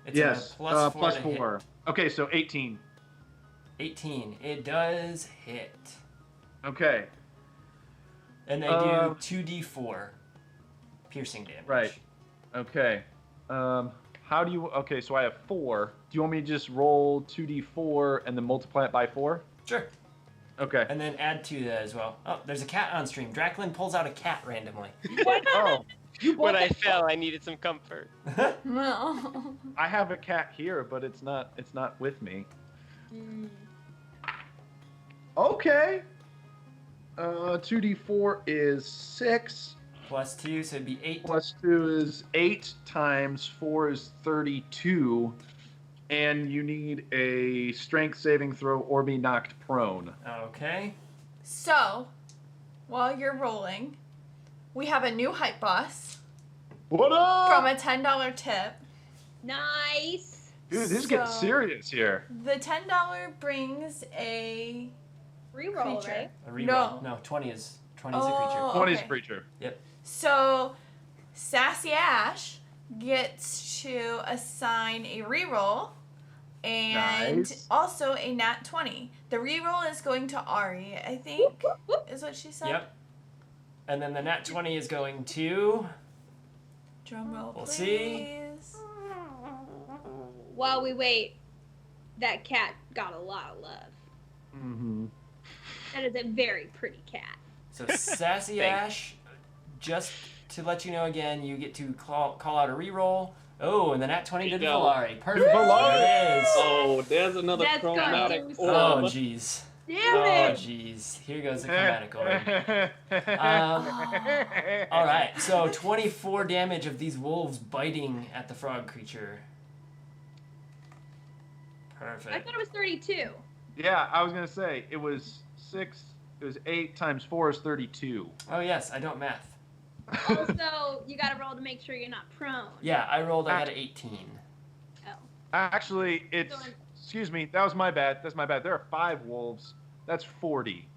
It's Yes, a plus 4 plus to hit. 4. Okay, so 18. 18. It does hit. Okay. And they Um, do 2d4. piercing damage. Right. Okay. How do you? Okay, so I have 4. Do you want me to just roll 2d4 and then multiply it by 4? Sure. Okay. And then add 2 to that as well. Oh, there's a cat on stream. Draklin pulls out a cat randomly. Oh, When I fell, I needed some comfort. No. I have a cat here, but it's not with me. Okay. 2d4 is 6. Plus 2, so it'd be 8. Plus 2 is 8 times 4 is 32. And you need a strength saving throw or be knocked prone. Okay. So, while you're rolling, we have a new hype boss What up? from a $10 tip. Nice. Dude, this gets So- serious here. The $10 brings a Reroll, creature. right? A reroll. No. No, 20 is a creature. Oh. 20 is okay. creature. So, Sassy Ash gets to assign a reroll and Nice. also a nat 20. The reroll is going to Ari, I think, is what she said. Yep. And then the nat 20 is going to... Drum roll, We'll please. see. While we wait, that cat got a lot of love. Mm-hmm. That is a very pretty cat. So Sassy Ash, just to let you know again, you get to call out a reroll. Oh, and the nat 20 to There you go. Valari. Perfect. Valari! There it is. Oh, there's another That's gonna chromatic do Oh, orb. jeez. Damn Oh, it! jeez. Here goes the chromatic orb. All right, so 24 damage of these wolves biting at the frog creature. I Perfect. thought it was 32. Yeah, I was gonna say it was 6. It was 8 times 4 is 32. Oh, yes, I don't math. Also, you gotta roll to make sure you're not prone. Yeah, I rolled, I got an 18. Oh. Actually, it's. So I'm- Excuse me, that was my bad. That's my bad. There are 5 wolves. That's 40.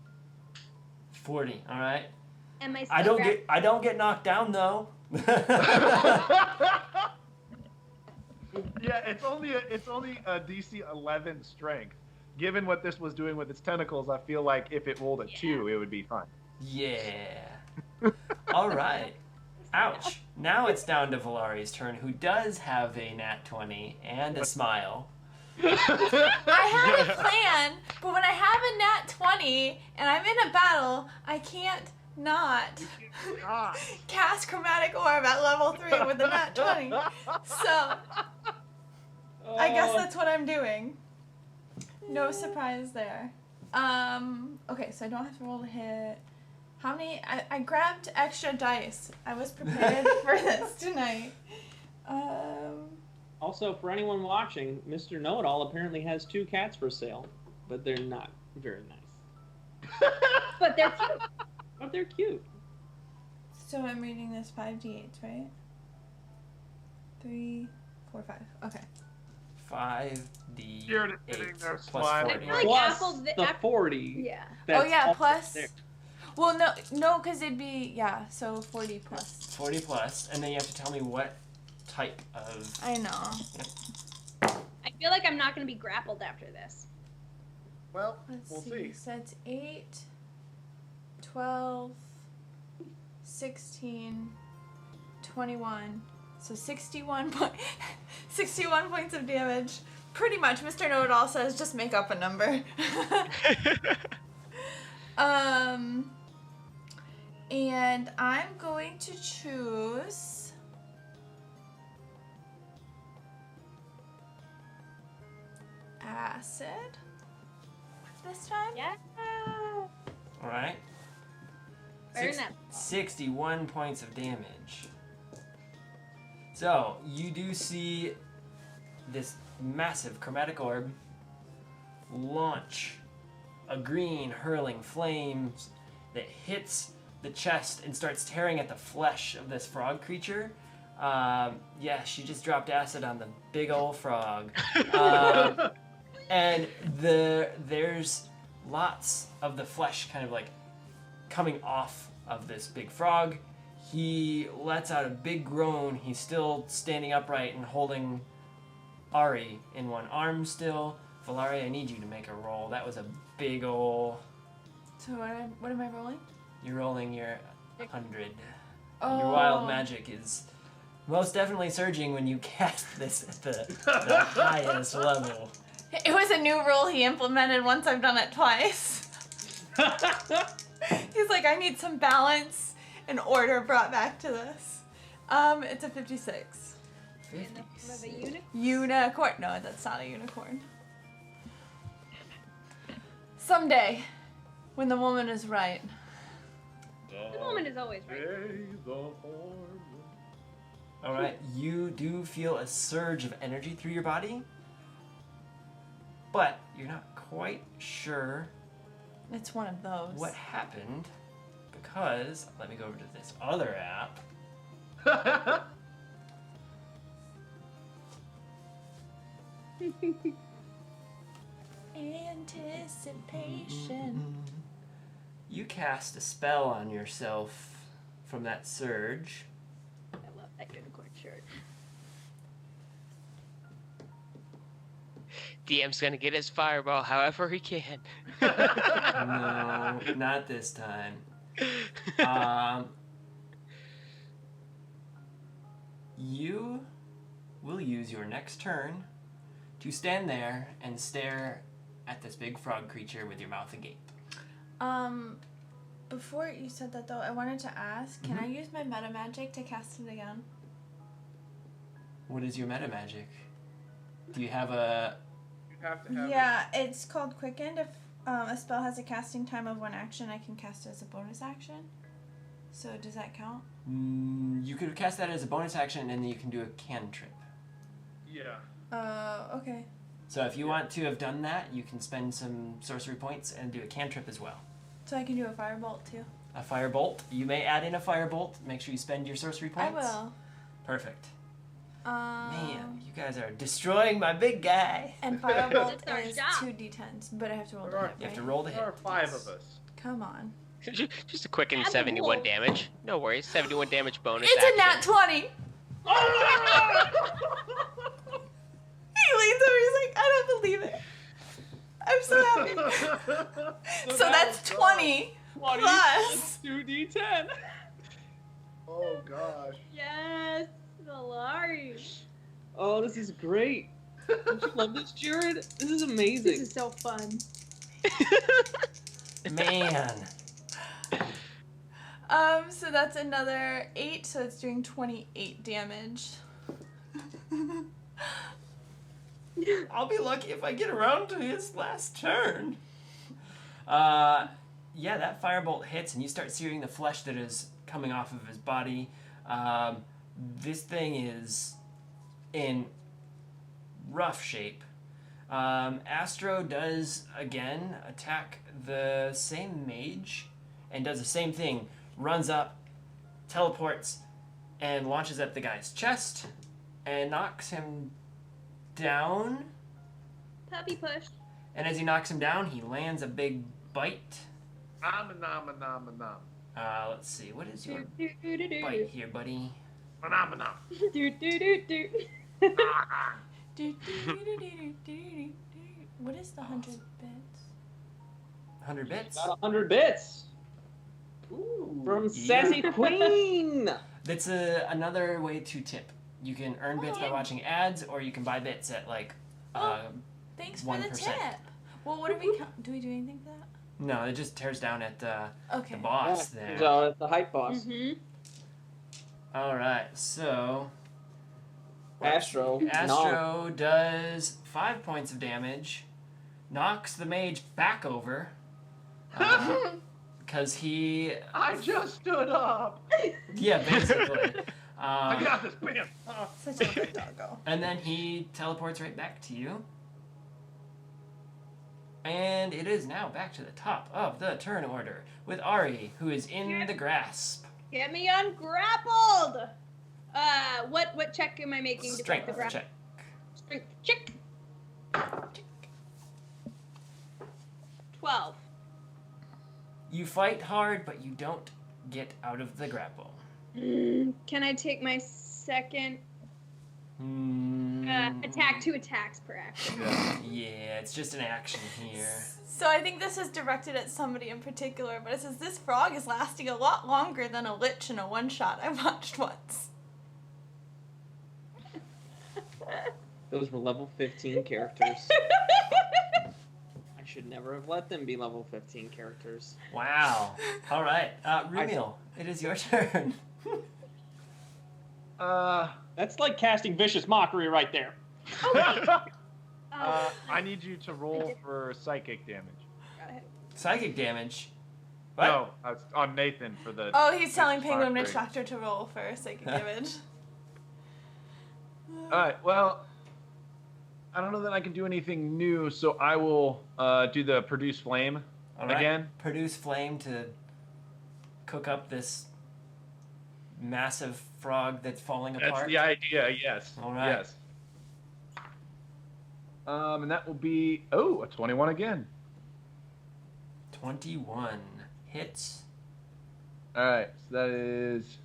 40, all right. Am I I still don't get knocked down, though. Yeah, it's only a DC 11 strength. Given what this was doing with its tentacles, I feel like if it rolled a 2, it would be fine. Yeah. All right. Ouch. Now it's down to Valari's turn, who does have a nat 20 and a smile. I had a plan, but when I have a nat 20 and I'm in a battle, I can't not cast Chromatic Orb at level 3 with a nat 20. So, I guess that's what I'm doing. No surprise there. Okay, so I don't have to roll to hit. How many? I grabbed extra dice. I was prepared for this tonight. Also, for anyone watching, Mr. Know-It-All apparently has 2 cats for sale, but they're not very nice. But they're cute. But they're cute. So I'm reading this 5d8s, right? 3, 4, 5. Okay. 5d8 You're sitting there plus smiling. 40. I feel like Plus Apple- the Apple- 40. Yeah. That's Oh yeah, also plus. there. Well, no, because it'd be yeah. So 40 plus. 40 plus, and then you have to tell me what type of... I know. I feel like I'm not gonna be grappled after this. Well, Let's we'll see. see. So it's 8, 12, 16, 21. So 61 61 points of damage. Pretty much, Mr. Know-It-All says just make up a number. And I'm going to choose acid this time. Yeah. All right. Burn that. 61 points of damage. So, you do see this massive chromatic orb launch a green hurling flames that hits the chest and starts tearing at the flesh of this frog creature. Yeah, she just dropped acid on the big old frog. And there's lots of the flesh kind of like coming off of this big frog. He lets out a big groan. He's still standing upright and holding Ari in one arm still. Valari, I need you to make a roll. That was a big ol'... So what am I rolling? You're rolling your 100. Your wild magic is most definitely surging when you cast this at the highest level. It was a new rule he implemented once I've done it twice. He's like, I need some balance and order brought back to this. It's a 56. 50. Unicorn. No, that's not a unicorn. Someday, when the woman is right. The woman is always right. Alright, you do feel a surge of energy through your body, but you're not quite sure It's one of those. what happened because, let me go over to this other app. Anticipation. You cast a spell on yourself from that surge. I love that unicorn shirt. DM's gonna get his fireball however he can. No, not this time. You will use your next turn to stand there and stare at this big frog creature with your mouth agape. Before you said that though, I wanted to ask, can I use my meta magic to cast it again? What is your meta magic? Do you have a... You have to have Yeah, it's called Quickened. If a spell has a casting time of 1 action, I can cast it as a bonus action. So does that count? You could cast that as a bonus action and then you can do a cantrip. Yeah. Okay. So if you want to have done that, you can spend some sorcery points and do a cantrip as well. So I can do a firebolt too. A firebolt. You may add in a firebolt. Make sure you spend your sorcery I points. will. Perfect. Man, you guys are destroying my big guy. And firebolt That's our is job. 2d10s, but I have to roll the There are- hit, You have to right? roll the There hit. are 5 of us. Come on. Just a quick and 71 damage. No worries. 71 damage bonus It's action. a nat 20! He leans over, he's like, I don't believe it. I'm so happy. So that's 20 plus. 2d10. Oh gosh. Yes, Valari. Oh, this is great. Don't you love this, Jared? This is This amazing. is so fun. Man. So that's another 8, so it's doing 28 damage. I'll be lucky if I get around to his last turn. Yeah, that firebolt hits and you start searing the flesh that is coming off of his body. This thing is in rough shape. Astro does again attack the same mage and does the same thing. Runs up, teleports, and launches at the guy's chest and knocks him down. Puppy push. And as he knocks him down, he lands a big bite. Nom. Let's see, what is your Do, do, do, do, bite here, buddy? Phenomenon. do. Do, do, do, do. What is the 100 bits? 100 bits? Got 100 bits. Ooh. From Sassy Queen. That's another way to tip. You can earn bits by Oh. watching ads, or you can buy bits at like. Thanks for the 1%. tip. Well, what do we do? We do anything for that? No, it just tears down at Okay. the boss Yeah, there. so the hype boss. Mm-hmm. All right, so Astro. Astro does 5 points of damage, knocks the mage back over, because he. I just stood up. Yeah, basically. I got this, bam. Such a good doggo. And then he teleports right back to you. And it is now back to the top of the turn order with Ari, who is in the grasp. Get me ungrappled. What check am I making to break Strength the grapple? check. Strength check. 12. You fight hard, but you don't get out of the grapple. Can I take my second? Attack 2 attacks per action. Yeah, it's just an action here. So I think this is directed at somebody in particular, but it says this frog is lasting a lot longer than a lich in a one-shot I watched once. Those were level 15 characters. I should never have let them be level 15 characters. Wow. All right, Rumiel, it is your turn. That's like casting vicious mockery right there. I need you to roll for psychic damage. Psychic damage. What? No, on Nathan for the. Oh, he's telling vicious Penguin mockery. Retractor to roll for psychic damage. All right. Well, I don't know that I can do anything new, so I will do the produce flame All right. again. Produce flame to cook up this massive frog that's falling apart. That's the idea. Yes. All right. Yes. And that will be a 21 again. 21 hits. All right. So that is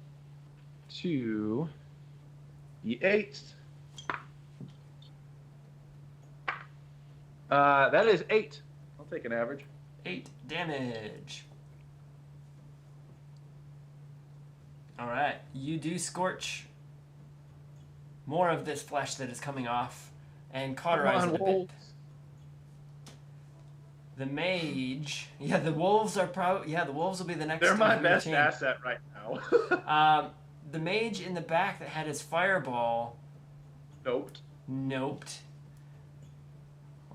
2d8. That is 8. I'll take an average. 8 damage. All right, you do scorch more of this flesh that is coming off and cauterize it a bit. The mage, the wolves are the wolves will be the next. They're my in your best team. asset right now. The mage in the back that had his fireball. Noped.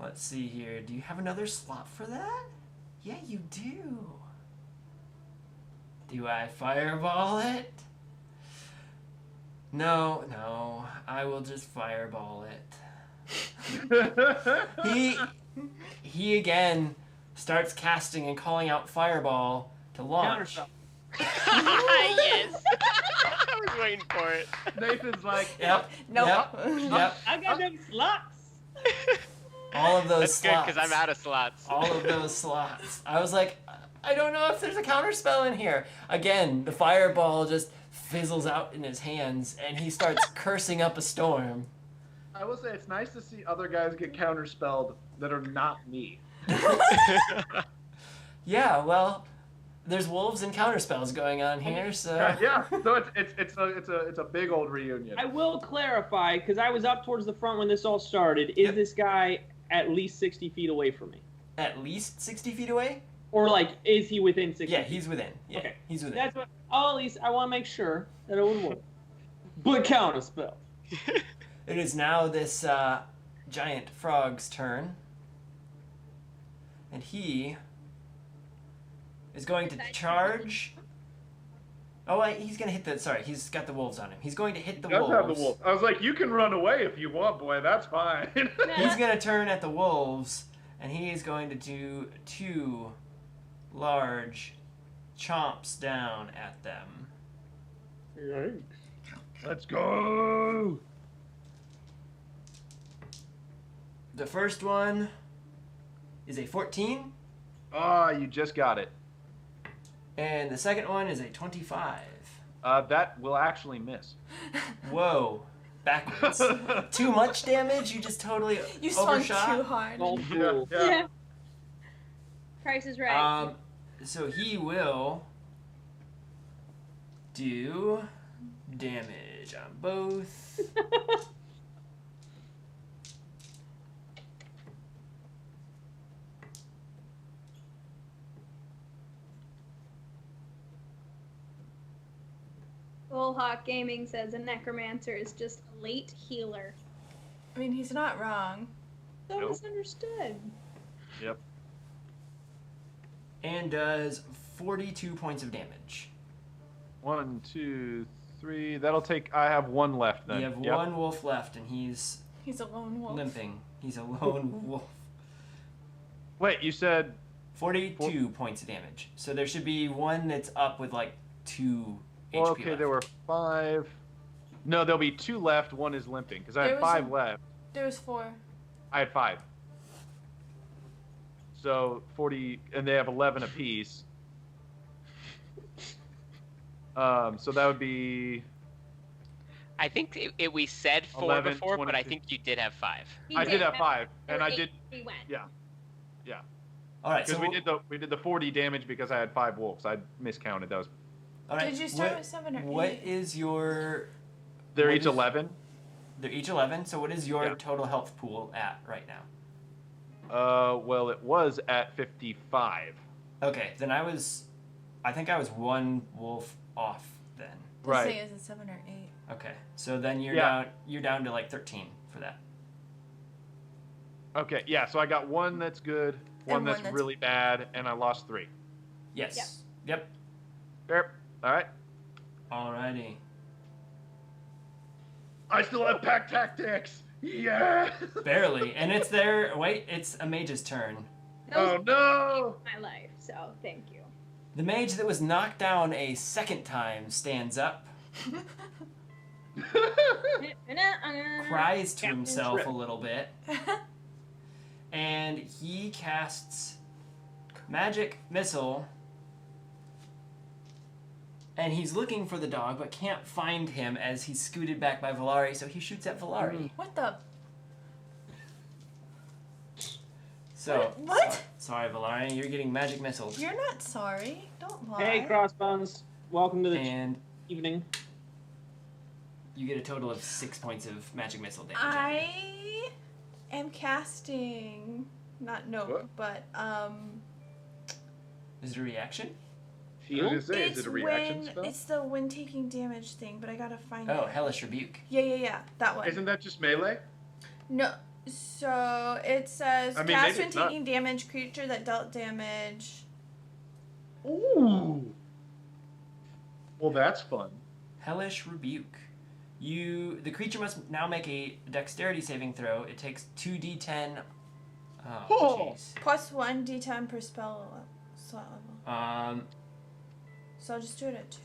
Let's see here. Do you have another slot for that? Yeah, you do. Do I fireball it? No. I will just fireball it. He again starts casting and calling out fireball to launch. Yes. I was waiting for it. Nathan's like, Yep. Nope. Yep. I got them slots. All of those That's good slots. because I'm out of slots. All of those slots. I was like, I don't know if there's a counter spell in here. Again, the fireball just fizzles out in his hands, and he starts cursing up a storm. I will say it's nice to see other guys get counterspelled that are not me. Yeah, well, there's wolves and counter spells going on here, so Yeah, so it's a big old reunion. I will clarify, because I was up towards the front when this all started. Is Yep. this guy at least 60 feet away from me? at least 60 feet away. Or, like, is he within 60 Yeah, feet? he's within. Yeah, Okay. he's within. That's what. Oh, at least I want to make sure that it would work. But counterspell. It is now this giant frog's turn, and he is going to charge. Oh, wait, he's going to hit the... Sorry, he's got the wolves on him. He's going to hit the He does wolves. have the wolf. I was like, you can run away if you want, boy. That's fine. He's going to turn at the wolves, and he is going to do 2 large chomps down at them. Let's go. The first one is a 14, Ah, you just got it. and the second one is a 25. That will actually miss. Whoa. Backwards. Too much damage? You just totally You swung overshot? too hard. Roll fool. Yeah. Price is right. So he will do damage on both. Bullhawk Gaming says a necromancer is just a late healer. I mean, he's not wrong. So Nope. misunderstood. Yep. And does 42 points of damage. 1, 2, 3. That'll take. I have 1 left then. You have Yep. one wolf left, and he's He's a lone wolf. limping. He's a lone wolf. Wait, you said 42 points of damage. So there should be one that's up with like 2 Well, HP okay, left. there were 5. No, there'll be 2 left. 1 is limping because I There had was 5 left. There was 4. I had 5. So 40, and they have 11 apiece. So that would be I think we said 4 11, before, but I 22. think you did have 5. He I did have 5, and I did. We went. Yeah. All right, Because so we did the 40 damage because I had 5 wolves. I miscounted those. all right. Did you start with 7 or 8? What is your? They're What each is- 11. They're each 11. So what is your Yeah. total health pool at right now? Well, it was at 55. Okay, then I think I was 1 wolf off then. This Right. thing is a 7 or 8. Okay, so then Yeah. you're down to like 13 for that. Okay, yeah. So I got 1 that's good, one And that's one that's- really bad, and I lost 3. Yes. Yep. Yep. All right. Alrighty. I still have pack tactics. Yeah. Barely, and it's there. Wait, it's a mage's turn. Oh no. My life, so thank you. The mage that was knocked down a second time stands up, cries to Captain himself Trip. a little bit, and he casts magic missile. And he's looking for the dog, but can't find him as he's scooted back by Valari, so he shoots at Valari. What the? So, What? Sorry, Valari, you're getting magic missiles. You're not sorry. Don't lie. Hey, Crossbones. Welcome to the And evening. you get a total of 6 points of magic missile damage. I am casting. Not no, What? but Is it a reaction? Feel? Is it a reaction when spell? it's the when taking damage thing, but I gotta find Oh, it. Hellish Rebuke. Yeah, that one. Isn't that just melee? No, so it says I mean, cast maybe when it's not. taking damage, creature that dealt damage. Ooh. Well, that's fun. Hellish Rebuke. The creature must now make a dexterity saving throw. It takes 2d10. Oh, Oh. jeez. Plus 1d10 per slot level. So I'll just do it at 2.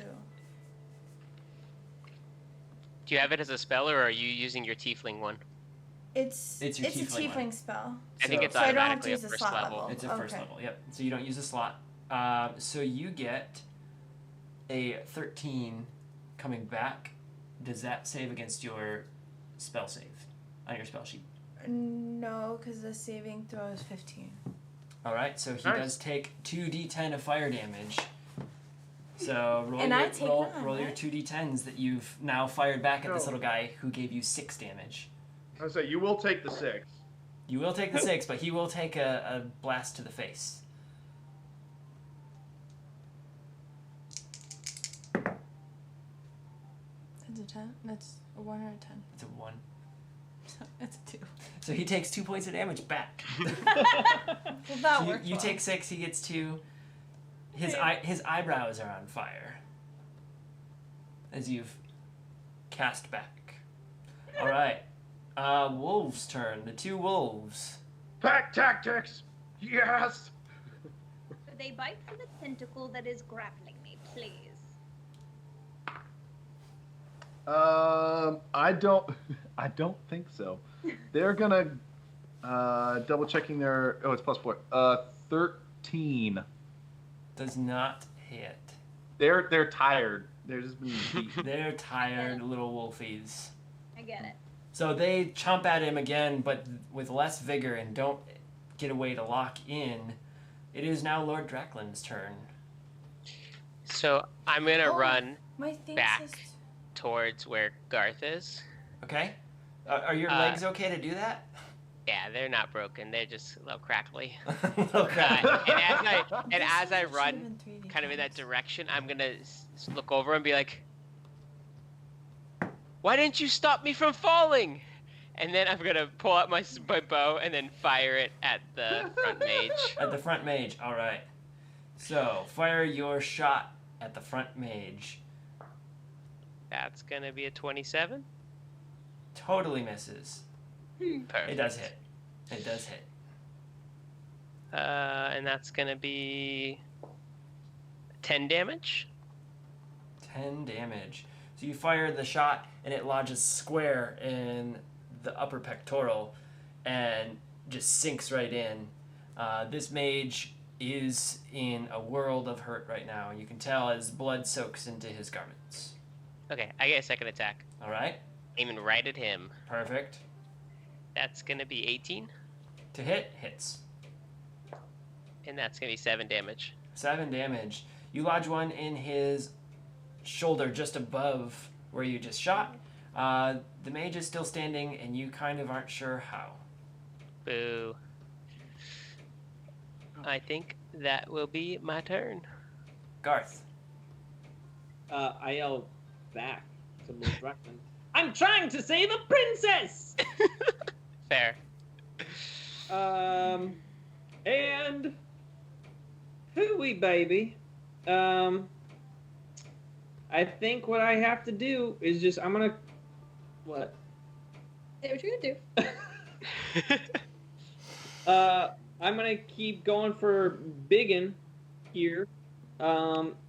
Do you have it as a spell, or are you using your tiefling one? It's It's your a tiefling tiefling one. spell. I think it's So I don't have automatically to a use the first slot level. level. It's a first Okay. level, yep. So you don't use a slot. So you get a 13 coming back. Does that save against your spell save on your spell sheet? No, because the saving throw is 15. Alright, so he Nice. does take 2d10 of fire damage. So roll, And I take roll, none, roll your right? 2d10s that you've now fired back at this No. little guy who gave you 6 damage. I say you will take the 6. You will take the 6, but he will take a blast to the face. That's a 10. That's a 1 or a 10. It's a 1. It's a 2. So he takes 2 points of damage back. Well, that So worked. you well. take 6, he gets 2. His eyebrows are on fire as you've cast back. All right, wolves' turn. The 2 wolves. Pack tactics. Yes. Could they bite for the tentacle that is grappling me, please? I don't think so. They're gonna double checking their. Oh, it's +4. 13. Does not hit. They're tired. They're just being beat. They're tired little wolfies. I get it. So they chomp at him again, but with less vigor and don't get a way to lock in. It is now Lord Dracklin's turn. So I'm gonna Oh. run My thing back. says. towards where Garth is. Okay? Are your legs okay to do that? Yeah, they're not broken. They're just a little crackly. Okay. And as I This run, should've been 3D kind of in that times. direction, I'm gonna look over and be like, "Why didn't you stop me from falling?" And then I'm gonna pull out my bow and then fire it at the front mage. At the front mage, alright. So, fire your shot at the front mage. That's gonna be a 27. Totally misses. Perfect. It does hit. It does hit. And that's gonna be 10 damage. 10 damage. So you fire the shot and it lodges square in the upper pectoral and just sinks right in. This mage is in a world of hurt right now. You can tell as blood soaks into his garments. Okay, I get a second attack. All right. Aiming right at him. Perfect. That's gonna be 18, To hit, hits. and that's gonna be 7 damage. 7 damage. You lodge one in his shoulder just above where you just shot. The mage is still standing, and you kind of aren't sure how. Boo. I think that will be my turn. Garth. I yell back to Lord Druckmann. I'm trying to save a princess! Fair. And hooey baby. I think what I have to do is just what? Say what you're gonna do. I'm gonna keep going for biggin here.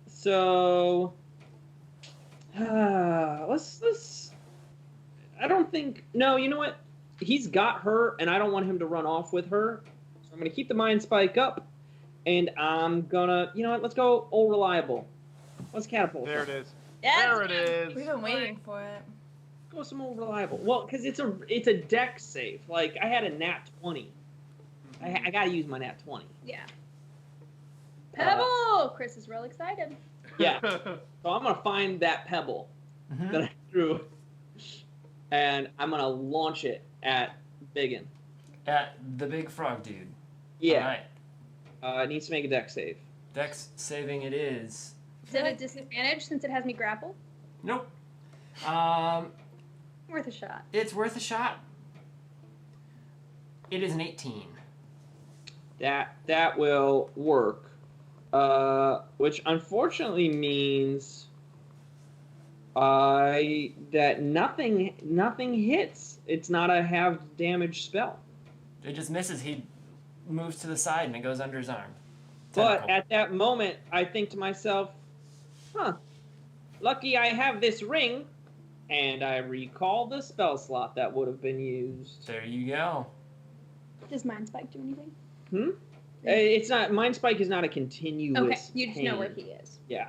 So let's. I don't think. No, you know what? He's got her, and I don't want him to run off with her. So I'm gonna keep the mind spike up, and I'm gonna. You know what? Let's go all reliable. Let's catapult. There it is. Yes, There it is. We've been waiting for it. Go some more reliable. Well, because it's a deck save. Like I had a nat 20. I gotta use my nat 20. Yeah. Pebble! Chris is real excited. Yeah. So I'm gonna find that pebble Mm-hmm. that I threw, and I'm gonna launch it at Biggin. At the big frog dude. Yeah. All right. It needs to make a deck save. Dex saving it is. Is it a disadvantage since it has me grapple? Nope. Worth a shot. It's worth a shot. It is an 18. That will work. Which unfortunately means that nothing hits. It's not a half damage spell. It just misses. He moves to the side and it goes under his arm. But Tentacle. at that moment, I think to myself, lucky I have this ring, and I recall the spell slot that would have been used. There you go. Does Mind Spike do anything? It's not. Mind Spike is not a continuous. Okay, you just know pain. where he is. Yeah.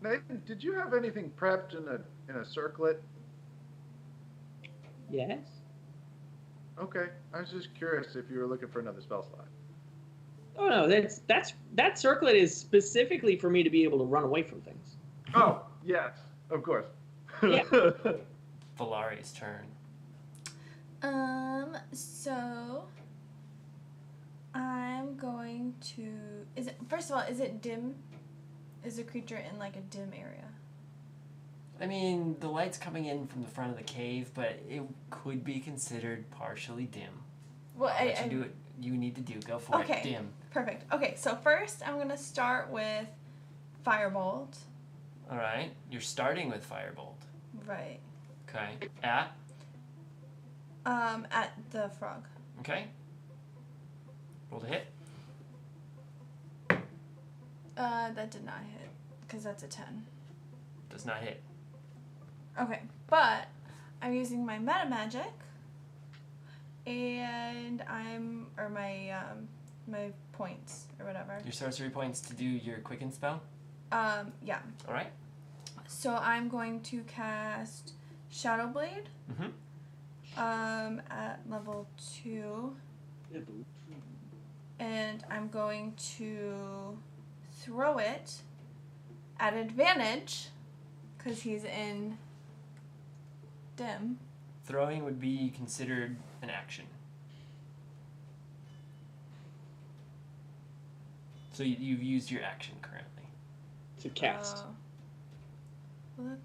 Nathan, did you have anything prepped in a circlet? Yes. Okay, I was just curious if you were looking for another spell slot. Oh no, that circlet is specifically for me to be able to run away from things. Oh, yes, of course. Yeah. Valari's turn. So I'm going to. Is it dim? Is the creature in like a dim area? I mean, the light's coming in from the front of the cave, but it could be considered partially dim. Well, I'll let you do what you need to do. Go for it. Dim. Perfect. Okay, so first I'm gonna start with Firebolt. All right. You're starting with Firebolt. Right. Okay. At the frog. Okay. Roll to hit. That did not hit, because that's a 10. Does not hit. Okay, but I'm using my meta magic, and my points or whatever. Your sorcery points to do your quicken spell. Yeah. All right. So I'm going to cast Shadow Blade. Mm-hmm. At level 2. And I'm going to throw it at advantage because he's in dim. Throwing would be considered an action. So you've used your action currently. To cast. Well,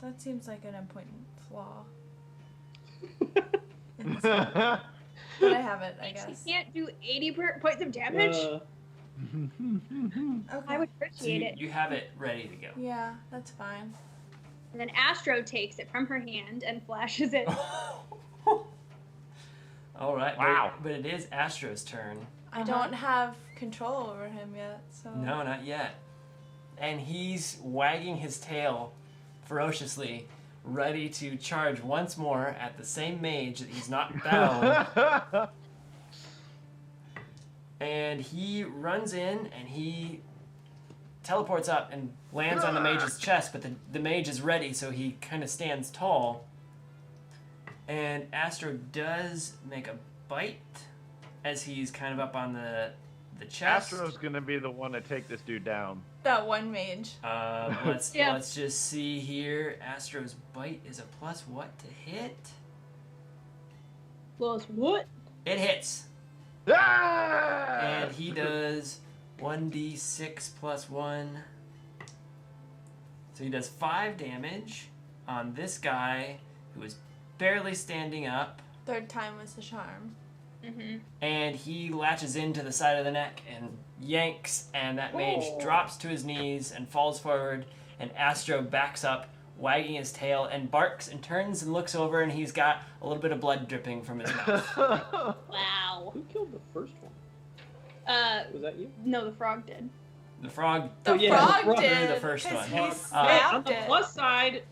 that seems like an important flaw. in this one. But I have it, I guess. You can't do 80 points of damage? Okay. I would So appreciate it. you have it ready to go. Yeah, that's fine. And then Astro takes it from her hand and flashes it. All right. Wow. But it is Astro's turn. I don't have control over him yet, so. No, not yet. And he's wagging his tail ferociously, ready to charge once more at the same mage that he's not bound. And he runs in and he teleports up and lands on the mage's chest, but the mage is ready, so he kind of stands tall. And Astro does make a bite as he's kind of up on the chest. Astro's gonna be the one to take this dude down. That one mage. Let's just see here. Astro's bite is a plus what to hit? Plus what? It hits. Ah! And he does 1d6 plus 1. So he does 5 damage on this guy who is barely standing up. Third time was the charm. Mm-hmm. And he latches into the side of the neck and yanks, and that mage drops to his knees and falls forward, and Astro backs up, wagging his tail, and barks and turns and looks over, and he's got a little bit of blood dripping from his mouth. Wow. Who killed the first one? Was that you? No, the frog did. The frog The yeah, frog the frog did. threw the first 'cause one. He Hey, snapped on the it. plus side,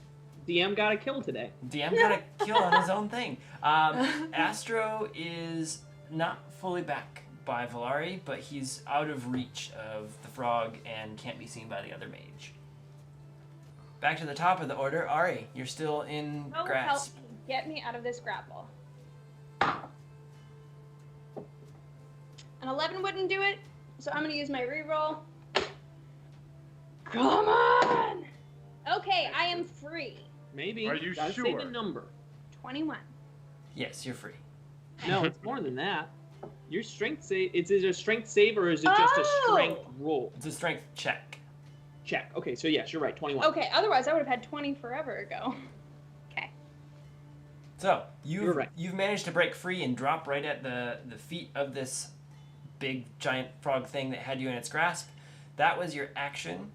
DM got a kill today. DM got a kill on his own thing. Astro is not fully back by Valari, but he's out of reach of the frog and can't be seen by the other mage. Back to the top of the order, Ari, you're still in Oh, help grasp. me. Get me out of this grapple. An 11 wouldn't do it, so I'm gonna use my reroll. Come on! Okay, I am free. Maybe. Are you Gotta say sure? the number. 21. Yes, you're free. No, it's more than that. Your strength save. Is it a strength save or is it just a strength roll? It's a strength check. Check. Okay, so yes, you're right. 21. Okay, otherwise I would have had 20 forever ago. Okay. So You're right. you've managed to break free and drop right at the feet of this big giant frog thing that had you in its grasp. That was your action.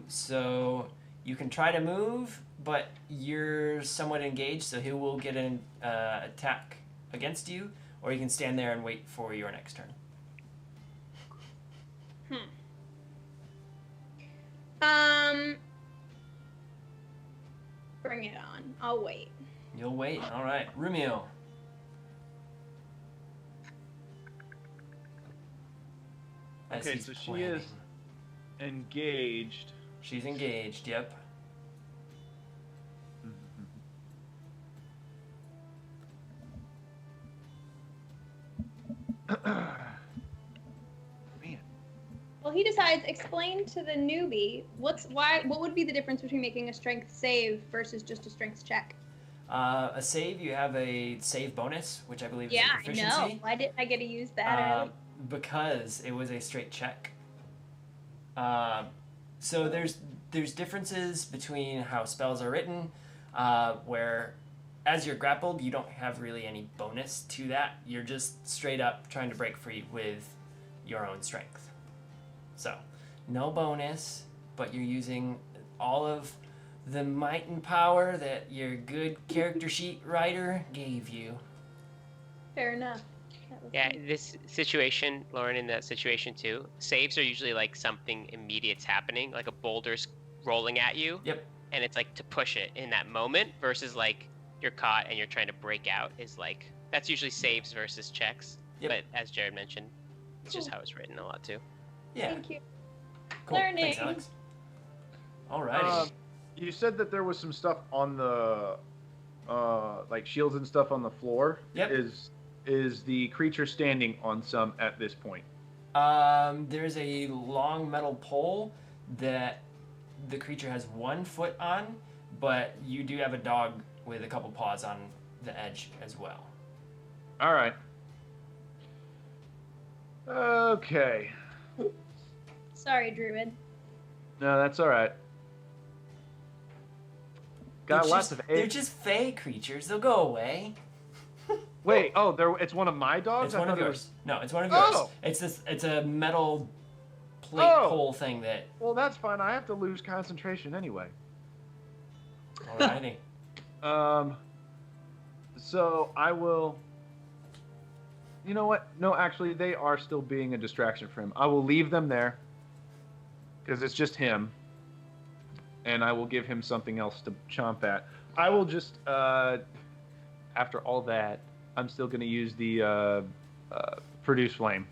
So you can try to move, but you're somewhat engaged, so he will get an attack against you, or you can stand there and wait for your next turn. Bring it on. I'll wait. You'll wait. All right, Rumio. As Okay, he's so she planning. is engaged. She's engaged. Yep. Man, Well, he decides. Explain to the newbie what would be the difference between making a strength save versus just a strength check. A save, you have a save bonus, which I believe is a I proficiency. know. Why didn't I get to use that? Because it was a straight check. So there's differences between how spells are written, where as you're grappled, you don't have really any bonus to that. You're just straight up trying to break free with your own strength. So, no bonus, but you're using all of the might and power that your good character sheet writer gave you. Fair enough. That was Yeah, fun. this situation, Lauren, in that situation too, saves are usually like something immediate's happening, like a boulder's rolling at you. Yep. And it's like to push it in that moment versus like you're caught and you're trying to break out is like, that's usually saves versus checks. Yep. But as Jared mentioned, it's just Cool. how it's written a lot too. Yeah. Thank you. Cool. Thanks, Learning. Alex. Alrighty. you said that there was some stuff on the, like shields and stuff on the floor. Yep. Is the creature standing on some at this point? There's a long metal pole that the creature has 1 foot on, but you do have a dog with a couple paws on the edge as well. All right. Okay. Sorry, Druid. No, that's all right. Got They're lots just- of They're eggs. just fey creatures. They'll go away. Wait, it's one of my dogs? It's I one of thought it was- yours. No, it's one of yours. Oh. It's a metal plate Oh. pole thing that. Well, that's fine. I have to lose concentration anyway. Alrighty. So I will. You know what? No, actually, they are still being a distraction for him. I will leave them there because it's just him, and I will give him something else to chomp at. I will just, after all that, I'm still going to use the produce flame.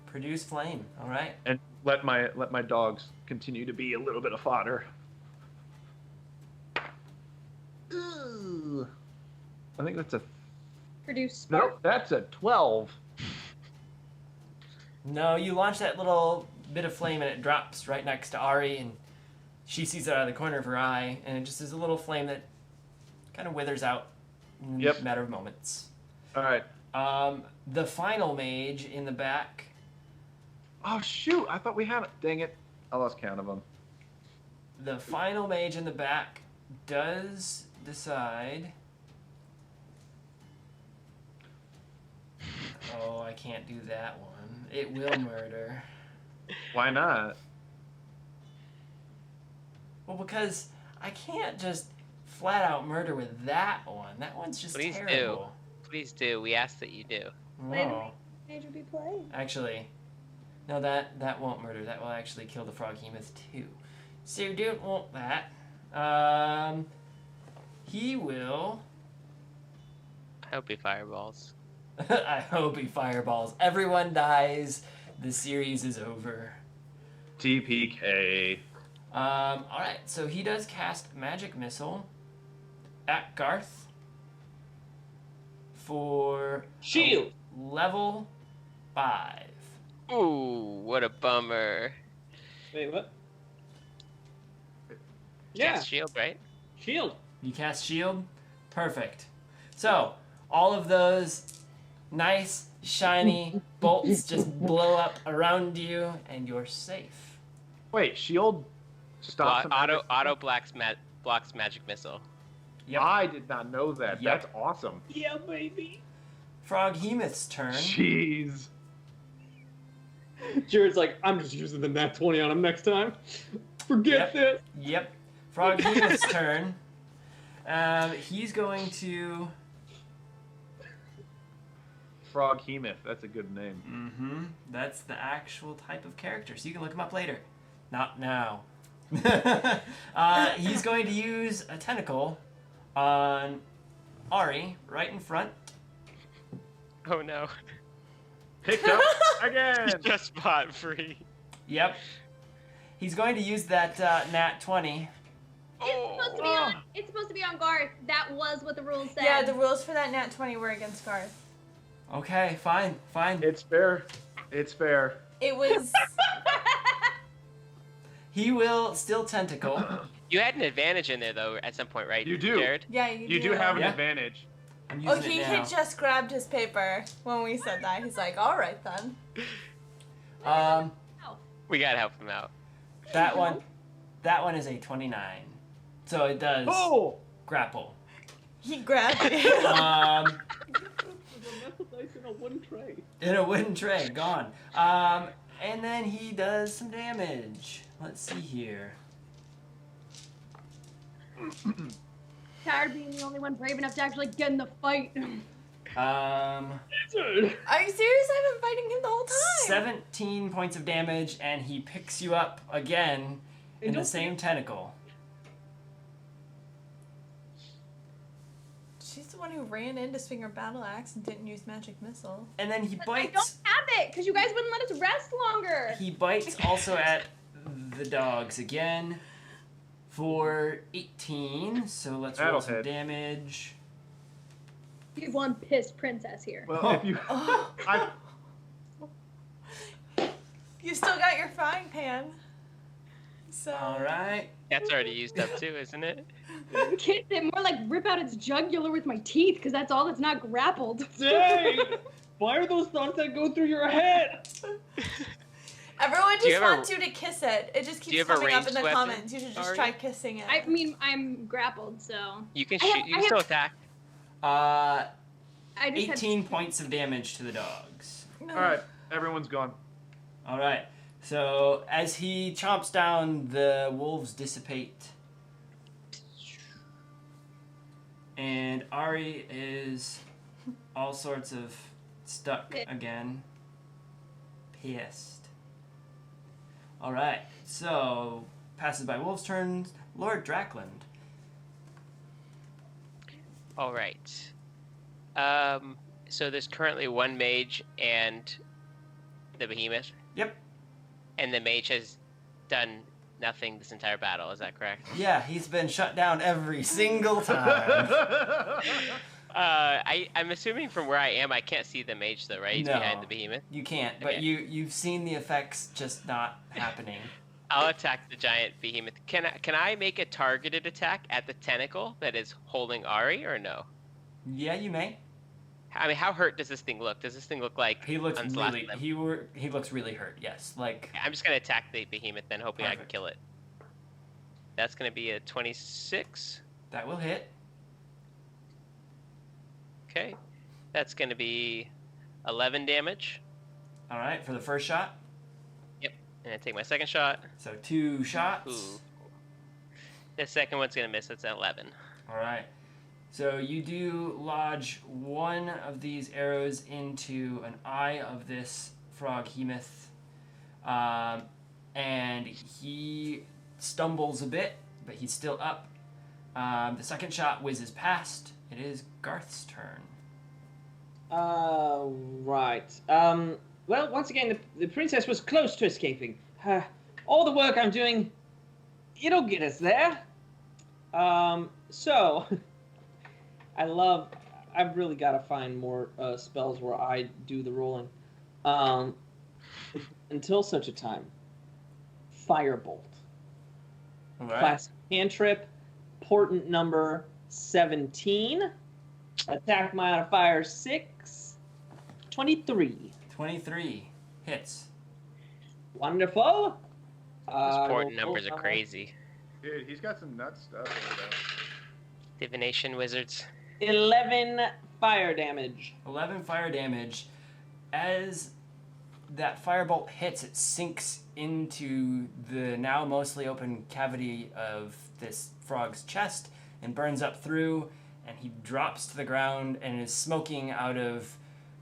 Produce flame. All right. And let my dogs continue to be a little bit of fodder. Ooh. I think that's a Produce spark. nope. That's a 12. No, you launch that little bit of flame and it drops right next to Ari, and she sees it out of the corner of her eye, and it just is a little flame that kind of withers out in Yep. a matter of moments. All right. The final mage in the back. Oh shoot! I thought we had it. Dang it! I lost count of them. The final mage in the back does decide. Oh, I can't do that one. It will murder. Why not? Well, because I can't just flat out murder with that one. That one's just Please do. terrible. Please do. We ask that you do. No. Major be playing. Actually, no, that won't murder. That will actually kill the froghemoth too. So you don't want that. He will. I hope he fireballs. I hope he fireballs. Everyone dies. The series is over. TPK. All right. So he does cast magic missile at Garth for Shield. level 5. Ooh, what a bummer. Wait, what? Yeah, Cast shield, right? shield. You cast shield? Perfect. So, all of those nice, shiny bolts just blow up around you, and you're safe. Wait, shield stops. the magic- Auto blocks magic missile. Yep. I did not know that. Yep. That's awesome. Yeah, baby. Froghemoth's turn. Jeez. Jared's like, I'm just using the nat 20 on him next time. Forget this. Yep. Froghemoth's turn. He's going to... Froghemoth. That's a good name. Mm-hmm. That's the actual type of character, so you can look him up later. Not now. He's going to use a tentacle on Ari right in front. Oh no. Picked up again. He just bought free. Yep. He's going to use that nat 20. It's supposed to be on Garth. That was what the rules said. Yeah, the rules for that nat 20 were against Garth. Okay, fine. It's fair. It's fair. It was. He will still tentacle. You had an advantage in there though at some point, right? You do. Jared? Yeah, You do have an Yeah. advantage. I'm Oh, using he it now. had just grabbed his paper when we said that. He's like, all right then. We gotta help him out. That one is a 29. So it does Oh! grapple. He grabbed it. In a wooden tray. In a wooden tray, gone. And then he does some damage. Let's see here. Tired of being the only one brave enough to actually get in the fight. Are you serious? I've been fighting him the whole time. 17 points of damage, and he picks you up again in the same tentacle. She's the one who ran in to swing her battle axe and didn't use magic missile. And then he I don't bites. have it because you guys wouldn't let us rest longer. He bites also at the dogs again for 18. So let's roll That'll some hit. damage. You have one pissed princess here. Well, if you, I, You still got your frying pan. So. All right. That's already used up too, isn't it? Kiss it, more like rip out its jugular with my teeth because that's all that's not grappled. Dang! Why are those thoughts that go through your head? Everyone Do you just have a- wants you to kiss it. It just Do you keeps have a coming up in ranged the weapon, comments. You should just Ari? try kissing it. I mean, I'm grappled, so You can I have- shoot. You I can still have- attack. I just 18 points of damage to the dogs. all right, everyone's gone. All right. So as he chomps down, the wolves dissipate. And Ari is all sorts of stuck again. Pissed. All right. So passes by wolves' turns. Lord Drackland. All right. So there's currently one mage and the behemoth. Yep. And the mage has done nothing this entire battle. Is that correct? Yeah, he's been shut down every single time. I'm assuming from where I am, I can't see the mage though, right? He's behind the behemoth. You can't, but Okay. you've seen the effects just not happening. I'll attack the giant behemoth. Can I make a targeted attack at the tentacle that is holding Ari, or no? Yeah, you may. I mean, how hurt does this thing look? Does this thing look like He looks on its really last limb? he looks really hurt. Yes, like I'm just gonna attack the behemoth then, hoping I can Perfect. kill it. That's gonna be a 26. that will hit. Okay, that's gonna be 11 damage. All right, for the first shot. And I take my second shot. So 2 shots. Ooh. The second one's gonna miss. That's an 11. All right. So you do lodge one of these arrows into an eye of this frog hemoth, and he stumbles a bit, but he's still up. The second shot whizzes past. It is Garth's turn. Right. Well, once again, the princess was close to escaping. All the work I'm doing, it'll get us there. So, I've really got to find more spells where I do the rolling. Until such a time. Firebolt. All right. Class cantrip, portent number 17. Attack modifier 6. 23. 23 hits. Wonderful. Those portent numbers are crazy. Dude, he's got some nuts stuff over there. Divination wizards. 11 fire damage. 11 fire damage. As that firebolt hits, it sinks into the now mostly open cavity of this frog's chest and burns up through, and he drops to the ground and is smoking out of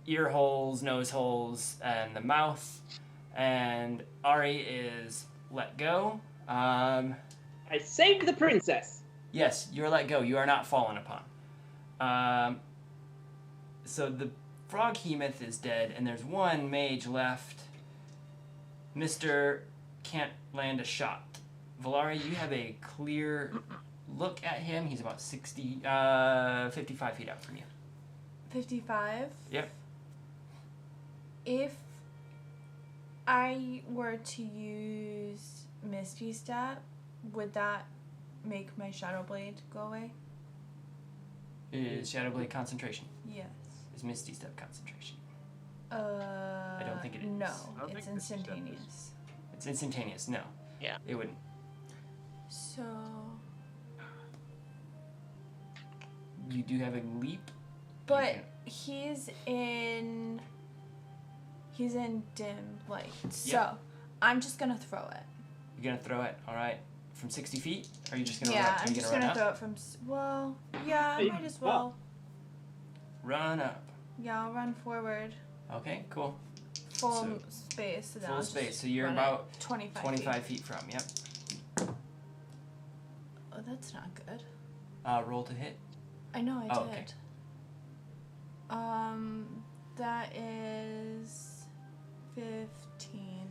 ear holes, nose holes, and the mouth. And Ari is let go. I saved the princess. Yes, you're let go. You are not fallen upon. So the frog hemoth is dead, and there's one mage left. Mr. can't land a shot. Valari, you have a clear look at him. He's about 55 feet out from you. 55? Yep. If I were to use Misty Step, would that make my Shadow Blade go away? Is Shadow Blade concentration? Yes. Is Misty Step concentration? I don't think it is. No, I don't it's think Misty Step is. instantaneous. It's instantaneous. No. Yeah. It wouldn't. So You do have a leap. but he's in dim light. So Yep. I'm just gonna throw it. You're gonna throw it. All right. From 60 feet? Or are you just gonna Yeah, run? I'm Are you just gonna gonna run throw up? it from yeah, I Hey, might as well. Run up. Yeah, I'll run forward. Okay. Cool. Full So, space. So then full I'll just space, so you're run about it 25 feet. 25 feet from. Yep. Oh, that's not good. Roll to hit. I know I Oh, did. okay. That is 15.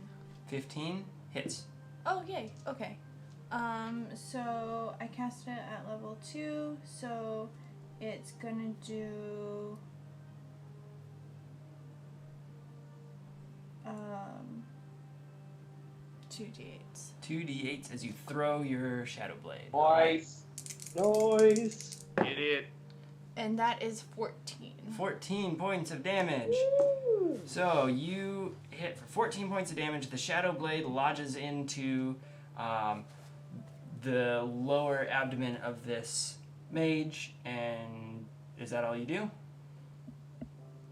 15 hits. Oh, yay. Okay. So I cast it at level 2, so it's gonna do 2d8s. 2d8s as you throw your shadow blade. Nice. Nice. Idiot. And that is 14. 14 points of damage. So you hit for 14 points of damage. The shadow blade lodges into the lower abdomen of this mage, and is that all you do?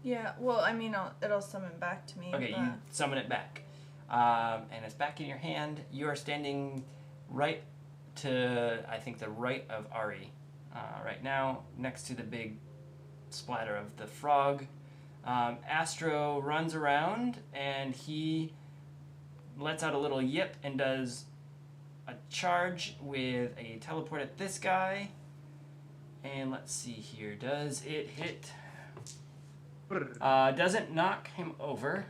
Yeah, well, I mean, it'll summon back to me. Okay, but... you summon it back. And it's back in your hand. You are standing right to, I think, the right of Ari right now, next to the big splatter of the frog. Astro runs around, and he lets out a little yip and does a charge with a teleport at this guy. And let's see here. Does it hit? Doesn't knock him over.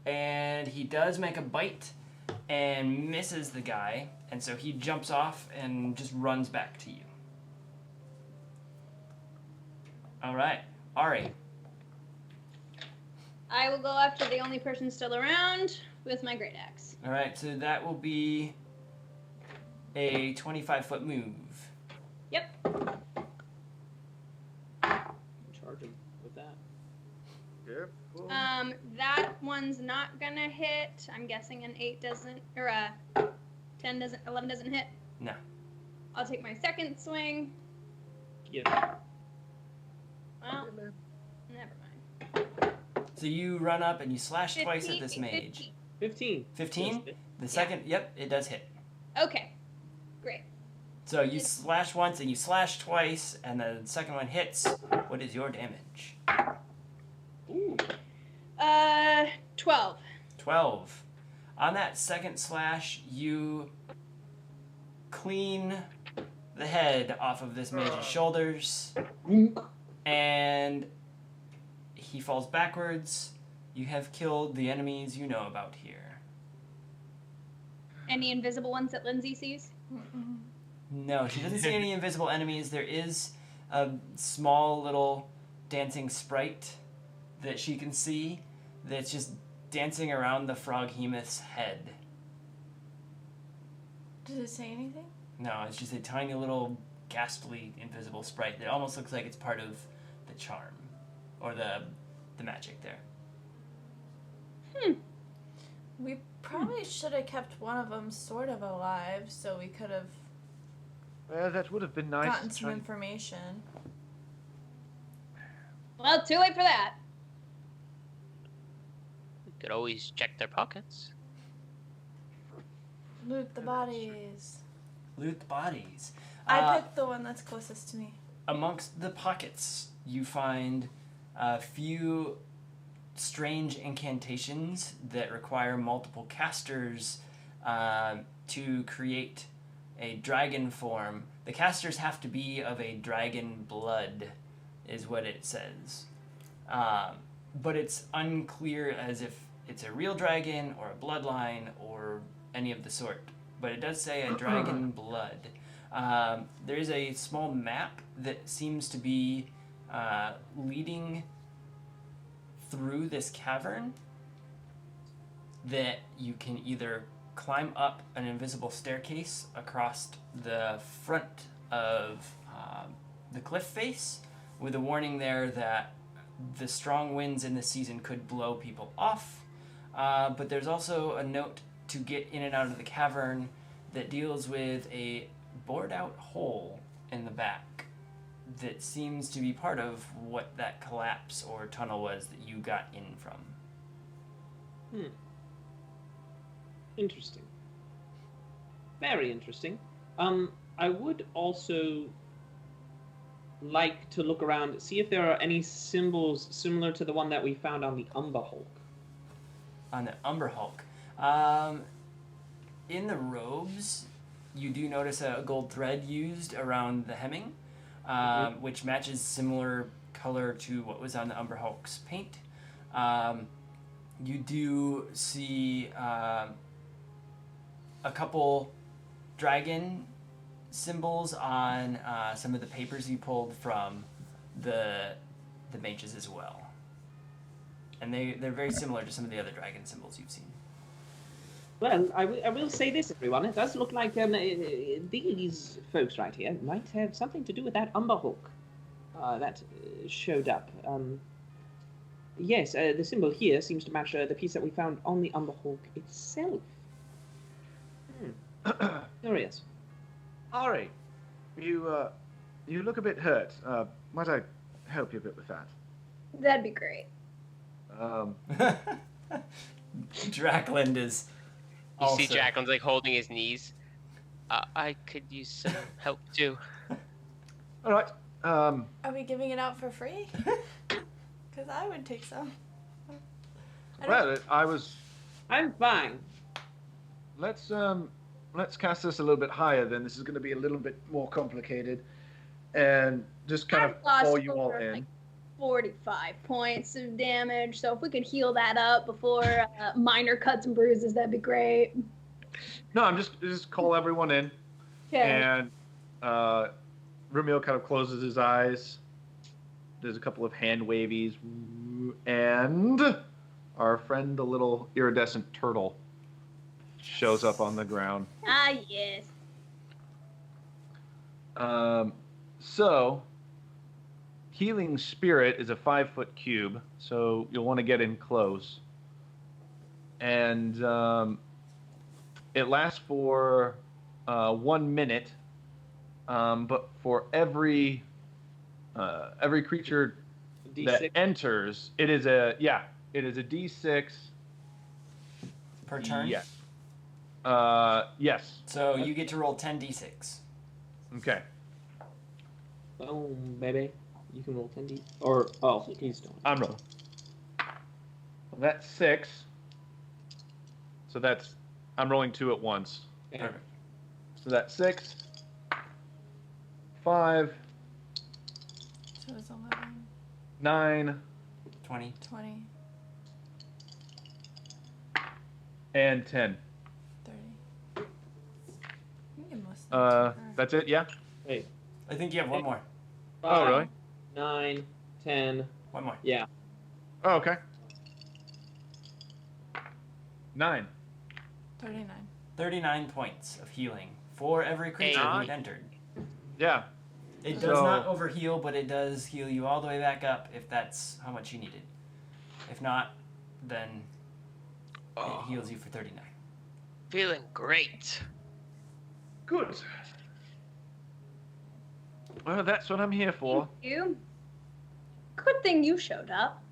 And he does make a bite and misses the guy, and so he jumps off and just runs back to you. All right, Ari. I will go after the only person still around with my great axe. All right, so that will be a 25-foot move. Yep. Charge him with that. Careful. That one's not gonna hit. I'm guessing an 8 doesn't, or a 10 doesn't, 11 doesn't hit. No. I'll take my second swing. Yeah. Well, never mind. So you run up and you slash twice at this 15, mage. 15. 15? The second, yep, it does hit. Okay, great. So you slash once and you slash twice, and the second one hits. What is your damage? Ooh. 12. 12. On that second slash, you clean the head off of this mage's shoulders, and he falls backwards. You have killed the enemies you know about here. Any invisible ones that Lindsay sees? No, she doesn't see any invisible enemies. There is a small little dancing sprite that she can see that's just dancing around the froghemoth's head. Does it say anything? No, it's just a tiny little ghastly invisible sprite that almost looks like it's part of the charm or the magic there. We probably should have kept one of them sort of alive, so we could have Well, that would have been nice. gotten some information. Well, too late for that. We could always check their pockets. Loot the bodies. Loot the bodies. I picked the one that's closest to me. Amongst the pockets, you find a few strange incantations that require multiple casters to create a dragon form. The casters have to be of a dragon blood, is what it says. But it's unclear as if it's a real dragon or a bloodline or any of the sort. But it does say a dragon blood. There is a small map that seems to be leading through this cavern that you can either climb up an invisible staircase across the front of the cliff face with a warning there that the strong winds in this season could blow people off. But there's also a note to get in and out of the cavern that deals with a bored out hole in the back that seems to be part of what that collapse or tunnel was that you got in from. Interesting. Very interesting. I would also like to look around, see if there are any symbols similar to the one that we found on the Umber Hulk. On the Umber Hulk. In the robes, you do notice a gold thread used around the hemming, which matches similar color to what was on the Umber Hulk's paint. You do see a couple dragon symbols on some of the papers you pulled from the mages as well. And they're very similar to some of the other dragon symbols you've seen. Well, I will say this, everyone. It does look like these folks right here might have something to do with that Umber Hulk that showed up. Yes, the symbol here seems to match the piece that we found on the Umber Hulk itself. Curious. Ari, you look a bit hurt. Might I help you a bit with that? That'd be great. Drackland is You also... see Jacqueline's like holding his knees. I could use some help too. All right. Are we giving it out for free? Because I would take some. Well, I'm fine. let's cast this a little bit higher. Then this is going to be a little bit more complicated, and just kind I've of lost pull you all over, in. like, 45 points of damage, so if we could heal that up before minor cuts and bruises, that'd be great. No, I'm just call everyone in, Okay. and Ramil kind of closes his eyes. There's a couple of hand wavies, and our friend, the little iridescent turtle, shows up on the ground. Ah, yes. So, Healing Spirit is a 5-foot cube, so you'll want to get in close. And it lasts for 1 minute, but for every creature D6. that enters, it is a D6 Per turn? Yes. Yes. So you get to roll 10d6. Okay. Boom, baby. You can roll 10d. Or, oh, please don't. I'm rolling. That's 6. So I'm rolling 2 at once. Okay. Perfect. So that's 6, 5, So it's 11, 9, 20. 20, and 10. 30. You can give most of them to her. That's it. Yeah. Wait. I think you have one more. Oh, really? 9, 10. One more. Yeah. Oh, okay. 9. 39. 39 points of healing for every creature who had entered. Yeah. It does So- not overheal, but it does heal you all the way back up if that's how much you needed. If not, then it heals you for 39. Feeling great. Good. Well, that's what I'm here for. You. Good thing you showed up.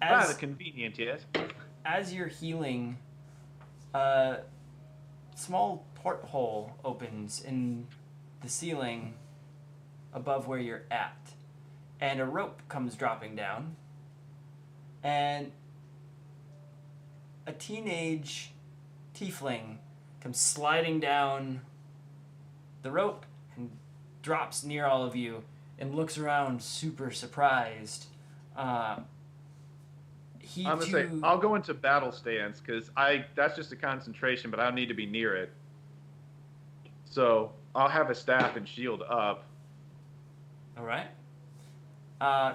Rather As, convenient, yes. as you're healing, a small porthole opens in the ceiling above where you're at, and a rope comes dropping down, and a teenage tiefling comes sliding down the rope and drops near all of you and looks around super surprised. He I'm gonna too, say I'll go into battle stance because that's just a concentration, but I don't need to be near it. So I'll have a staff and shield up. all right.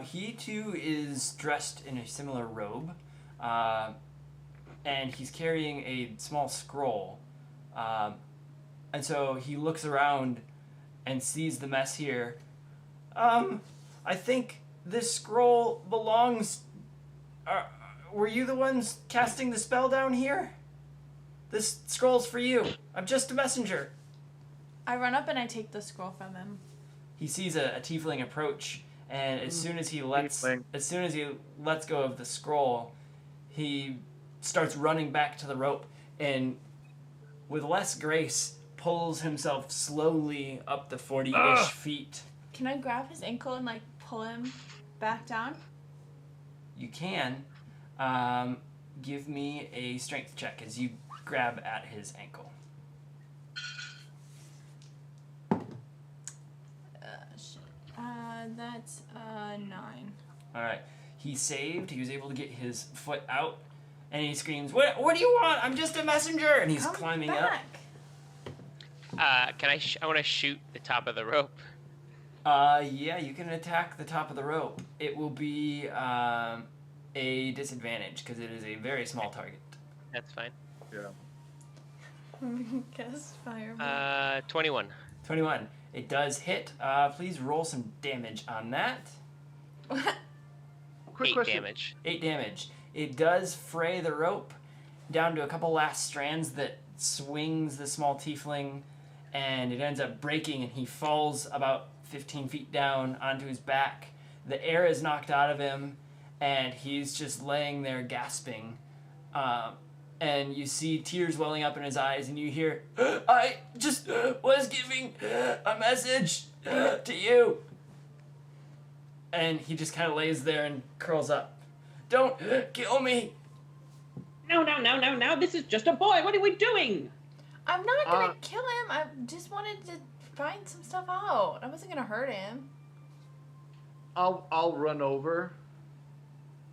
He too is dressed in a similar robe, and he's carrying a small scroll. And so he looks around and sees the mess here. I think this scroll belongs. Were you the ones casting the spell down here? This scroll's for you. I'm just a messenger. I run up and I take the scroll from him. He sees a tiefling approach, and as soon as he lets go of the scroll, he starts running back to the rope and, with less grace, pulls himself slowly up the 40-ish feet. Can I grab his ankle and like pull him back down? You can. Give me a strength check as you grab at his ankle. Shit. That's 9. All right. He saved. He was able to get his foot out, and he screams, "What do you want? I'm just a messenger!" And he's Come climbing back. Can I? I want to shoot the top of the rope. up. Yeah, you can attack the top of the rope. It will be a disadvantage because it is a very small target. That's fine. Yeah. Cast fireball. 21. 21. It does hit. Please roll some damage on that. Quick 8 question. damage. 8 damage. It does fray the rope down to a couple last strands that swings the small tiefling, and it ends up breaking, and he falls about 15 feet down onto his back. The air is knocked out of him, and he's just laying there gasping. And you see tears welling up in his eyes, and you hear, "I just was giving a message to you." And he just kind of lays there and curls up. "Don't kill me." No. This is just a boy. What are we doing? I'm not gonna kill him. I just wanted to find some stuff out. I wasn't gonna hurt him. I'll run over.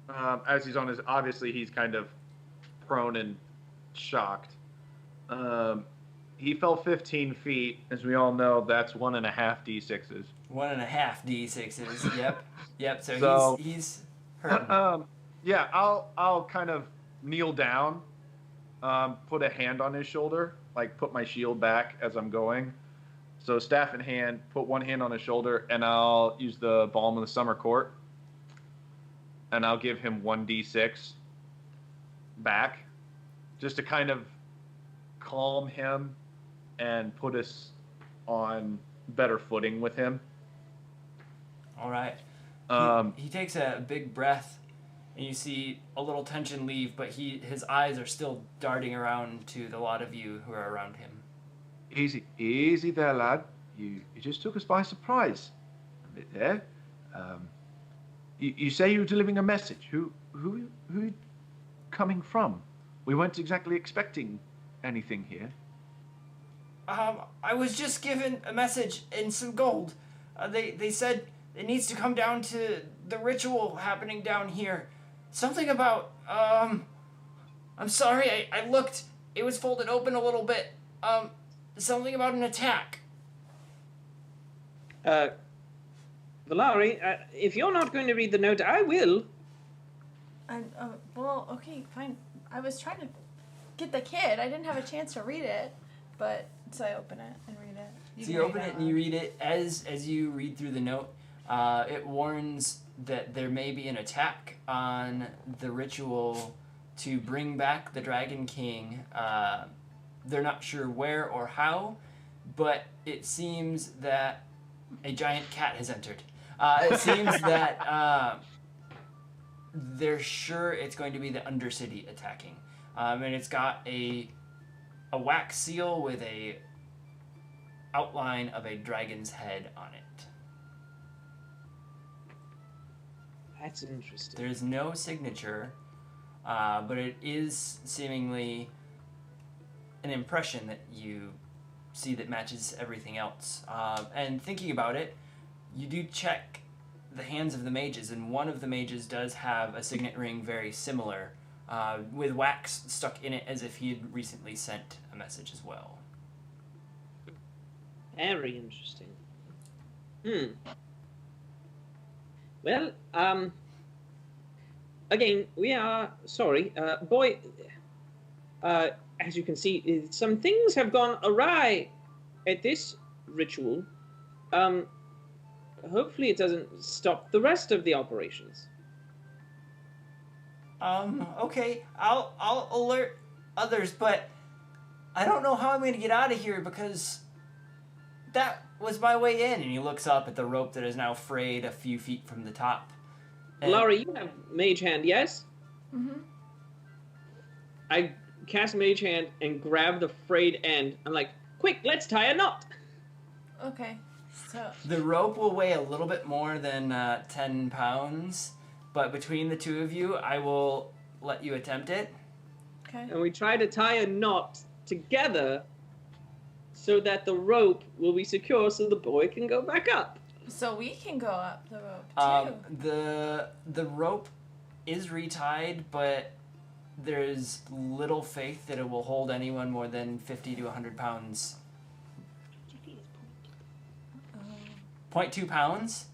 As he's on his, obviously he's kind of prone and shocked. He fell 15 feet. As we all know, that's 1.5 d6s. 1.5 d6s. Yep. Yep. So, So- he's hurting. Yeah, I'll kind of kneel down, put a hand on his shoulder, like put my shield back as I'm going. So staff in hand, put one hand on his shoulder, and I'll use the Balm of the Summer Court, and I'll give him 1d6 back, just to kind of calm him and put us on better footing with him. All right. He takes a big breath, and you see a little tension leave, but his eyes are still darting around to the lot of you who are around him. Easy there, lad. You just took us by surprise a bit there. You say you were delivering a message. Who you coming from? We weren't exactly expecting anything here. I was just given a message and some gold. They said it needs to come down to the ritual happening down here. Something about, I'm sorry, I looked. It was folded open a little bit. Something about an attack. Valari, if you're not going to read the note, I will. Well, okay, fine. I was trying to get the kid. I didn't have a chance to read it, but so I open it and read it. So you open it and you read it. As you read through the note, it warns that there may be an attack on the ritual to bring back the Dragon King. They're not sure where or how, but it seems that a giant cat has entered. It seems that they're sure it's going to be the Undercity attacking. And it's got a wax seal with a outline of a dragon's head on it. That's interesting. There's no signature, but it is seemingly an impression that you see that matches everything else. And thinking about it, you do check the hands of the mages, and one of the mages does have a signet ring very similar, with wax stuck in it as if he had recently sent a message as well. Very interesting. Well, again, we are sorry. Boy, as you can see, some things have gone awry at this ritual. Hopefully it doesn't stop the rest of the operations. Okay, I'll alert others, but I don't know how I'm going to get out of here because that was my way in. And he looks up at the rope that is now frayed a few feet from the top. And Laura, you have Mage Hand, yes? Mm-hmm. I cast Mage Hand and grab the frayed end. I'm like, quick, let's tie a knot. Okay, so the rope will weigh a little bit more than 10 pounds, but between the two of you, I will let you attempt it. okay. And we try to tie a knot together so that the rope will be secure so the boy can go back up. So we can go up the rope too. The rope is retied, but there's little faith that it will hold anyone more than 50 to 100 pounds. 0.2 pounds?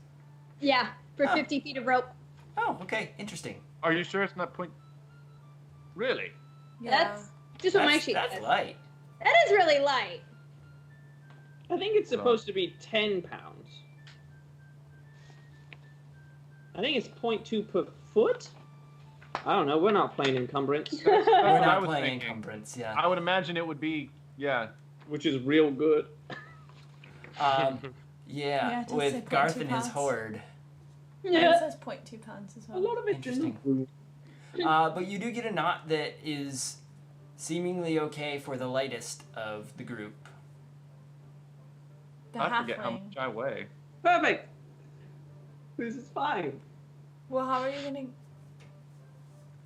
Yeah, for Huh. 50 feet of rope. Oh, okay, interesting. Are you sure it's not point? Really? Yeah. That's just what my sheet That's says. light. That is really light. I think it's supposed to be 10 pounds. I think it's 0.2 per foot. I don't know. We're not playing encumbrance, We're what I not was playing thinking. encumbrance, yeah. I would imagine it would be, yeah. which is real good. Yeah, Yeah, it does say with 0.2 Garth and his pounds. horde. Yeah. It says 0.2 pounds as A well. lot of it's Interesting. in But you do get a knot that is seemingly okay for the lightest of the group. The I forget how halfling. much I weigh. Perfect. This is fine. Well, how are you gonna?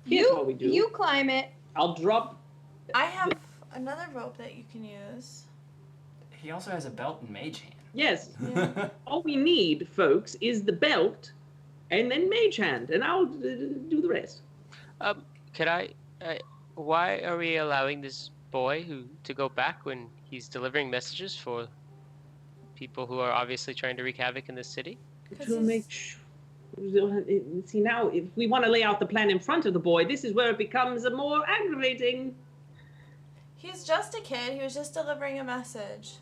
Here's what we do. You climb it. I'll drop. I have another rope that you can use. He also has a belt and mage hand. Yes. Yeah. All we need, folks, is the belt and then Mage Hand, and I'll do the rest. Could I? Why are we allowing this boy to go back when he's delivering messages for people who are obviously trying to wreak havoc in this city? To make sure. See, now, if we want to lay out the plan in front of the boy, this is where it becomes more aggravating. He's just a kid. He was just delivering a message.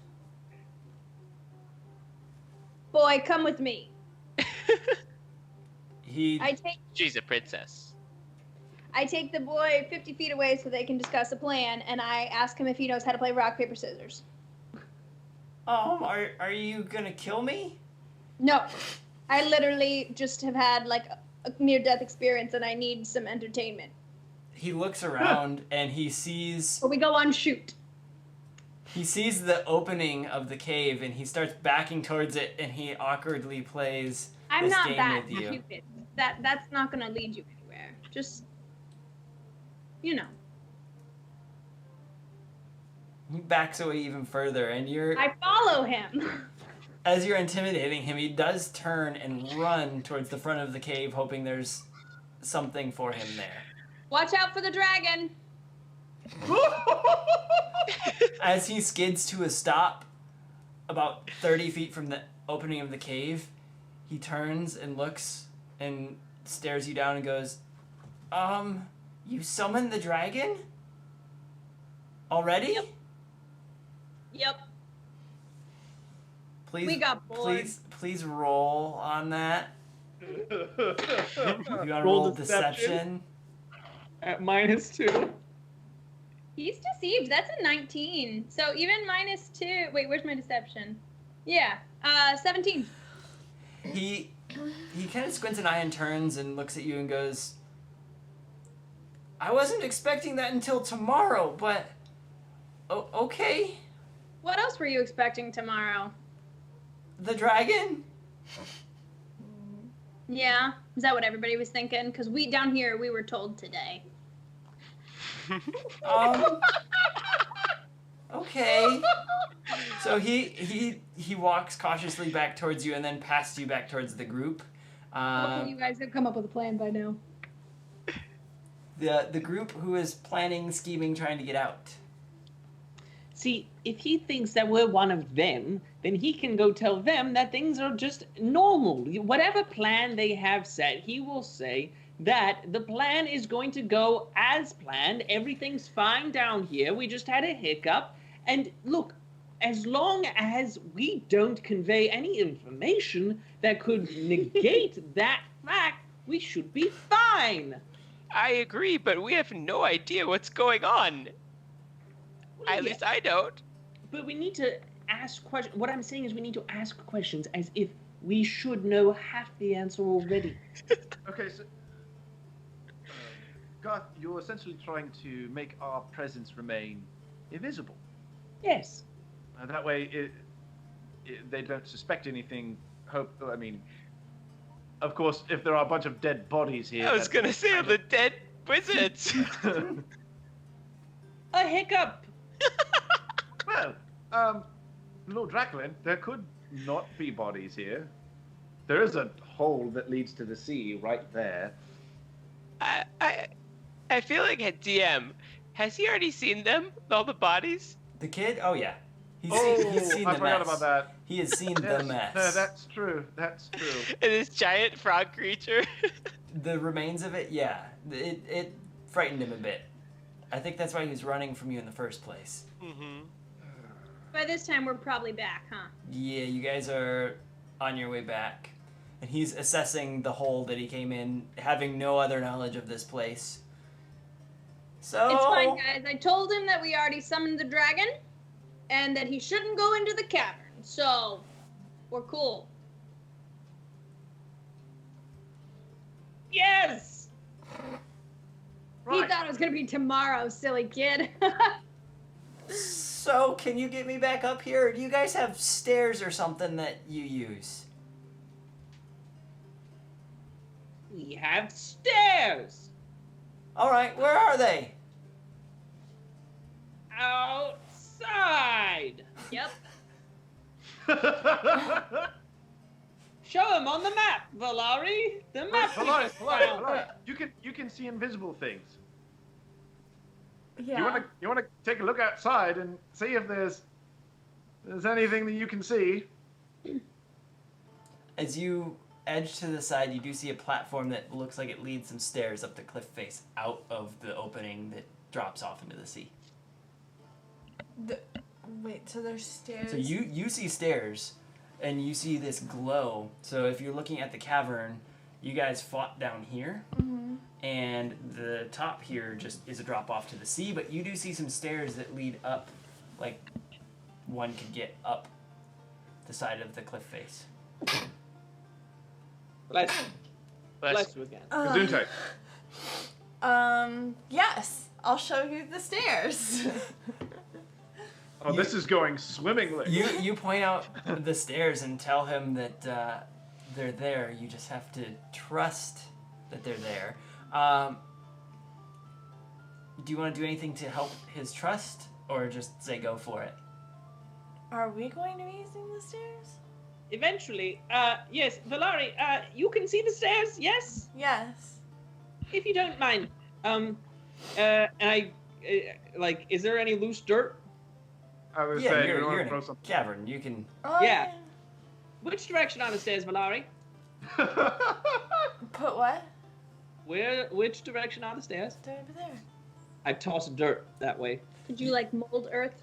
Boy, come with me. She's a princess. I take the boy 50 feet away so they can discuss a plan, and I ask him if he knows how to play rock, paper, scissors. Are you gonna kill me? No. I literally just have had, like, a near-death experience, and I need some entertainment. He looks around and he sees... So we go on shoot. He sees the opening of the cave, and he starts backing towards it, and he awkwardly plays I'm this not game that with you. stupid. That's not gonna lead you anywhere. Just, you know. He backs away even further, and I follow him. as you're intimidating him, he does turn and run towards the front of the cave, hoping there's something for him there. Watch out for the dragon. As he skids to a stop, about 30 feet from the opening of the cave, he turns and looks and stares you down and goes, you summoned the dragon? Already? Yep. Please, We got bored. Please roll on that. You want to Roll roll deception. deception? At -2. He's deceived. That's a 19. So even -2. Wait, where's my deception? Yeah. 17. He kind of squints an eye and turns and looks at you and goes, I wasn't expecting that until tomorrow, but okay. What else were you expecting tomorrow? The dragon? Yeah. Is that what everybody was thinking? Because down here, we were told today. Okay. So he walks cautiously back towards you and then past you back towards the group. Hopefully you guys have come up with a plan by now. The group who is planning, scheming, trying to get out. See, if he thinks that we're one of them, then he can go tell them that things are just normal. Whatever plan they have set, he will say that the plan is going to go as planned. Everything's fine down here. We just had a hiccup. And look, as long as we don't convey any information that could negate that fact, we should be fine. I agree, but we have no idea what's going on. At least I don't. But we need to ask questions. What I'm saying is we need to ask questions as if we should know half the answer already. Okay, so Garth, you're essentially trying to make our presence remain invisible. Yes. That way, they don't suspect anything. I mean, of course, if there are a bunch of dead bodies here. I was gonna say the dead wizards. A hiccup. Well, Lord Draculin, there could not be bodies here. There is a hole that leads to the sea right there. I feel like at DM, has he already seen them? All the bodies? The kid? Oh yeah. He's seen I the forgot mess. about that. He has seen the Yes, mess. no, that's true. That's true. And this giant frog creature? The remains of it, yeah. It frightened him a bit. I think that's why he was running from you in the first place. Mm-hmm. By this time, we're probably back, huh? Yeah, you guys are on your way back. And he's assessing the hole that he came in, having no other knowledge of this place. So... It's fine, guys. I told him that we already summoned the dragon, and that he shouldn't go into the cavern. So, we're cool. Yes! He thought it was gonna be tomorrow, silly kid. So, can you get me back up here? Do you guys have stairs or something that you use? We have stairs. Alright, where are they? Outside. Yep. Show him on the map, Valari. The map. Valari. You can see invisible things. Yeah. You wanna take a look outside and see if there's anything that you can see? As you edge to the side, you do see a platform that looks like it leads some stairs up the cliff face out of the opening that drops off into the sea. Wait, so there's stairs? So you see stairs, and you see this glow. So if you're looking at the cavern, you guys fought down here, and the top here just is a drop off to the sea, but you do see some stairs that lead up, like one could get up the side of the cliff face. Bless you again. Gesundheit. Yes. I'll show you the stairs. Oh, this is going swimmingly. You point out the stairs and tell him that they're there. You just have to trust that they're there. Do you want to do anything to help his trust, or just say go for it? Are we going to be using the stairs? Eventually, yes, Valari, you can see the stairs, yes? Yes. If you don't mind. And is there any loose dirt? I was Yeah, saying, you're you want in to throw a something. cavern. You can. Oh, Yeah. Which direction are the stairs, Valari? Put what? Which direction are the stairs? They're over there. I've tossed dirt that way. Could you like mold earth?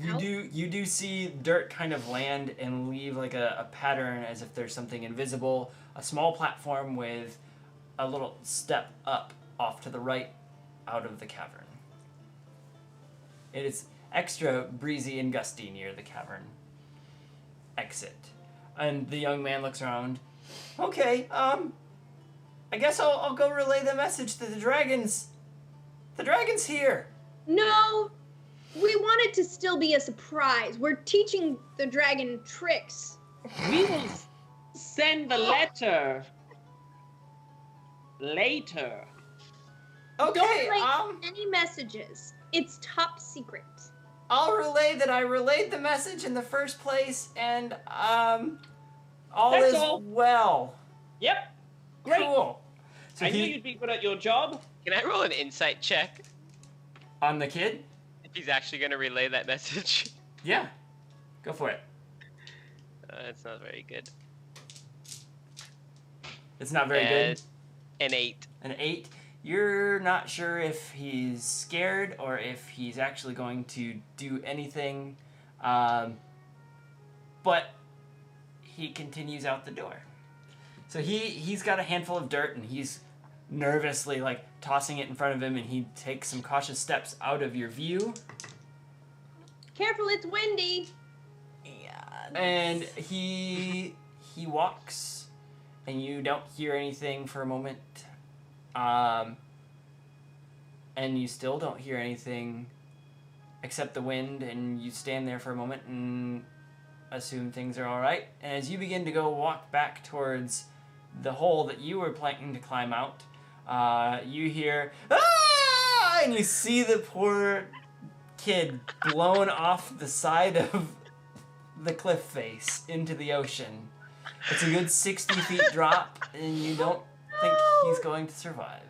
You Out? do see dirt kind of land and leave like a pattern as if there's something invisible. A small platform with a little step up off to the right out of the cavern. It is extra breezy and gusty near the cavern exit. And the young man looks around. Okay, I guess I'll go relay the message to the dragons. The dragon's here. No, we want it to still be a surprise. We're teaching the dragon tricks. We will send the letter later. Okay, Don't relay any messages. It's top secret. I'll relay that I relayed the message in the first place, and all That's is all. well. Yep. Great. Cool. So I knew you'd be good at your job. Can I roll an insight check on the kid? if he's actually going to relay that message? Yeah, go for it. It's not very good. It's not very good. An 8. An 8. You're not sure if he's scared or if he's actually going to do anything, but he continues out the door. So he's got a handful of dirt and he's nervously like tossing it in front of him, and he takes some cautious steps out of your view. Careful, it's windy. Yeah. And he walks, and you don't hear anything for a moment. And you still don't hear anything except the wind, and you stand there for a moment and assume things are all right. And as you begin to go walk back towards the hole that you were planning to climb out, you hear, "Ah!" and you see the poor kid blown off the side of the cliff face into the ocean. It's a good 60 feet drop, and you don't think he's going to survive.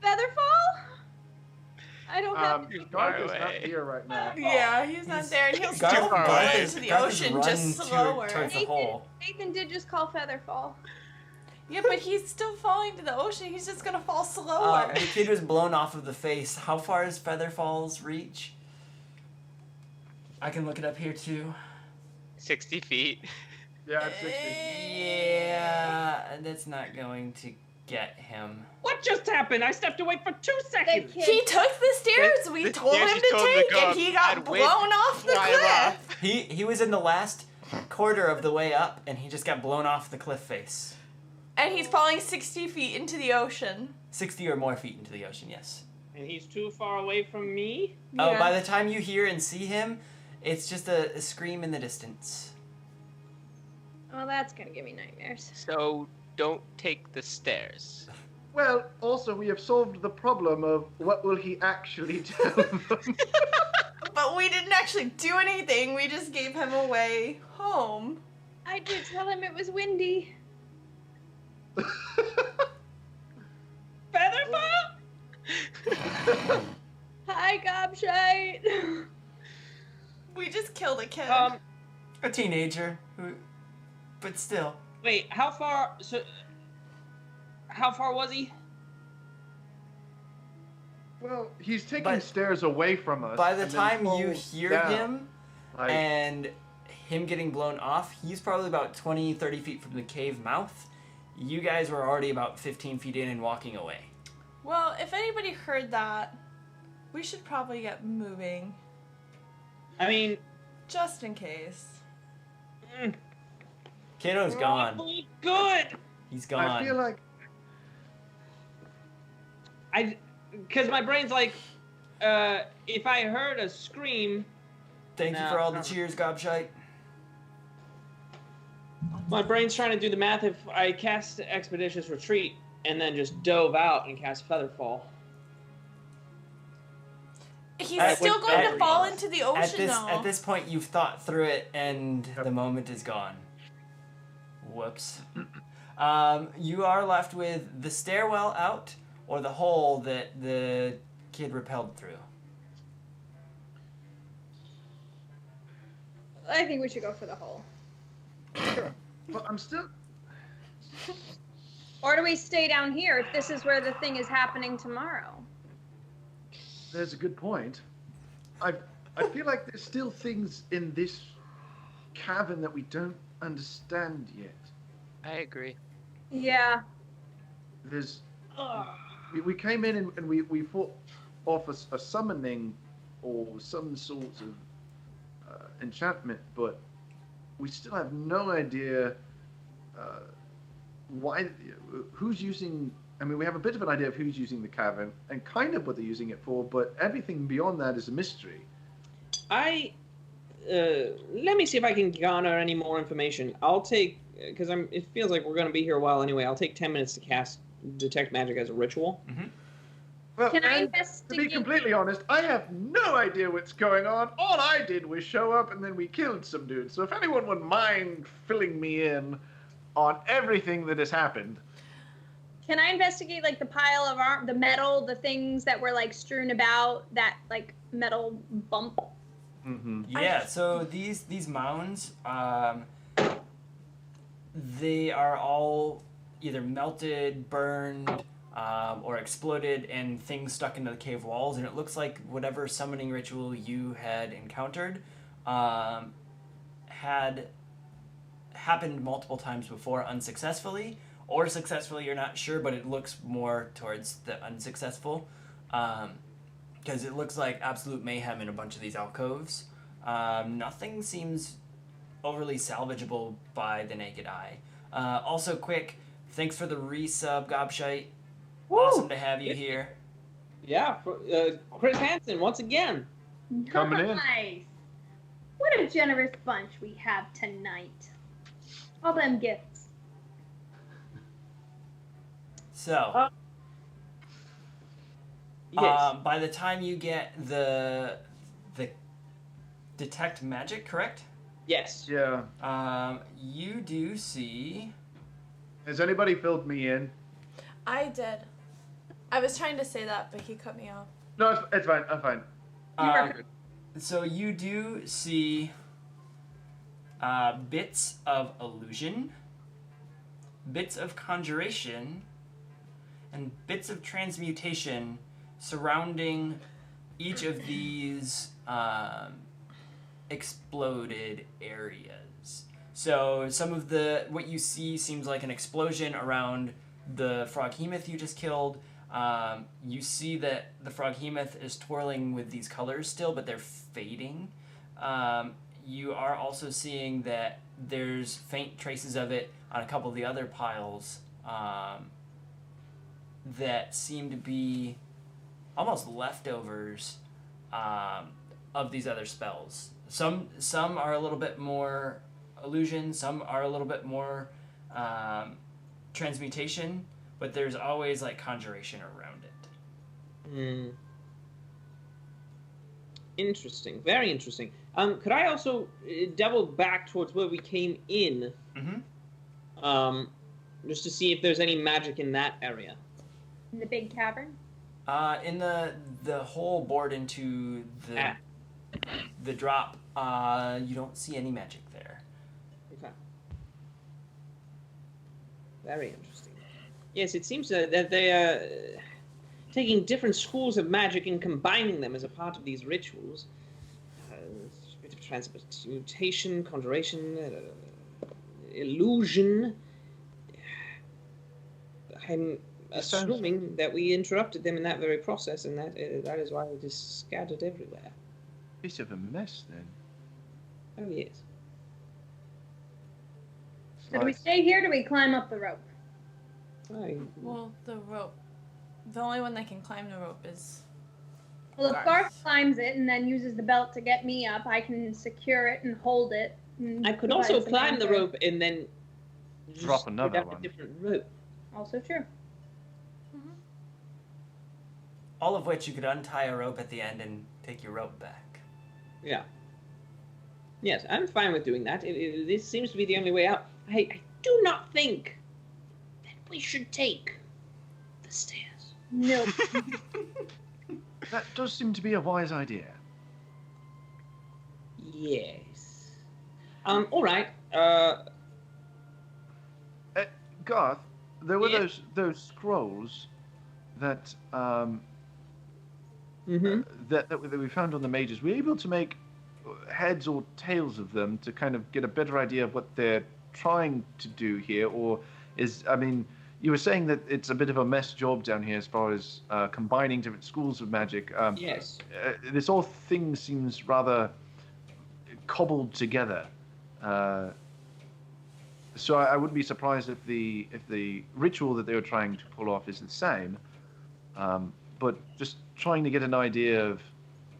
Featherfall? I don't have. Garth far is not away. here right now. Yeah, he's not there, and he'll Garth- still far go away. into the Garth has ocean run just slower. towards the hole. Nathan did just call Featherfall. Yeah, but he's still falling to the ocean. He's just gonna fall slower. The kid was blown off of the face. How far is Featherfall's reach? I can look it up here too. 60 feet. Yeah, it's 60. Yeah, that's not going to get him. What just happened? I stepped away for 2 The seconds. kid. He took the stairs we The told stairs him you to told him to take, go and up. he got I'd blown wait. off the Fly him cliff. off. He was in the last quarter of the way up, and he just got blown off the cliff face. And he's falling 60 feet into the ocean. 60 or more feet into the ocean, yes. And he's too far away from me. Oh, Yeah. by the time you hear and see him, it's just a scream in the distance. Well, that's gonna give me nightmares. So don't take the stairs. Well, also we have solved the problem of what will he actually tell them. But we didn't actually do anything. We just gave him away home. I did tell him it was Featherfall? killed a kid. A teenager, but still. Wait, how far was he? Well, he's taking But- stairs away from us. By the and then time you falls hear down. him Like, and him getting blown off, he's probably about 20, 30 feet from the cave mouth. You guys were already about 15 feet in and walking away. Well, if anybody heard that, we should probably get moving. I mean, Just in case. Kato's gone. probably good. He's gone. I feel like Because my brain's like, if I heard a scream, Thank you No, for all the no. cheers, Gobshite. my brain's trying to do the math. If I cast Expeditious Retreat and then just dove out and cast Featherfall. He's At- still going at- to fall into the ocean, though. At this point, you've thought through it, and the moment is gone. Whoops. You are left with the stairwell out, or the hole that the kid repelled through. I think we should go for the hole. but I'm still. Or do we stay down here if this is where the thing is happening tomorrow? There's a good point. I feel like there's still things in this cavern that we don't understand yet. I agree. Yeah. There's. We came in and we fought off a summoning or some sort of enchantment, but we still have no idea why, who's using. I mean, we have a bit of an idea of who's using the cavern and kind of what they're using it for, but everything beyond that is a mystery. Let me see if I can garner any more information. I'll take, because it feels like we're going to be here a while anyway. I'll take 10 minutes to cast Detect Magic as a ritual. Well, Can I and investigate? to be completely honest, I have no idea what's going on. All I did was show up and then we killed some dudes. So if anyone would mind filling me in on everything that has happened. Can I investigate like the pile of the metal, the things that were like strewn about, that like metal bump? Mm-hmm. Yeah, so these mounds, they are all either melted, burned, or exploded, and things stuck into the cave walls. And it looks like whatever summoning ritual you had encountered had happened multiple times before unsuccessfully, or successfully, you're not sure, but it looks more towards the unsuccessful. Because it looks like absolute mayhem in a bunch of these alcoves. Nothing seems overly salvageable by the naked eye. Also, quick, thanks for the resub, Gobshite. Awesome to have you here. Yeah, Chris Hansen, once again. Coming in. Nice. What a generous bunch we have tonight. All them gifts. So, Yes. by the time you get the detect magic, correct? Yes. Yeah. You do see. Has anybody filled me in? I did. I was trying to say that, but he cut me off. No, it's fine. I'm fine. So you do see bits of illusion, bits of conjuration, and bits of transmutation surrounding each of these exploded areas. So some of what you see seems like an explosion around the froghemoth you just killed. You see that the froghemoth is twirling with these colors still, but they're fading. You are also seeing that there's faint traces of it on a couple of the other piles that seem to be almost leftovers of these other spells. Some are a little bit more illusion, some are a little bit more transmutation, but there's always like conjuration around it. Interesting. Very interesting. Could I also double back towards where we came in? Mm-hmm. Just to see if there's any magic in that area. In the big cavern? In the hole bored into the drop You don't see any magic there. Okay. Very interesting. Yes, it seems that they are taking different schools of magic and combining them as a part of these rituals. A bit of transmutation, conjuration, illusion. I'm assuming that we interrupted them in that very process, and that is why it is scattered everywhere. Bit of a mess then. Oh, yes. So do we stay here or do we climb up the rope? Well, the rope. The only one that can climb the rope is. Well, if Garth. Garth climbs it and then uses the belt to get me up, I can secure it and hold it. And I could provide also some climb the anchor. rope and then Drop just another put up one. a different rope. Also true. All of which you could untie a rope at the end and take your rope back. Yeah. Yes, I'm fine with doing that. This seems to be the only way out. I do not think that we should take the stairs. Nope. That does seem to be a wise idea. Yes. All right. Garth, there were Yeah. those scrolls that Mm-hmm. that we found on the mages. Were you able to make heads or tails of them to kind of get a better idea of what they're trying to do here, or you were saying that it's a bit of a mess job down here as far as combining different schools of magic. Yes. This whole thing seems rather cobbled together. So I wouldn't be surprised if the ritual that they were trying to pull off is the same. But just trying to get an idea of,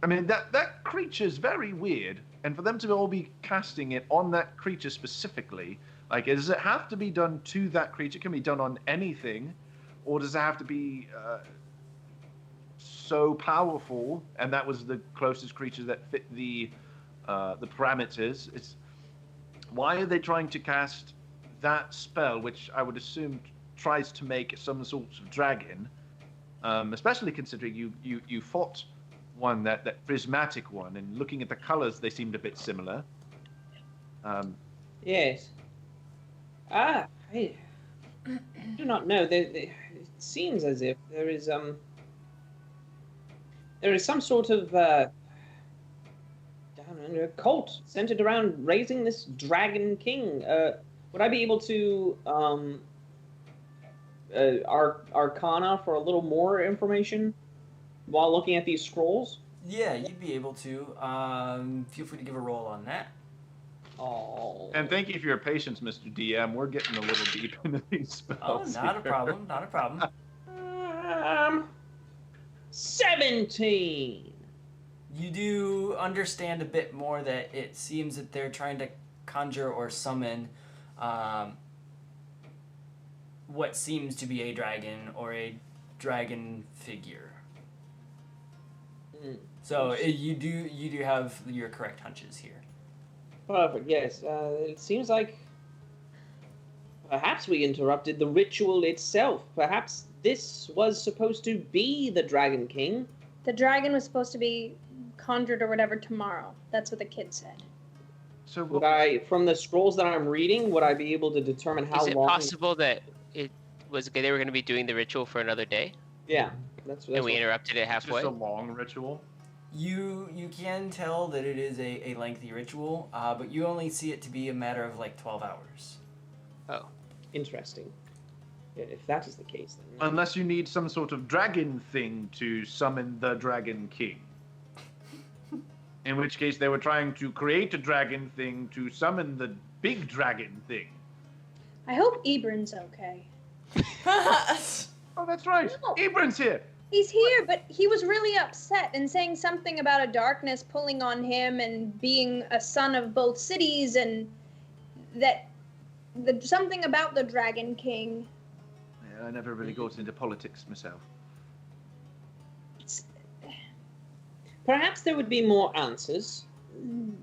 that creature's very weird, and for them to all be casting it on that creature specifically, like, does it have to be done to that creature? Can it be done on anything, or does it have to be so powerful? And that was the closest creature that fit the parameters. Why are they trying to cast that spell, which I would assume tries to make some sort of dragon? Especially considering you fought one, that prismatic one, and looking at the colors, they seemed a bit similar. Yes. I do not know. It seems as if there is some sort of down under cult centered around raising this dragon king. Would I be able to arcana for a little more information while looking at these scrolls? Yeah, you'd be able to. Feel free to give a roll on that. Oh. And thank you for your patience, Mr. DM. We're getting a little deep into these spells. Oh, not a here. problem. Not a problem. 17. You do understand a bit more that it seems that they're trying to conjure or summon what seems to be a dragon or a dragon figure. So you do have your correct hunches here. Perfect. Yes. It seems like perhaps we interrupted the ritual itself. Perhaps this was supposed to be the Dragon King. The dragon was supposed to be conjured or whatever tomorrow. That's what the kid said. So Would I, from the scrolls that I'm reading, would I be able to determine how Is it long? possible that they were going to be doing the ritual for another day, Yeah. That's and we what- interrupted it It's halfway? just a long ritual. You can tell that it is a lengthy ritual, but you only see it to be a matter of like 12 hours. Oh, Interesting. Yeah, if that is the case, then. Unless you need some sort of dragon thing to summon the Dragon King. In which case they were trying to create a dragon thing to summon the big dragon thing. I hope Ebron's okay. Oh, that's right. No. Ebron's here. He's here, but he was really upset and saying something about a darkness pulling on him and being a son of both cities and that something about the Dragon King. Yeah, I never really got into politics myself. Perhaps there would be more answers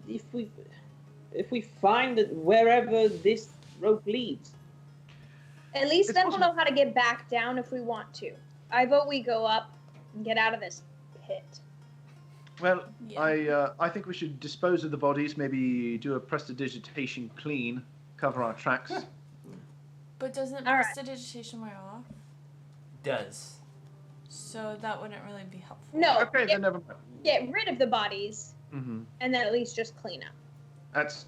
if we find that wherever this rope leads. At least It's then we'll possible- know how to get back down if we want to. I vote we go up and get out of this pit. Well, Yeah. I think we should dispose of the bodies. Maybe do a prestidigitation clean, cover our tracks. But doesn't All right. prestidigitation wear off? Does. So that wouldn't really be helpful. No, Okay, then never mind. get rid of the bodies, Hmm. and then at least just clean up.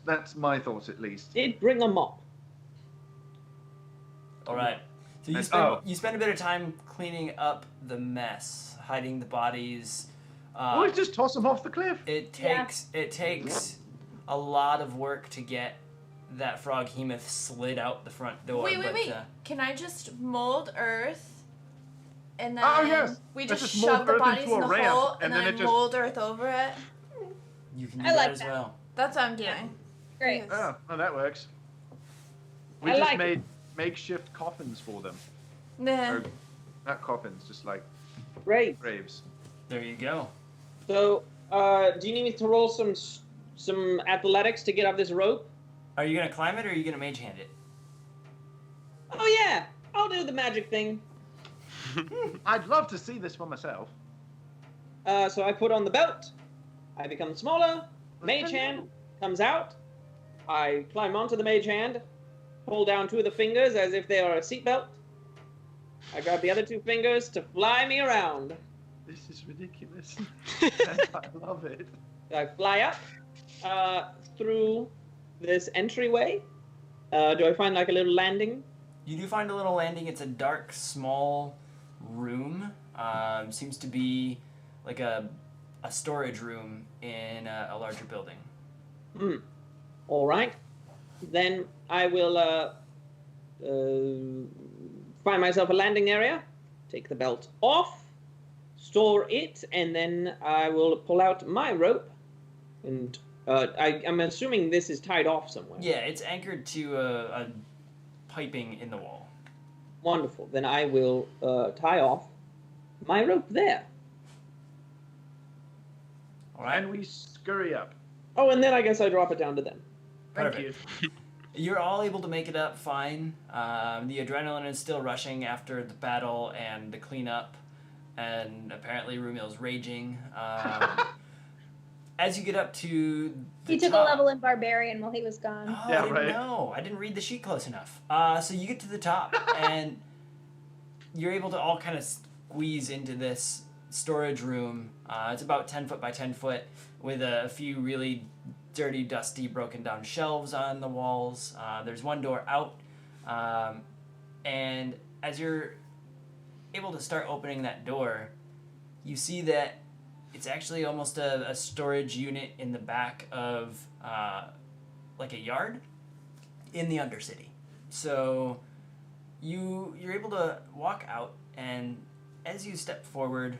That's my thoughts at least. Did bring a mop. All right. So you And- spend oh. you spend a bit of time cleaning up the mess, hiding the bodies. Always just toss them off the cliff. It Yeah. takes a lot of work to get that froghemoth slid out the front door. Wait. but, Can I just mold earth? And then Oh, yes. we Let's just just mold shove the earth bodies into in a the ramp, hole and and then then it just- mold earth over it. You can do I that like as that. well. That's what I'm doing. Great. Oh, well, that works. We I just like made makeshift coffins for them. Nah. Or not coffins, just like Great. graves. There you go. So, do you need me to roll some athletics to get up this rope? Are you gonna climb it or are you gonna mage hand it? Oh yeah, I'll do the magic thing. I'd love to see this for myself. So I put on the belt. I become smaller. Mage hand comes out. I climb onto the mage hand, hold down two of the fingers as if they are a seatbelt. I grab the other two fingers to fly me around. This is ridiculous. And I love it. I fly up through this entryway. Do I find like a little landing? You do find a little landing. It's a dark, small room. Seems to be like a storage room in a larger building. All right. Then I will find myself a landing area, take the belt off, store it, and then I will pull out my rope. And I'm assuming this is tied off somewhere. Yeah, it's anchored to a piping in the wall. Wonderful. Then I will tie off my rope there. All right. And we scurry up. Oh, and then I guess I drop it down to them. Thank Perfect. you. You're all able to make it up fine. The adrenaline is still rushing after the battle and the cleanup, and apparently Rumil's raging. As you get up to the He took top, a level in barbarian while he was gone. Oh, Yeah, I didn't right. know. I didn't read the sheet close enough. So you get to the top, and you're able to all kind of squeeze into this storage room. It's about 10 foot by 10 foot with a few really dirty, dusty, broken down shelves on the walls. There's one door out. And as you're able to start opening that door, you see that it's actually almost a storage unit in the back of like a yard in the Undercity. So you're able to walk out, and as you step forward,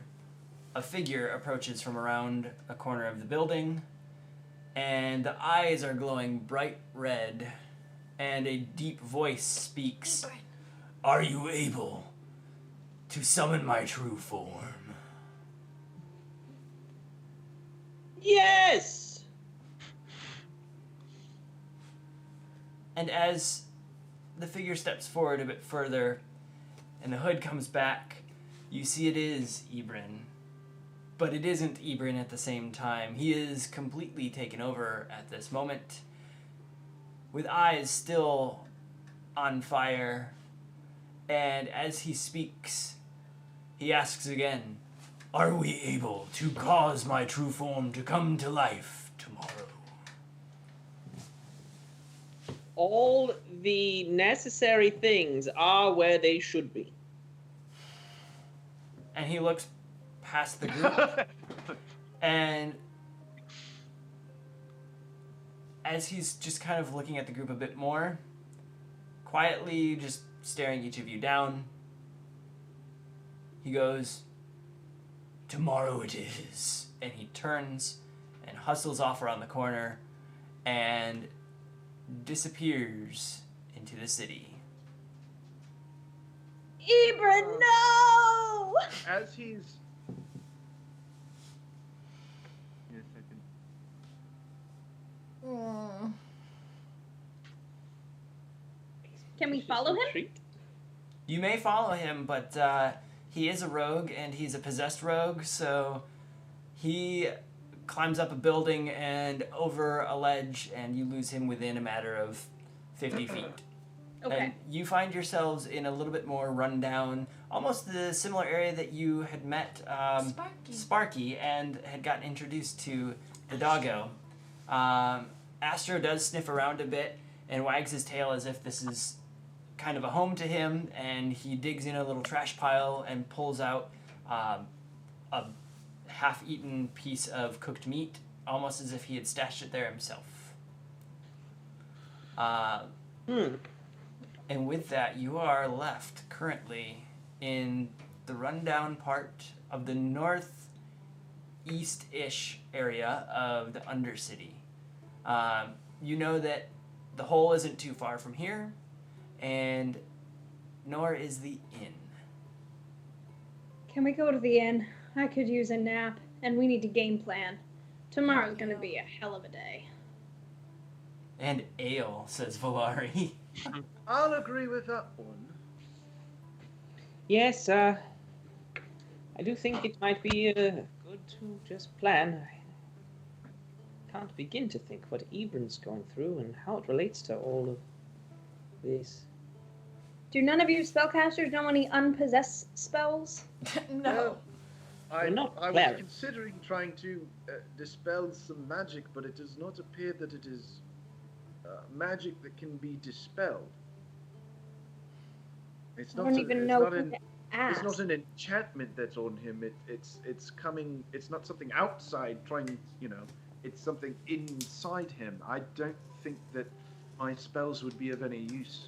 a figure approaches from around a corner of the building, and the eyes are glowing bright red, and a deep voice speaks. Are you able to summon my true form? Yes! And as the figure steps forward a bit further and the hood comes back, you see it is Ebrin. But it isn't Ebrin at the same time. He is completely taken over at this moment, with eyes still on fire. And as he speaks, he asks again, are we able to cause my true form to come to life tomorrow? All the necessary things are where they should be. And he looks past the group, and as he's just kind of looking at the group a bit more, quietly just staring each of you down, he goes, tomorrow it is. And he turns and hustles off around the corner and disappears into the city. Ibra, no! As he's. Give me a second. Can we follow him? Treat. You may follow him, but he is a rogue, and he's a possessed rogue, so he climbs up a building and over a ledge, and you lose him within a matter of 50 feet. Okay. And you find yourselves in a little bit more rundown, almost the similar area that you had met Sparky and had gotten introduced to the doggo. Astro does sniff around a bit and wags his tail as if this is kind of a home to him, and he digs in a little trash pile and pulls out a half-eaten piece of cooked meat, almost as if he had stashed it there himself. And with that, you are left currently in the rundown part of the northeast-ish area of the Undercity. You know that the hole isn't too far from here, and nor is the inn. Can we go to the inn? I could use a nap, and we need to game plan. Tomorrow's gonna be a hell of a day. And ale, says Valari. I'll agree with that one. Yes, I do think it might be good to just plan. I can't begin to think what Ebron's going through and how it relates to all of this. Do none of you spellcasters know any unpossessed spells? No. I not was clerics. considering trying to dispel some magic, but it does not appear that it is magic that can be dispelled. It's I not. don't a- even it's know not who an- to ask. It's not an enchantment that's on him. It's coming. It's not something outside trying. It's something inside him. I don't think that my spells would be of any use.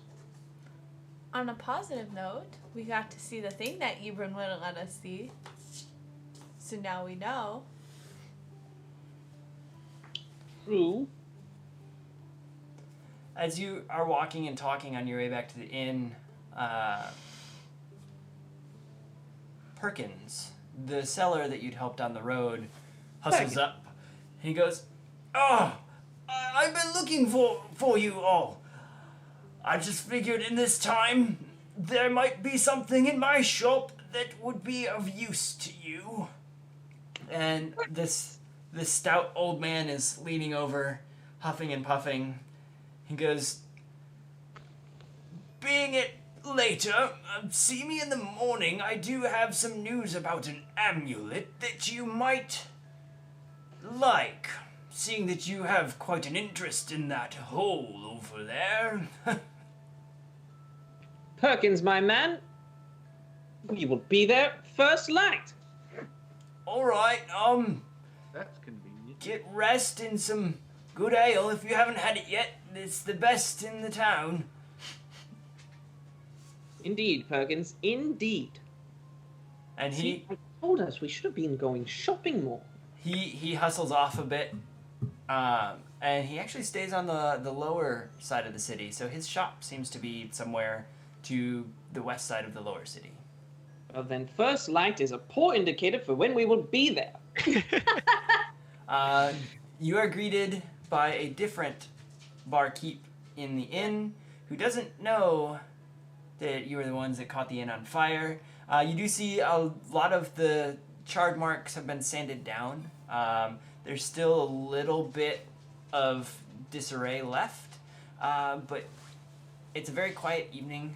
On a positive note, we got to see the thing that Ebron wouldn't let us see. So now we know. True. As you are walking and talking on your way back to the inn, Perkins, the seller that you'd helped on the road, hustles up. He goes, "Oh, I've been looking for you all. I just figured in this time there might be something in my shop that would be of use to you." And this stout old man is leaning over, huffing and puffing. He goes, "Being it later, see me in the morning. I do have some news about an amulet that you might like, seeing that you have quite an interest in that hole over there." Perkins, my man, we will be there first light. All right, That's convenient. get rest in some good ale if you haven't had it yet. It's the best in the town. Indeed, Perkins, indeed. And See, I told us we should have been going shopping more. he hustles off a bit, and he actually stays on the lower side of the city. So his shop seems to be somewhere to the west side of the lower city. Well, then first light is a poor indicator for when we will be there. You are greeted by a different barkeep in the inn who doesn't know that you are the ones that caught the inn on fire. You do see a lot of the charred marks have been sanded down. There's still a little bit of disarray left, but it's a very quiet evening,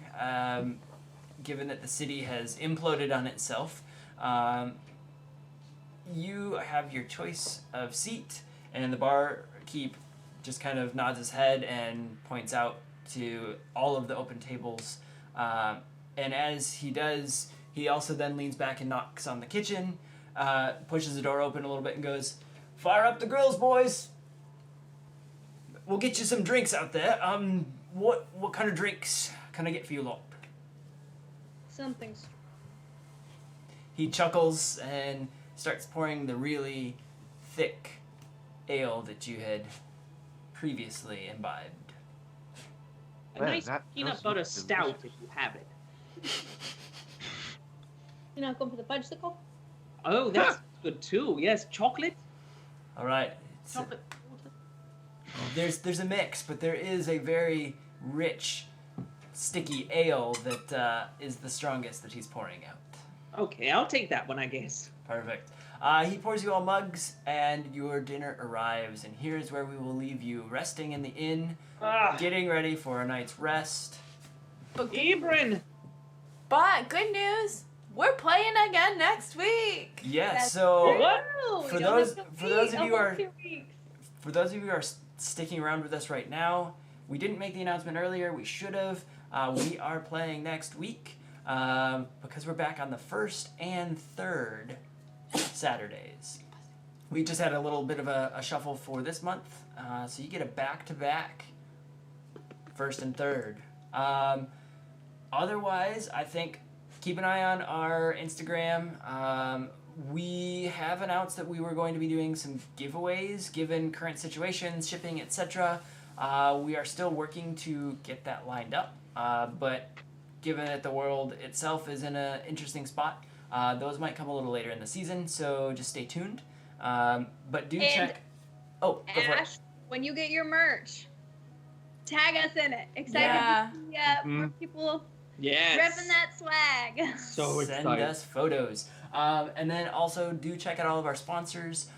given that the city has imploded on itself. You have your choice of seat, and the barkeep just kind of nods his head and points out to all of the open tables. And as he does, he also then leans back and knocks on the kitchen, pushes the door open a little bit and goes, "Fire up the grills, boys. We'll get you some drinks out there. What kind of drinks can I get for you lot?" Something's. He chuckles and starts pouring the really thick ale that you had previously imbibed. A Man, nice that peanut does butter look stout delicious. if you have it. You're not going for the fudgesicle? Oh, that's good too. Yes, chocolate. All right. Chocolate. There's a mix, but there is a very rich, sticky ale that is the strongest that he's pouring out. Okay, I'll take that one, I guess. Perfect. He pours you all mugs, and your dinner arrives. And here's where we will leave you, resting in the inn, getting ready for a night's rest. Ibrin! But good news, we're playing again next week. Yeah, That's so true. for We don't those have to for those wait of you a whole are 2 weeks. for those of you who are sticking around with us right now, we didn't make the announcement earlier. We should have. We are playing next week because we're back on the 1st and 3rd Saturdays. We just had a little bit of a shuffle for this month, so you get a back-to-back 1st and 3rd. Otherwise, I think keep an eye on our Instagram. We have announced that we were going to be doing some giveaways given current situations, shipping, etc. We are still working to get that lined up, but given that the world itself is in an interesting spot, those might come a little later in the season, so just stay tuned. But do And check. Oh, go for it. Ash, when you get your merch, tag us in it. Excited Yeah. to see more people Yes. repping that swag. So Send excited. us photos. And then also do check out all of our sponsors,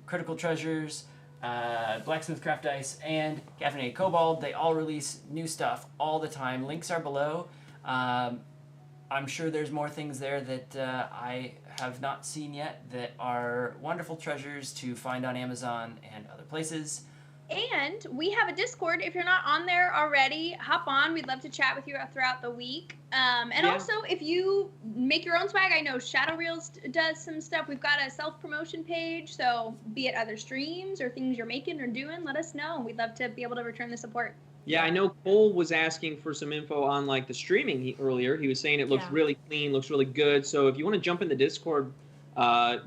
Critical Treasures, Blacksmith Craft Ice, and Caffeinated Kobold. They all release new stuff all the time. Links are below. I'm sure there's more things there that I have not seen yet that are wonderful treasures to find on Amazon and other places. And we have a Discord. If you're not on there already, hop on. We'd love to chat with you throughout the week. And Yeah. also, if you make your own swag, I know Shadow Reels does some stuff. We've got a self-promotion page, so be it other streams or things you're making or doing, let us know. We'd love to be able to return the support. Yeah, I know Cole was asking for some info on like the streaming earlier. He was saying it looks Yeah. really clean, looks really good. So if you want to jump in the Discord,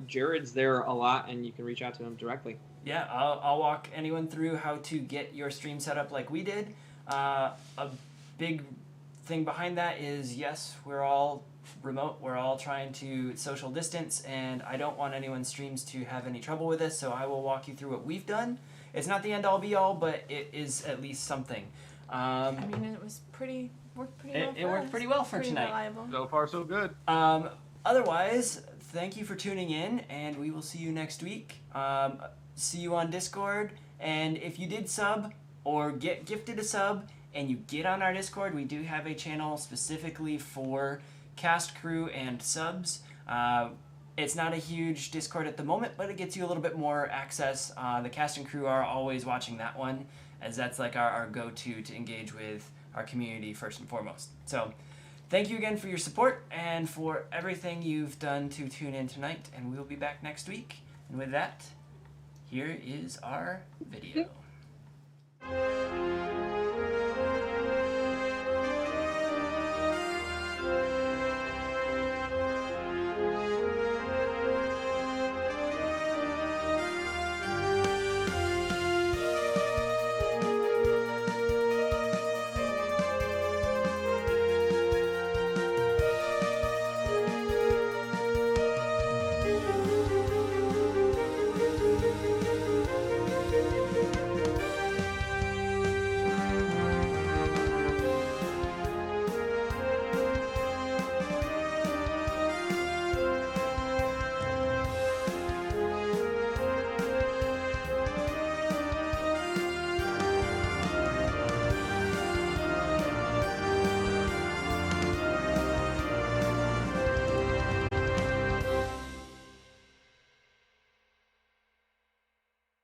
Jared's there a lot, and you can reach out to him directly. Yeah, I'll walk anyone through how to get your stream set up like we did. A big thing behind that is, yes, we're all remote. We're all trying to social distance, and I don't want anyone's streams to have any trouble with this, so I will walk you through what we've done. It's not the end-all be-all, but it is at least something. I mean, it was worked pretty well. It worked pretty well for Pretty tonight. reliable. So far, so good. Otherwise, thank you for tuning in, and we will see you next week. See you on Discord, and if you did sub or get gifted a sub and you get on our Discord, we do have a channel specifically for cast, crew, and subs. It's not a huge Discord at the moment, but it gets you a little bit more access. The cast and crew are always watching that one, as that's like our go-to to engage with our community first and foremost. So thank you again for your support and for everything you've done to tune in tonight, and we'll be back next week. And with that, here is our video.